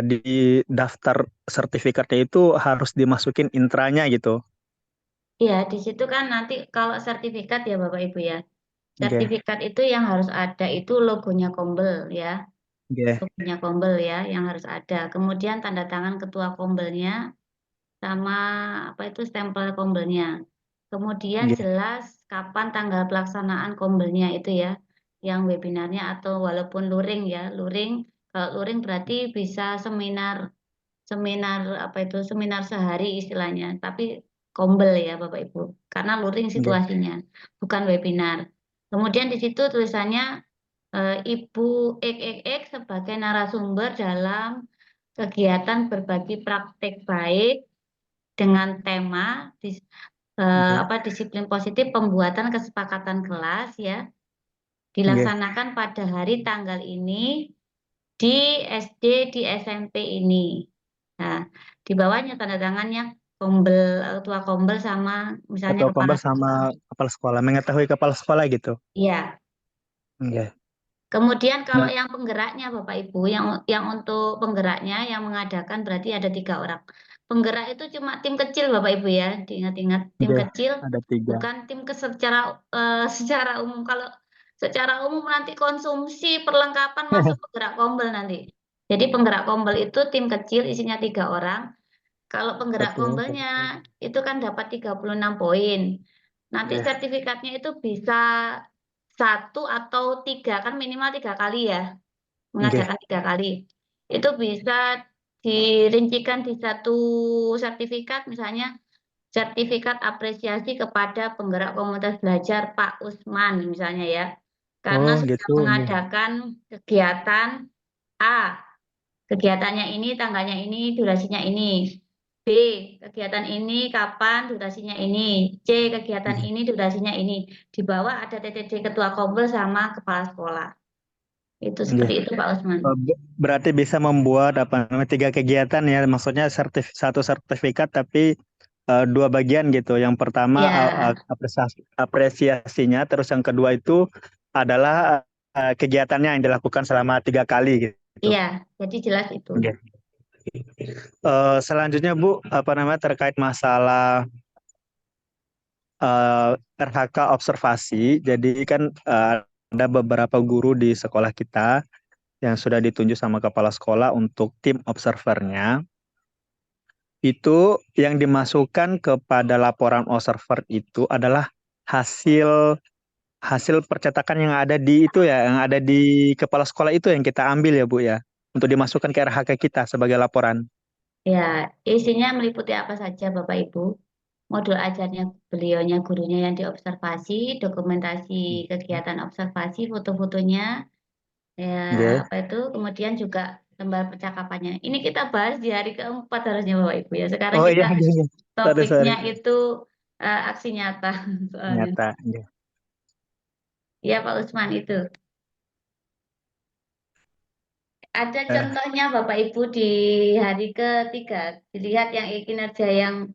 [SPEAKER 13] di daftar sertifikatnya itu harus dimasukin intranya gitu.
[SPEAKER 3] Iya, di situ kan nanti kalau sertifikat ya Bapak Ibu ya.
[SPEAKER 13] Oke,
[SPEAKER 3] Sertifikat itu yang harus ada itu logonya Kombel ya.
[SPEAKER 13] oke,
[SPEAKER 3] Logonya Kombel ya yang harus ada. Kemudian tanda tangan ketua Kombelnya sama apa itu stempel Kombelnya. Kemudian
[SPEAKER 13] oke,
[SPEAKER 3] jelas kapan tanggal pelaksanaan Kombelnya itu ya. Yang webinarnya atau walaupun luring ya. Luring, kalau luring berarti bisa seminar seminar apa itu seminar sehari istilahnya, tapi kombel ya Bapak Ibu, karena luring
[SPEAKER 13] oke.
[SPEAKER 3] situasinya, bukan webinar. Kemudian di situ tulisannya Ibu XXX sebagai narasumber dalam kegiatan berbagi praktek baik dengan tema
[SPEAKER 13] Oke,
[SPEAKER 3] disiplin positif pembuatan kesepakatan kelas ya,
[SPEAKER 13] oke.
[SPEAKER 3] dilaksanakan pada hari tanggal ini di SD di SMP ini. Nah, di bawahnya tanda tangannya ketua kombel sama misalnya
[SPEAKER 13] Ketua
[SPEAKER 3] kepala
[SPEAKER 13] Kombes sama
[SPEAKER 3] sekolah.
[SPEAKER 13] kepala sekolah, mengetahui kepala sekolah gitu.
[SPEAKER 3] Iya.
[SPEAKER 13] Oke.
[SPEAKER 3] Kemudian kalau
[SPEAKER 13] Nah,
[SPEAKER 3] yang penggeraknya Bapak Ibu, yang untuk penggeraknya yang mengadakan berarti ada 3 orang. Penggerak itu cuma tim kecil Bapak Ibu ya, diingat-ingat tim
[SPEAKER 13] oke,
[SPEAKER 3] kecil,
[SPEAKER 13] ada 3.
[SPEAKER 3] bukan tim secara umum. Kalau secara umum nanti konsumsi perlengkapan masuk penggerak kombel nanti. Jadi penggerak kombel itu tim kecil isinya 3 orang. Kalau penggerak
[SPEAKER 13] Oke,
[SPEAKER 3] kombelnya itu kan dapat 36 poin. Nanti
[SPEAKER 13] oke,
[SPEAKER 3] sertifikatnya itu bisa 1 atau 3, kan minimal 3 kali ya,
[SPEAKER 13] oke,
[SPEAKER 3] mengadakan 3 kali. Itu bisa dirincikan di satu sertifikat, misalnya sertifikat apresiasi kepada penggerak komunitas belajar Pak Usman misalnya ya, karena
[SPEAKER 13] oh
[SPEAKER 3] sudah
[SPEAKER 13] gitu. Oke.
[SPEAKER 3] mengadakan kegiatan A. Kegiatannya ini, tanggalnya ini, durasinya ini. B. Kegiatan ini kapan, durasinya ini. C. Kegiatan
[SPEAKER 13] Oke.
[SPEAKER 3] ini, durasinya ini. Di bawah ada TTD Ketua Kombel sama Kepala Sekolah. Itu
[SPEAKER 13] Oke.
[SPEAKER 3] seperti itu Pak Usman.
[SPEAKER 13] Berarti bisa membuat apa namanya 3 kegiatan ya, maksudnya satu sertifikat tapi 2 bagian gitu. Yang pertama
[SPEAKER 3] Ya,
[SPEAKER 13] apresiasinya, terus yang kedua itu adalah kegiatannya yang dilakukan selama 3 kali gitu.
[SPEAKER 3] iya. Jadi jelas itu.
[SPEAKER 13] Oke. Selanjutnya Bu, apa namanya terkait masalah RHK observasi. Jadi kan ada beberapa guru di sekolah kita yang sudah ditunjuk sama kepala sekolah untuk tim observernya. Itu yang dimasukkan kepada laporan observer itu adalah hasil percetakan yang ada di itu ya, yang ada di kepala sekolah itu yang kita ambil ya Bu ya, untuk dimasukkan ke RHK kita sebagai laporan.
[SPEAKER 3] Ya, isinya meliputi apa saja Bapak Ibu. Modul ajarnya beliaunya, gurunya yang diobservasi, dokumentasi kegiatan observasi, foto-fotonya, ya
[SPEAKER 13] Oke.
[SPEAKER 3] apa itu, kemudian juga lembar percakapannya. Ini kita bahas di hari keempat harusnya Bapak Ibu ya. Sekarang
[SPEAKER 13] Oh iya,
[SPEAKER 3] kita
[SPEAKER 13] iya. Sorry.
[SPEAKER 3] topiknya itu aksi nyata soalnya.
[SPEAKER 13] Nyata. Oke.
[SPEAKER 3] Ya Pak Usman itu. Ada
[SPEAKER 13] Eh,
[SPEAKER 3] contohnya Bapak Ibu di hari ketiga. Dilihat yang kinerja yang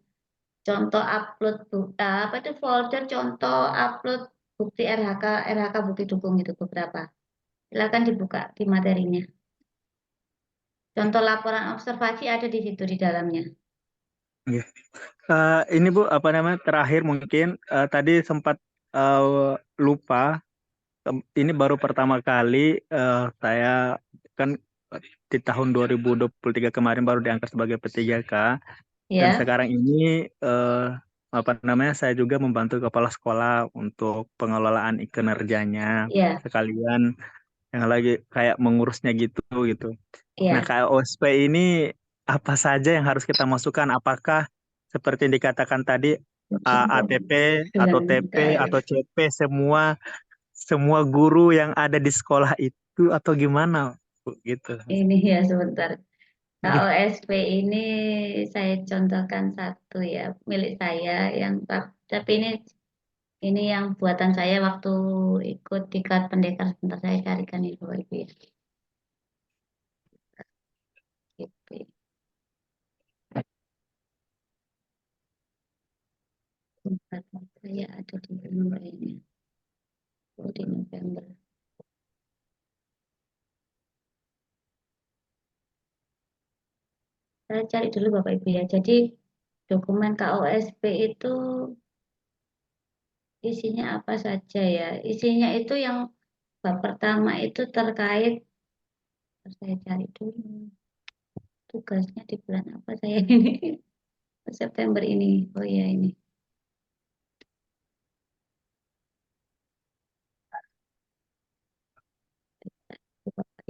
[SPEAKER 3] contoh upload apa itu folder contoh upload bukti RHK bukti dukung itu beberapa. Silakan dibuka di materinya. Contoh laporan observasi ada di situ di dalamnya.
[SPEAKER 13] oke. Ini Bu, apa namanya terakhir mungkin tadi sempat lupa. Ini baru pertama kali saya kan di tahun 2023 kemarin baru diangkat sebagai P3K, dan
[SPEAKER 3] Ya,
[SPEAKER 13] sekarang ini saya juga membantu kepala sekolah untuk pengelolaan kinerjanya,
[SPEAKER 3] ya,
[SPEAKER 13] sekalian yang lagi kayak mengurusnya gitu. Nah,
[SPEAKER 3] ya.
[SPEAKER 13] KOSP ini apa saja yang harus kita masukkan? Apakah seperti yang dikatakan tadi ATP atau TP atau CP semua guru yang ada di sekolah itu atau gimana, Bu? Gitu.
[SPEAKER 3] Ini ya sebentar. KOSP ini saya contohkan satu ya milik saya yang tapi ini yang buatan saya waktu ikut Diklat Pendekar. Sebentar saya carikan itu Bapak Ibu ya. Gitu. Buatan saya ada di November ini. Oh, di November. Saya cari dulu Bapak Ibu ya. Jadi dokumen KOSP itu isinya apa saja ya? Isinya itu yang bab pertama itu terkait, saya cari dulu tugasnya di bulan apa saya ini. September ini. Oh ya ini.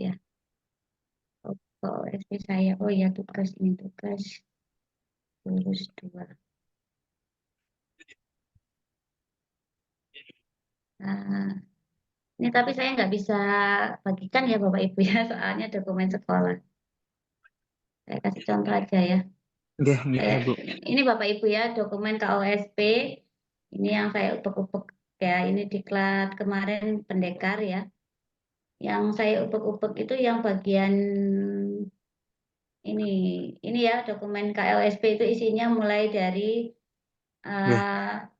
[SPEAKER 3] Ya. KOSP saya. Oh ya tugas ini tugas lulus 2. Nah, ini tapi saya nggak bisa bagikan ya Bapak Ibu ya, soalnya dokumen sekolah. Saya kasih contoh aja ya.
[SPEAKER 13] Bu.
[SPEAKER 3] Ini Bapak Ibu ya, dokumen KOSP. Ini yang saya upek-upek ya, ini diklat kemarin pendekar ya. Yang saya upek-upek itu yang bagian ini ya, dokumen KOSP itu isinya mulai dari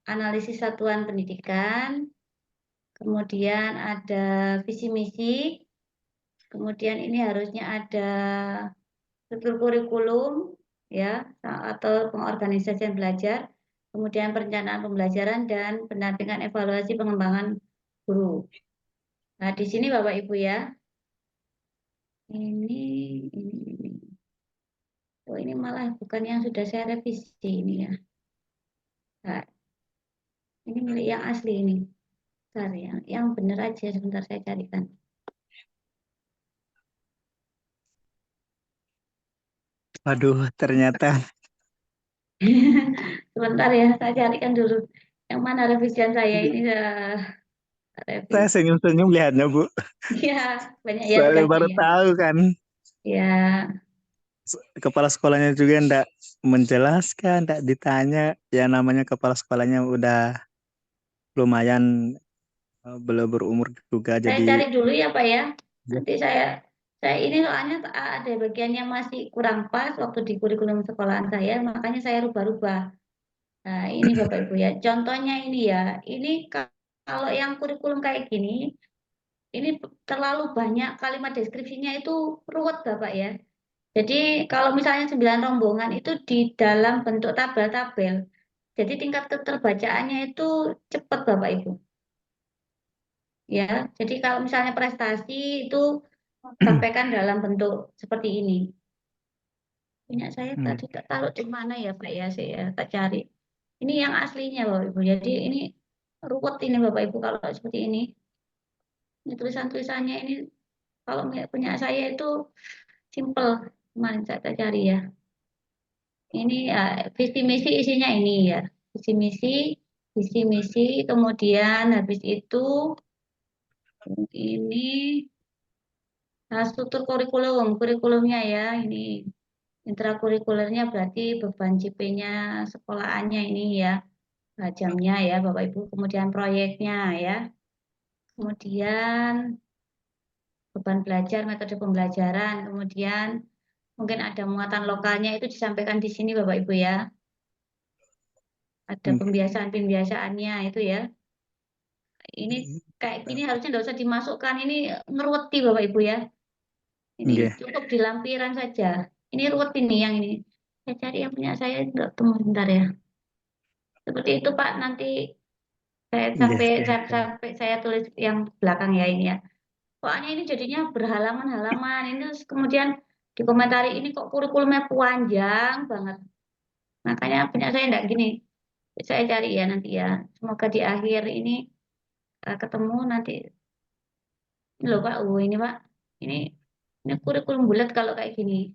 [SPEAKER 3] analisis satuan pendidikan, kemudian ada visi misi, kemudian ini harusnya ada struktur kurikulum ya atau pengorganisasian belajar, kemudian perencanaan pembelajaran dan pendampingan evaluasi pengembangan guru. Nah, di sini Bapak Ibu ya. Ini. Oh, ini malah bukan yang sudah saya revisi ini ya. Nah, ini milik yang asli ini. Bentar ya, yang benar aja sebentar saya carikan.
[SPEAKER 13] Aduh, ternyata
[SPEAKER 3] Sebentar ya, saya carikan dulu. Yang mana revisian saya ini
[SPEAKER 13] saya senyum-senyum lihatnya, Bu.
[SPEAKER 3] Iya, banyak ya
[SPEAKER 13] Soalnya
[SPEAKER 3] tugasnya
[SPEAKER 13] baru
[SPEAKER 3] ya.
[SPEAKER 13] tahu kan.
[SPEAKER 3] Ya,
[SPEAKER 13] Kepala sekolahnya juga enggak menjelaskan, enggak ditanya. Ya namanya kepala sekolahnya udah lumayan belum berumur juga,
[SPEAKER 3] saya
[SPEAKER 13] jadi
[SPEAKER 3] cari dulu ya Pak ya. Nanti saya ini soalnya ada bagian yang masih kurang pas waktu di kurikulum sekolahan saya, makanya saya rubah-rubah. Nah, ini Bapak Ibu ya. Contohnya ini ya. Ini kalau yang kurikulum kayak gini, ini terlalu banyak kalimat deskripsinya itu ruwet Bapak ya. Jadi kalau misalnya 9 rombongan itu di dalam bentuk tabel-tabel. Jadi tingkat keterbacaannya itu cepat Bapak Ibu. Ya, jadi kalau misalnya prestasi itu sampaikan dalam bentuk seperti ini. Punya saya tadi tak taruh di mana ya Pak ya, saya tak cari. Ini yang aslinya Bapak Ibu. Jadi ini ruwet ini Bapak Ibu kalau seperti ini. Ini tulisan-tulisannya ini kalau punya saya itu simple. Kemarin saya cari ya. Ini ya, visi misi isinya ini ya. Visi misi, kemudian habis itu ini struktur kurikulumnya ya. Ini intrakurikulernya berarti beban JP-nya sekolahannya ini ya. Jamnya ya Bapak Ibu. Kemudian proyeknya ya. Kemudian beban belajar, metode pembelajaran. Kemudian mungkin ada muatan lokalnya itu disampaikan di sini Bapak Ibu ya. Ada pembiasaan-pembiasaannya itu ya. Ini kayak gini harusnya nggak usah dimasukkan. Ini ngeruweti Bapak Ibu ya. Ini cukup di lampiran saja. Ini ruwet ini yang ini. Saya cari yang punya saya nggak temu bentar ya. Seperti itu Pak. Nanti saya sampai saya tulis yang belakang ya ini ya. Soalnya ini jadinya berhalaman-halaman. Ini terus kemudian dikomentari ini kok kurikulumnya panjang banget. Makanya punya saya enggak gini. Saya cari ya nanti ya. Semoga di akhir ini ketemu nanti. Ini loh Pak, ini Pak. Ini kurikulum bulat kalau kayak gini.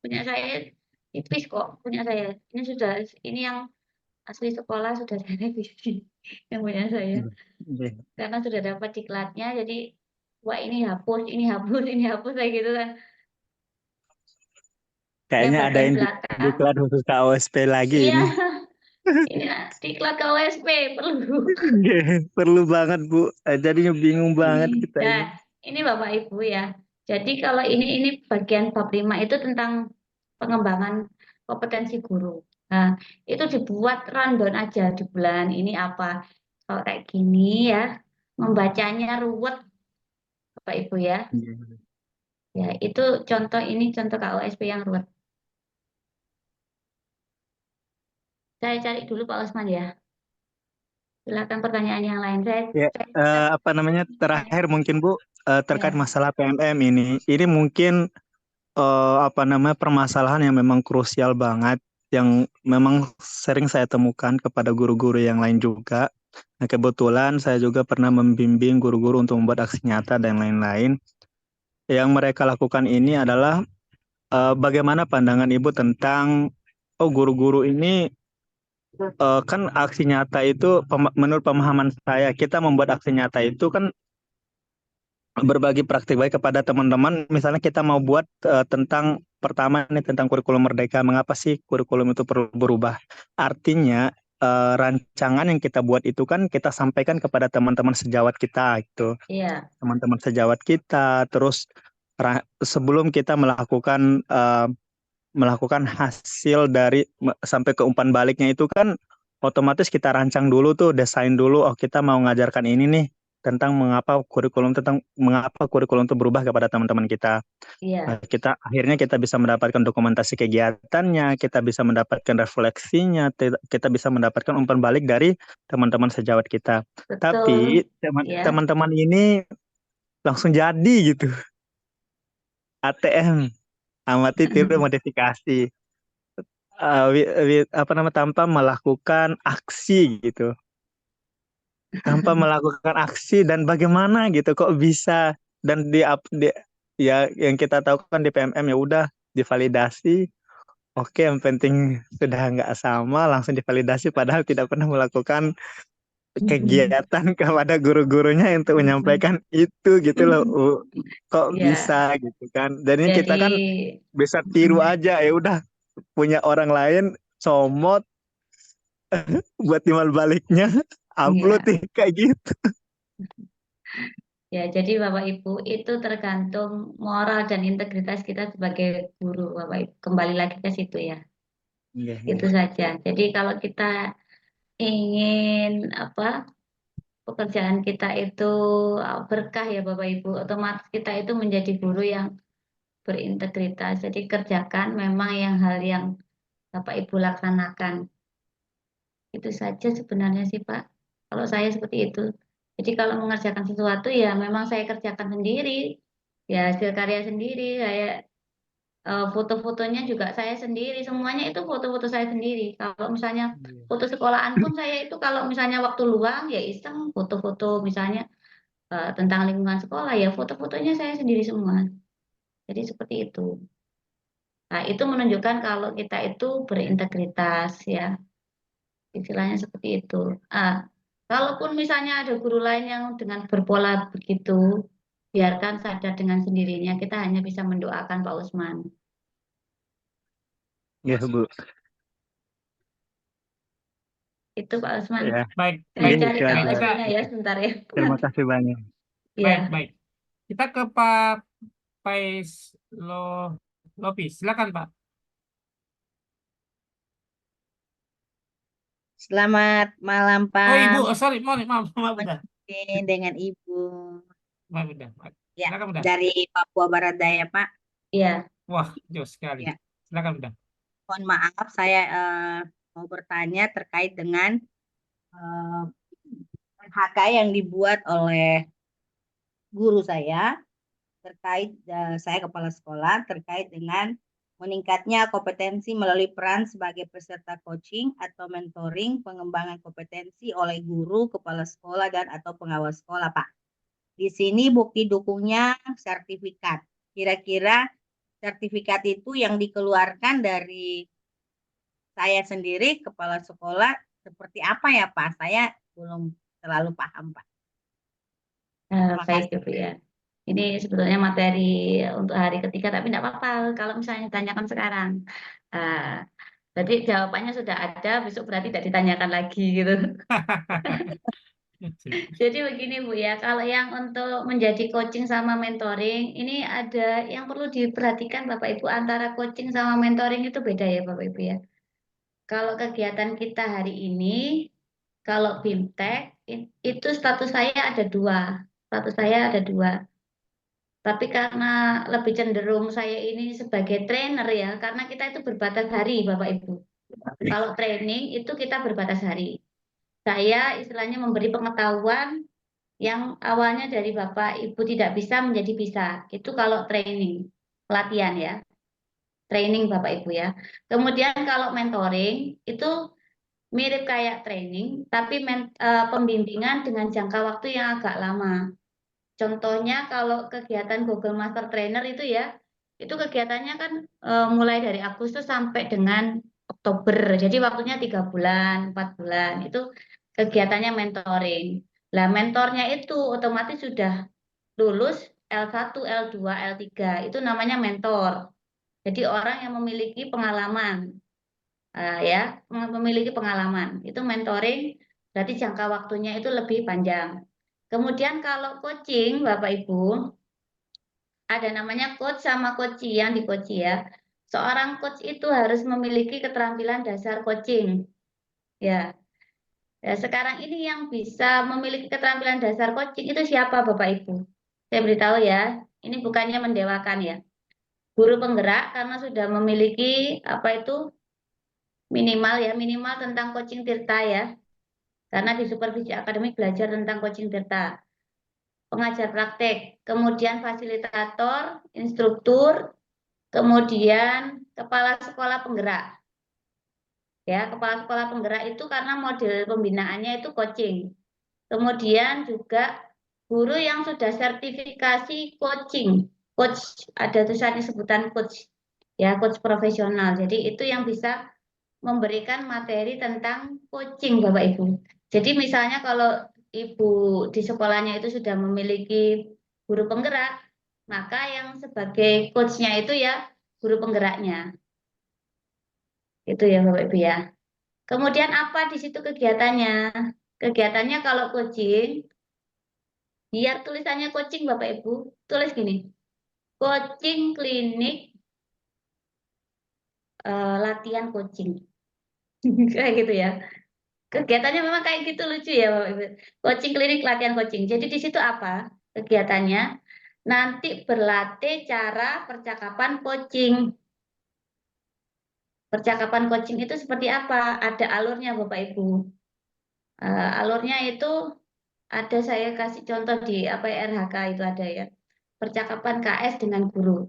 [SPEAKER 3] Punya saya tipis kok, punya saya. Ini yang asli sekolah sudah saya revisi yang punya saya. Karena sudah dapat diklatnya, jadi wah ini hapus, ini hapus, ini hapus kayak gitu kan.
[SPEAKER 13] Kayaknya
[SPEAKER 3] Yang
[SPEAKER 13] ada
[SPEAKER 3] bagian
[SPEAKER 13] yang
[SPEAKER 3] belakang,
[SPEAKER 13] diklat khusus KOSP lagi
[SPEAKER 3] iya,
[SPEAKER 13] ini.
[SPEAKER 3] ini diklat KOSP perlu.
[SPEAKER 13] Perlu banget Bu. Jadinya bingung banget kita ini.
[SPEAKER 3] Nah, ini Bapak Ibu ya. Jadi kalau ini bagian bab 5 itu tentang pengembangan kompetensi guru. Nah, itu dibuat rundown aja di bulan ini apa. Kalau kayak gini ya, membacanya ruwet Bapak Ibu ya. Ya, itu contoh KOSP yang ruwet. Saya cari dulu Pak Osman ya. Silakan pertanyaan yang lain.
[SPEAKER 13] Ya, apa namanya terakhir mungkin Bu terkait
[SPEAKER 3] Ya.
[SPEAKER 13] masalah PMM ini. Ini mungkin apa namanya permasalahan yang memang krusial banget, yang memang sering saya temukan kepada guru-guru yang lain juga. Nah, kebetulan saya juga pernah membimbing guru-guru untuk membuat aksi nyata dan lain-lain. Yang mereka lakukan ini adalah bagaimana pandangan Ibu tentang guru-guru ini kan aksi nyata itu menurut pemahaman saya kita membuat aksi nyata itu kan berbagi praktik baik kepada teman-teman. Misalnya kita mau buat tentang pertama nih tentang kurikulum merdeka. Mengapa sih kurikulum itu perlu berubah? Artinya rancangan yang kita buat itu kan kita sampaikan kepada teman-teman sejawat kita gitu.
[SPEAKER 3] Iya.
[SPEAKER 13] Teman-teman sejawat kita. Terus sebelum kita melakukan hasil dari sampai ke umpan baliknya itu kan otomatis kita rancang dulu tuh, desain dulu. Oh, kita mau ngajarkan ini nih tentang mengapa kurikulum itu berubah kepada teman-teman kita.
[SPEAKER 3] Iya.
[SPEAKER 13] Nah, akhirnya kita bisa mendapatkan dokumentasi kegiatannya, kita bisa mendapatkan refleksinya, kita bisa mendapatkan umpan balik dari teman-teman sejawat kita.
[SPEAKER 3] Betul.
[SPEAKER 13] Tapi
[SPEAKER 3] Ya.
[SPEAKER 13] teman-teman ini langsung jadi gitu. ATM, amati tiru modifikasi. Tanpa melakukan aksi gitu. Tanpa melakukan aksi dan bagaimana gitu kok bisa dan ya yang kita tahu kan di PMM ya udah divalidasi. Oke, yang penting sudah nggak sama langsung divalidasi padahal tidak pernah melakukan kegiatan kepada guru-gurunya untuk menyampaikan itu gitu loh. Kok
[SPEAKER 3] Ya.
[SPEAKER 13] bisa gitu kan. Dan ini kita kan bisa tiru aja ya udah punya orang lain comot buat timbal baliknya upload nih kayak gitu.
[SPEAKER 3] Ya, jadi Bapak Ibu itu tergantung moral dan integritas kita sebagai guru, Bapak Ibu. Kembali lagi ke situ ya. Itu saja. Jadi kalau kita ingin pekerjaan kita itu berkah ya Bapak Ibu, otomatis kita itu menjadi guru yang berintegritas. Jadi kerjakan memang hal yang Bapak Ibu laksanakan. Itu saja sebenarnya sih Pak. Kalau saya seperti itu. Jadi kalau mengerjakan sesuatu ya memang saya kerjakan sendiri. Ya hasil karya sendiri. Saya foto-fotonya juga saya sendiri. Semuanya itu foto-foto saya sendiri. Kalau misalnya foto sekolahan pun saya itu kalau misalnya waktu luang ya iseng foto-foto misalnya tentang lingkungan sekolah ya foto-fotonya saya sendiri semua. Jadi seperti itu. Nah, itu menunjukkan kalau kita itu berintegritas ya. Istilahnya seperti itu. Kalaupun misalnya ada guru lain yang dengan berpola begitu, biarkan sadar dengan sendirinya. Kita hanya bisa mendoakan Pak Usman.
[SPEAKER 13] Ya Bu.
[SPEAKER 3] Itu Pak Usman.
[SPEAKER 13] Ya.
[SPEAKER 2] Baik.
[SPEAKER 3] Saya
[SPEAKER 2] Baik.
[SPEAKER 3] cari
[SPEAKER 2] Baik.
[SPEAKER 3] KOSP-nya ya sebentar ya.
[SPEAKER 13] Terima kasih banyak.
[SPEAKER 2] Baik,
[SPEAKER 3] Ya.
[SPEAKER 2] baik. Kita ke Pak Pais Lopi. Silakan Pak.
[SPEAKER 14] Selamat malam Pak.
[SPEAKER 2] Oh Ibu, sorry, maaf udah.
[SPEAKER 14] Dengan Ibu.
[SPEAKER 2] Maaf udah.
[SPEAKER 14] Ya,
[SPEAKER 2] Silakan udah.
[SPEAKER 14] dari Papua Barat Daya Pak.
[SPEAKER 3] Iya.
[SPEAKER 2] Wah, jauh sekali.
[SPEAKER 14] Ya.
[SPEAKER 2] Silakan udah.
[SPEAKER 14] Mohon maaf, saya mau bertanya terkait dengan RHK yang dibuat oleh guru saya terkait saya kepala sekolah terkait dengan meningkatnya kompetensi melalui peran sebagai peserta coaching atau mentoring pengembangan kompetensi oleh guru, kepala sekolah, dan atau pengawas sekolah, Pak. Di sini bukti dukungnya sertifikat. Kira-kira sertifikat itu yang dikeluarkan dari saya sendiri, kepala sekolah, seperti apa ya, Pak? Saya belum terlalu paham, Pak. Terima
[SPEAKER 3] Baik,
[SPEAKER 14] kasih.
[SPEAKER 3] Ibu ya. Ini sebetulnya materi untuk hari ketiga, tapi tidak apa-apa kalau misalnya ditanyakan sekarang. Berarti jawabannya sudah ada, besok berarti tidak ditanyakan lagi gitu. Jadi begini Bu ya, kalau yang untuk menjadi coaching sama mentoring, ini ada yang perlu diperhatikan Bapak Ibu, antara coaching sama mentoring itu beda ya Bapak Ibu ya. Kalau kegiatan kita hari ini, kalau BIMTEK, itu status saya ada dua. Status saya ada dua. Tapi karena lebih cenderung saya ini sebagai trainer ya, karena kita itu berbatas hari Bapak Ibu. Kalau training itu kita berbatas hari. Saya istilahnya memberi pengetahuan yang awalnya dari Bapak Ibu tidak bisa menjadi bisa. Itu kalau training, pelatihan ya. Training Bapak Ibu ya. Kemudian kalau mentoring itu mirip kayak training, tapi pembimbingan dengan jangka waktu yang agak lama. Contohnya kalau kegiatan Google Master Trainer itu ya, itu kegiatannya kan mulai dari Agustus sampai dengan Oktober. Jadi waktunya 3 bulan, 4 bulan. Itu kegiatannya mentoring. Lah mentornya itu otomatis sudah lulus L1, L2, L3. Itu namanya mentor. Jadi orang yang memiliki pengalaman. Ya, memiliki pengalaman. Itu mentoring, berarti jangka waktunya itu lebih panjang. Kemudian kalau coaching, Bapak Ibu, ada namanya coach sama coachee yang di coachee ya. Seorang coach itu harus memiliki keterampilan dasar coaching. Ya. Ya, sekarang ini yang bisa memiliki keterampilan dasar coaching itu siapa Bapak Ibu? Saya beritahu ya, ini bukannya mendewakan ya. Guru penggerak karena sudah memiliki apa itu minimal tentang coaching tirta ya. Karena di supervisi akademik belajar tentang coaching tirta. Pengajar praktek, kemudian fasilitator, instruktur, kemudian kepala sekolah penggerak. Ya, kepala sekolah penggerak itu karena model pembinaannya itu coaching. Kemudian juga guru yang sudah sertifikasi coaching. Coach, ada tulisannya sebutan coach. Ya, coach profesional. Jadi itu yang bisa memberikan materi tentang coaching Bapak Ibu. Jadi misalnya kalau Ibu di sekolahnya itu sudah memiliki guru penggerak, maka yang sebagai coachnya itu ya guru penggeraknya. Itu ya Bapak Ibu ya. Kemudian apa di situ kegiatannya? Kegiatannya kalau coaching, biar tulisannya coaching Bapak Ibu, tulis gini. Coaching klinik latihan coaching. Kayak gitu ya. Kegiatannya memang kayak gitu, lucu ya Bapak Ibu. Coaching klinik latihan coaching. Jadi di situ apa kegiatannya? Nanti berlatih cara percakapan coaching. Percakapan coaching itu seperti apa? Ada alurnya Bapak Ibu. Alurnya itu ada, saya kasih contoh di apa RHK itu ada ya. Percakapan KS dengan guru.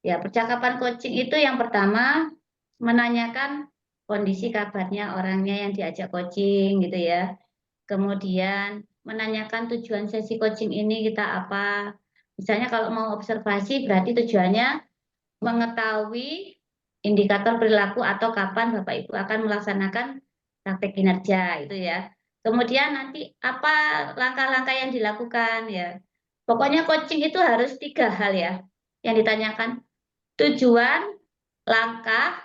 [SPEAKER 3] Ya, percakapan coaching itu yang pertama menanyakan kondisi kabarnya orangnya yang diajak coaching gitu ya. Kemudian menanyakan tujuan sesi coaching ini kita apa. Misalnya kalau mau observasi berarti tujuannya mengetahui indikator perilaku atau kapan Bapak Ibu akan melaksanakan praktek kinerja itu ya. Kemudian nanti apa langkah-langkah yang dilakukan ya. Pokoknya coaching itu harus 3 hal ya yang ditanyakan. Tujuan, langkah,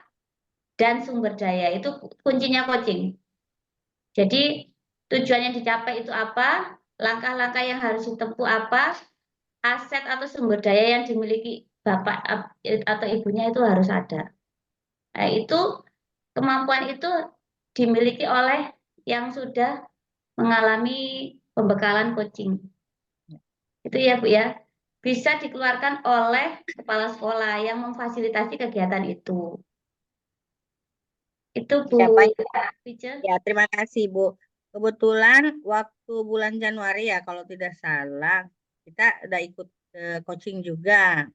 [SPEAKER 3] dan sumber daya. Itu kuncinya coaching. Jadi tujuan yang dicapai itu apa, langkah-langkah yang harus ditempuh apa, aset atau sumber daya yang dimiliki Bapak atau Ibunya itu harus ada. Nah, itu kemampuan itu dimiliki oleh yang sudah mengalami pembekalan coaching. Itu ya Bu ya. Bisa dikeluarkan oleh kepala sekolah yang memfasilitasi kegiatan itu. Itu Bu
[SPEAKER 14] Ya, baik.
[SPEAKER 3] Pice.
[SPEAKER 14] Ya, terima kasih Bu. kebetulan waktu bulan Januari ya kalau tidak salah kita udah ikut coaching juga,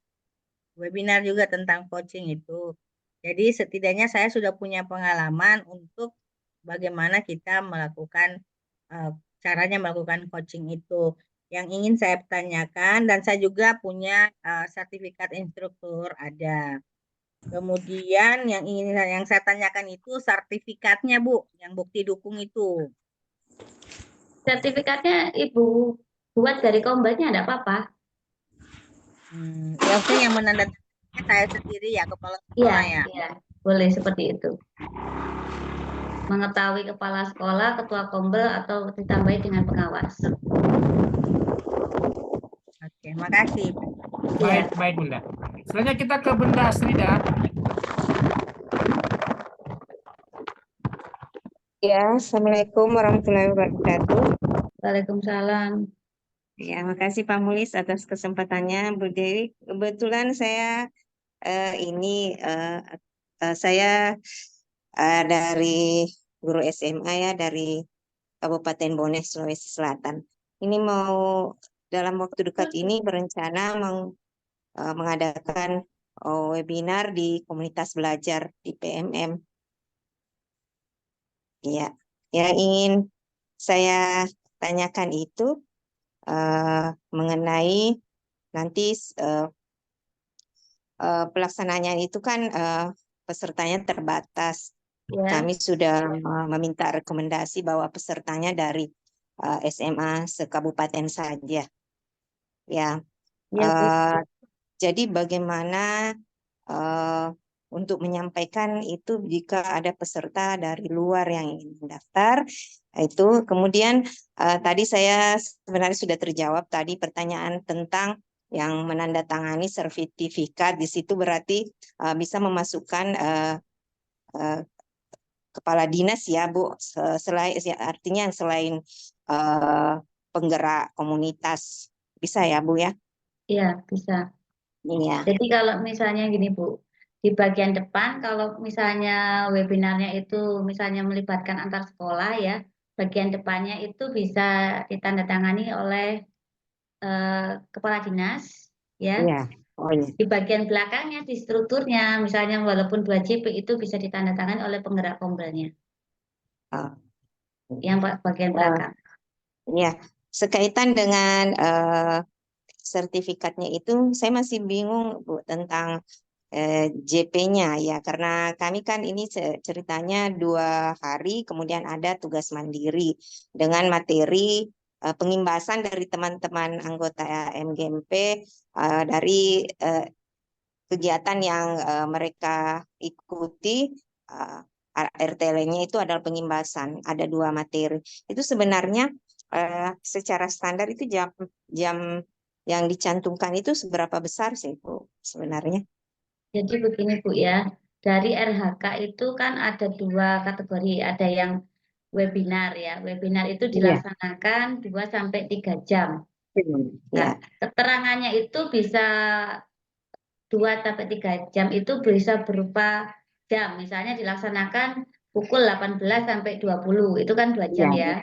[SPEAKER 14] webinar juga tentang coaching itu. Jadi setidaknya saya sudah punya pengalaman untuk bagaimana kita melakukan caranya melakukan coaching itu. Yang ingin saya tanyakan, dan saya juga punya sertifikat instruktur ada. Kemudian yang saya tanyakan itu sertifikatnya Bu, yang bukti dukung itu.
[SPEAKER 3] Sertifikatnya Ibu buat dari kombelnya enggak apa-apa.
[SPEAKER 14] Ya maksudnya yang menandatangani saya sendiri ya, kepala
[SPEAKER 3] Iya,
[SPEAKER 14] sekolah ya.
[SPEAKER 3] iya, boleh seperti itu. Mengetahui kepala sekolah, ketua kombel, atau ditambahi dengan pengawas.
[SPEAKER 14] Oke, makasih.
[SPEAKER 3] Iya.
[SPEAKER 2] Baik Bunda. Selanjutnya kita ke Bunda Asrida.
[SPEAKER 15] Ya, Assalamualaikum warahmatullahi wabarakatuh.
[SPEAKER 3] Waalaikumsalam.
[SPEAKER 15] Ya, makasih Pak Mulis atas kesempatannya, Bu Dewi. Kebetulan saya saya dari guru SMA ya dari Kabupaten Bone, Sulawesi Selatan. Ini mau dalam waktu dekat ini berencana mengadakan webinar di komunitas belajar di PMM. Ya, yang ingin saya tanyakan itu mengenai nanti pelaksanaannya itu kan pesertanya terbatas.
[SPEAKER 3] Ya.
[SPEAKER 15] Kami sudah meminta rekomendasi bahwa pesertanya dari SMA sekabupaten saja. Ya,
[SPEAKER 3] Ya, Bu.
[SPEAKER 15] jadi bagaimana untuk menyampaikan itu jika ada peserta dari luar yang ingin mendaftar itu. Kemudian tadi saya sebenarnya sudah terjawab tadi pertanyaan tentang yang menandatangani sertifikat. Di situ berarti bisa memasukkan kepala dinas ya Bu, artinya selain penggerak komunitas, bisa ya Bu ya?
[SPEAKER 3] Iya, bisa.
[SPEAKER 15] Iya.
[SPEAKER 3] Jadi kalau misalnya gini Bu, di bagian depan kalau misalnya webinarnya itu misalnya melibatkan antar sekolah ya, bagian depannya itu bisa ditandatangani oleh kepala dinas ya.
[SPEAKER 15] Iya. Oh iya.
[SPEAKER 3] Di bagian belakangnya di strukturnya misalnya walaupun 2 JP itu bisa ditandatangani oleh penggerak kombelnya. Yang bagian belakang.
[SPEAKER 15] Ya, sekaitan dengan sertifikatnya itu saya masih bingung Bu tentang JP-nya ya, karena kami kan ini ceritanya 2 hari kemudian ada tugas mandiri dengan materi pengimbasan dari teman-teman anggota MGMP dari kegiatan yang mereka ikuti. RTL-nya itu adalah pengimbasan, ada 2 materi. Itu sebenarnya secara standar itu jam yang dicantumkan itu seberapa besar sih Bu sebenarnya?
[SPEAKER 3] Jadi begini Bu ya, dari RHK itu kan ada 2 kategori, ada yang webinar ya. Webinar itu dilaksanakan 2 sampai 3 jam. Nah, keterangannya itu bisa 2 sampai 3 jam itu bisa berupa jam, misalnya dilaksanakan pukul 18 sampai 20, itu kan 2 jam ya.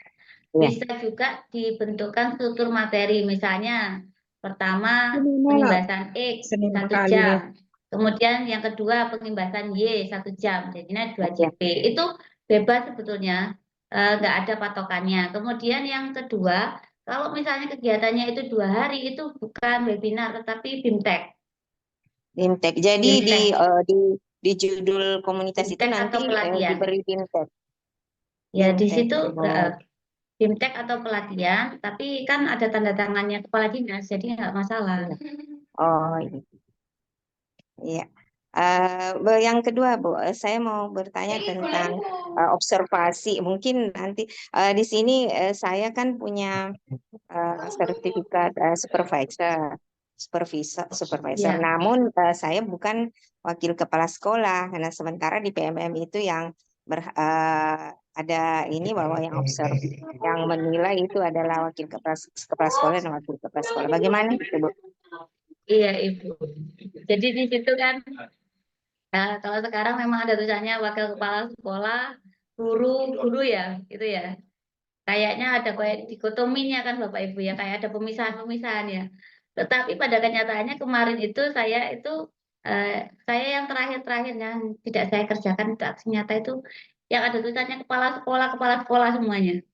[SPEAKER 3] Bisa juga dibentukkan struktur materi, misalnya pertama pengimbasan X 1 jam, kemudian yang kedua pengimbasan Y 1 jam, jadinya 2 JP. Itu bebas sebetulnya, nggak ada patokannya. Kemudian yang kedua, kalau misalnya kegiatannya itu 2 hari, itu bukan webinar tetapi BIMTEK.
[SPEAKER 15] BIMTEK. Jadi di judul komunitas itu nanti diberi BIMTEK.
[SPEAKER 3] Ya, di situ BIMTEK atau pelatihan, tapi kan ada tanda tangannya kepala dinas, jadi nggak masalah.
[SPEAKER 15] Oh iya. Yang kedua Bu, saya mau bertanya tentang observasi. Mungkin nanti di sini saya kan punya sertifikat supervisor. Namun saya bukan wakil kepala sekolah, karena sementara di PMM itu yang ada ini bahwa yang yang menilai itu adalah wakil kepala sekolah dan wakil kepala sekolah. Bagaimana itu Bu?
[SPEAKER 3] Iya Ibu. Jadi di situ kan kalau sekarang memang ada tulisannya wakil kepala sekolah, guru ya, gitu ya. kayaknya ada kayak dikotominya kan Bapak Ibu ya, kayak ada pemisahan-pemisahan ya. Tetapi pada kenyataannya kemarin itu saya yang terakhir-terakhir yang tidak saya kerjakan itu aksi nyata itu yang ada tulisannya kepala sekolah semuanya.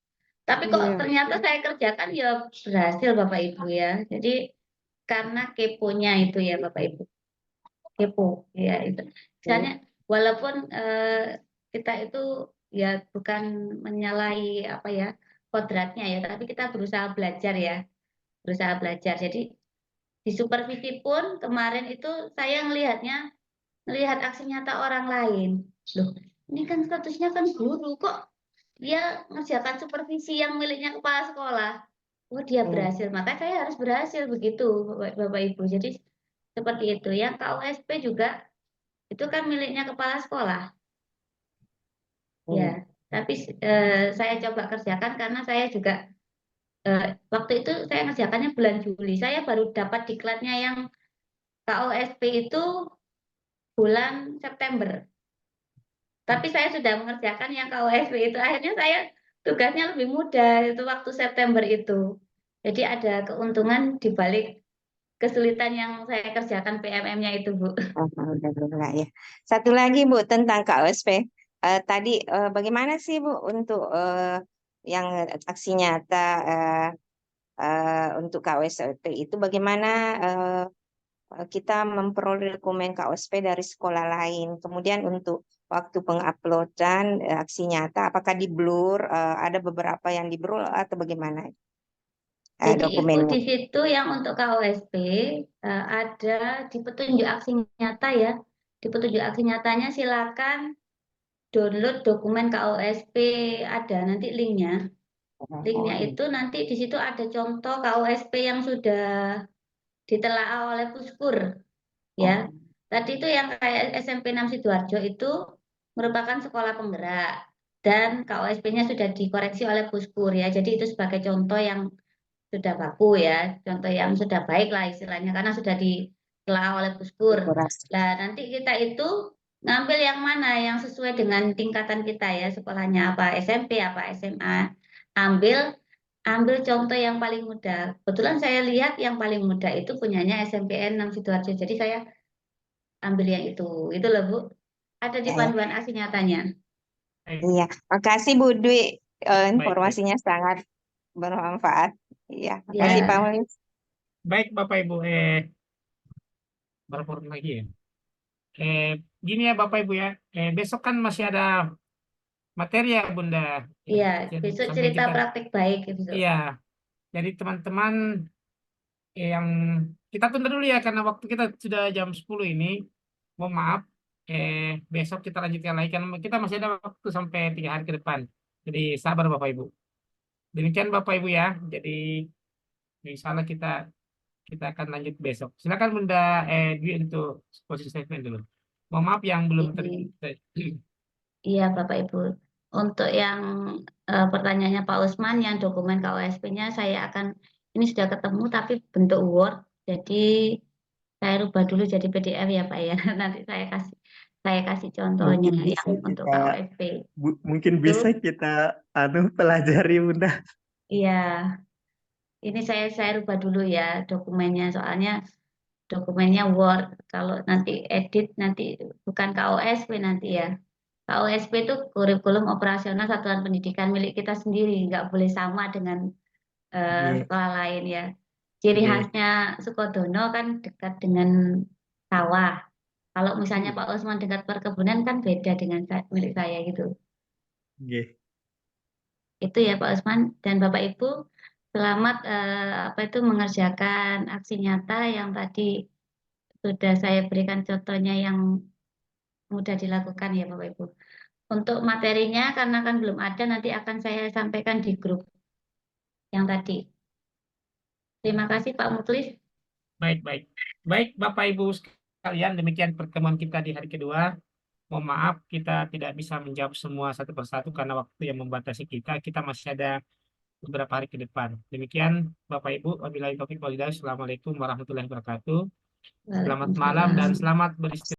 [SPEAKER 3] Tapi kok
[SPEAKER 14] Iya.
[SPEAKER 3] ternyata saya kerjakan ya berhasil Bapak Ibu ya. Jadi karena keponya itu ya Bapak Ibu. Kepo ya itu. Misalnya walaupun kita itu ya bukan menyalahi apa ya kodratnya ya, tapi kita berusaha belajar ya, berusaha belajar. Jadi di supervisi pun kemarin itu saya melihat aksi nyata orang lain. Loh, ini kan statusnya kan guru, kok dia ngerjakan supervisi yang miliknya kepala sekolah. Oh, dia berhasil, makanya saya harus berhasil begitu, Bapak Ibu. Jadi seperti itu. Yang KUSP juga itu kan miliknya kepala sekolah. Ya, tapi saya coba kerjakan karena saya juga waktu itu saya ngerjakannya bulan Juli. Saya baru dapat diklatnya yang KUSP itu bulan September. Tapi saya sudah mengerjakan yang KUSP itu. Akhirnya saya tugasnya lebih mudah itu waktu September itu. Jadi ada keuntungan di balik kesulitan yang saya kerjakan PMM-nya itu, Bu.
[SPEAKER 15] Alhamdulillah ya. Satu lagi Bu tentang KUSP. Tadi bagaimana sih Bu untuk yang aksi nyata untuk KUSP itu bagaimana kita memperoleh dokumen KUSP dari sekolah lain. Kemudian untuk waktu penguploadan aksi nyata, apakah di blur? Ada beberapa yang di blur atau bagaimana?
[SPEAKER 3] Jadi Ibu
[SPEAKER 15] Dokumennya.
[SPEAKER 3] di situ yang untuk KUSP ada di petunjuk aksi nyata ya. Di petunjuk aksi nyatanya silakan download dokumen KUSP, ada nanti linknya. Linknya itu nanti di situ ada contoh KUSP yang sudah ditelaah oleh Puskur ya. Tadi itu yang kayak SMP 6 Sidoarjo itu merupakan sekolah penggerak dan KUSP-nya sudah dikoreksi oleh Puskur ya. Jadi itu sebagai contoh yang sudah baku ya, contoh yang sudah baik lah istilahnya karena sudah ditelaah oleh Puskur. Nah, nanti kita itu ngambil yang mana yang sesuai dengan tingkatan kita ya, sekolahnya apa SMP, apa SMA. Ambil contoh yang paling mudah. Kebetulan saya lihat yang paling mudah itu punyanya SMPN 6 Sidoarjo. Jadi saya ambil yang itu. Itu loh, Bu. Ada di panduan aksi nyatanya.
[SPEAKER 15] Iya, makasih Bu Dwi.
[SPEAKER 2] Baik.
[SPEAKER 15] Informasinya sangat bermanfaat. Iya, makasih
[SPEAKER 3] Ya.
[SPEAKER 15] Pak Mulis.
[SPEAKER 2] Baik Bapak Ibu, berapa orang lagi ya? Gini ya Bapak Ibu ya, besok kan masih ada materi ya Bunda.
[SPEAKER 3] Iya,
[SPEAKER 2] Jadi
[SPEAKER 3] besok
[SPEAKER 2] sampai
[SPEAKER 3] cerita
[SPEAKER 2] kita,
[SPEAKER 3] praktik baik besok.
[SPEAKER 2] iya. Jadi teman-teman yang kita tunda dulu ya karena waktu kita sudah jam 10 ini. Mohon maaf, besok kita lanjutkan lagi karena kita masih ada waktu sampai 3 hari ke depan. Jadi sabar Bapak Ibu. Demikian Bapak Ibu ya. Jadi insya Allah kita akan lanjut besok. Silakan Bunda Dwi untuk posisi statement dulu. Mohon maaf yang belum
[SPEAKER 3] Iya Bapak Ibu. Untuk yang pertanyaannya Pak Usman yang dokumen KUSP-nya saya akan ini sudah ketemu tapi bentuk Word. Jadi saya rubah dulu jadi PDF ya Pak ya. Nanti saya kasih contohnya
[SPEAKER 13] Mungkin bisa
[SPEAKER 3] yang untuk
[SPEAKER 13] kita
[SPEAKER 3] KUSP.
[SPEAKER 13] mungkin bisa kita pelajari Bunda.
[SPEAKER 3] Iya. Ini saya rubah dulu ya dokumennya soalnya dokumennya Word. Kalau nanti edit nanti bukan KUSP nanti ya. KUSP itu kurikulum operasional satuan pendidikan milik kita sendiri, nggak boleh sama dengan sekolah lain ya. Ciri khasnya Sukodono kan dekat dengan sawah. Kalau misalnya Pak Usman dekat perkebunan kan beda dengan milik saya gitu. Itu ya Pak Usman dan Bapak Ibu selamat mengerjakan aksi nyata yang tadi sudah saya berikan contohnya yang mudah dilakukan ya Bapak Ibu. Untuk materinya karena kan belum ada nanti akan saya sampaikan di grup yang tadi. Terima kasih Pak Muklis.
[SPEAKER 2] Baik Bapak Ibu sekalian, demikian pertemuan kita di hari kedua. Mohon maaf kita tidak bisa menjawab semua satu persatu karena waktu yang membatasi kita. Kita masih ada beberapa hari ke depan. Demikian Bapak Ibu, wabillahi taufiq wal hidayah. Assalamualaikum warahmatullahi wabarakatuh. Selamat malam dan selamat beristirahat.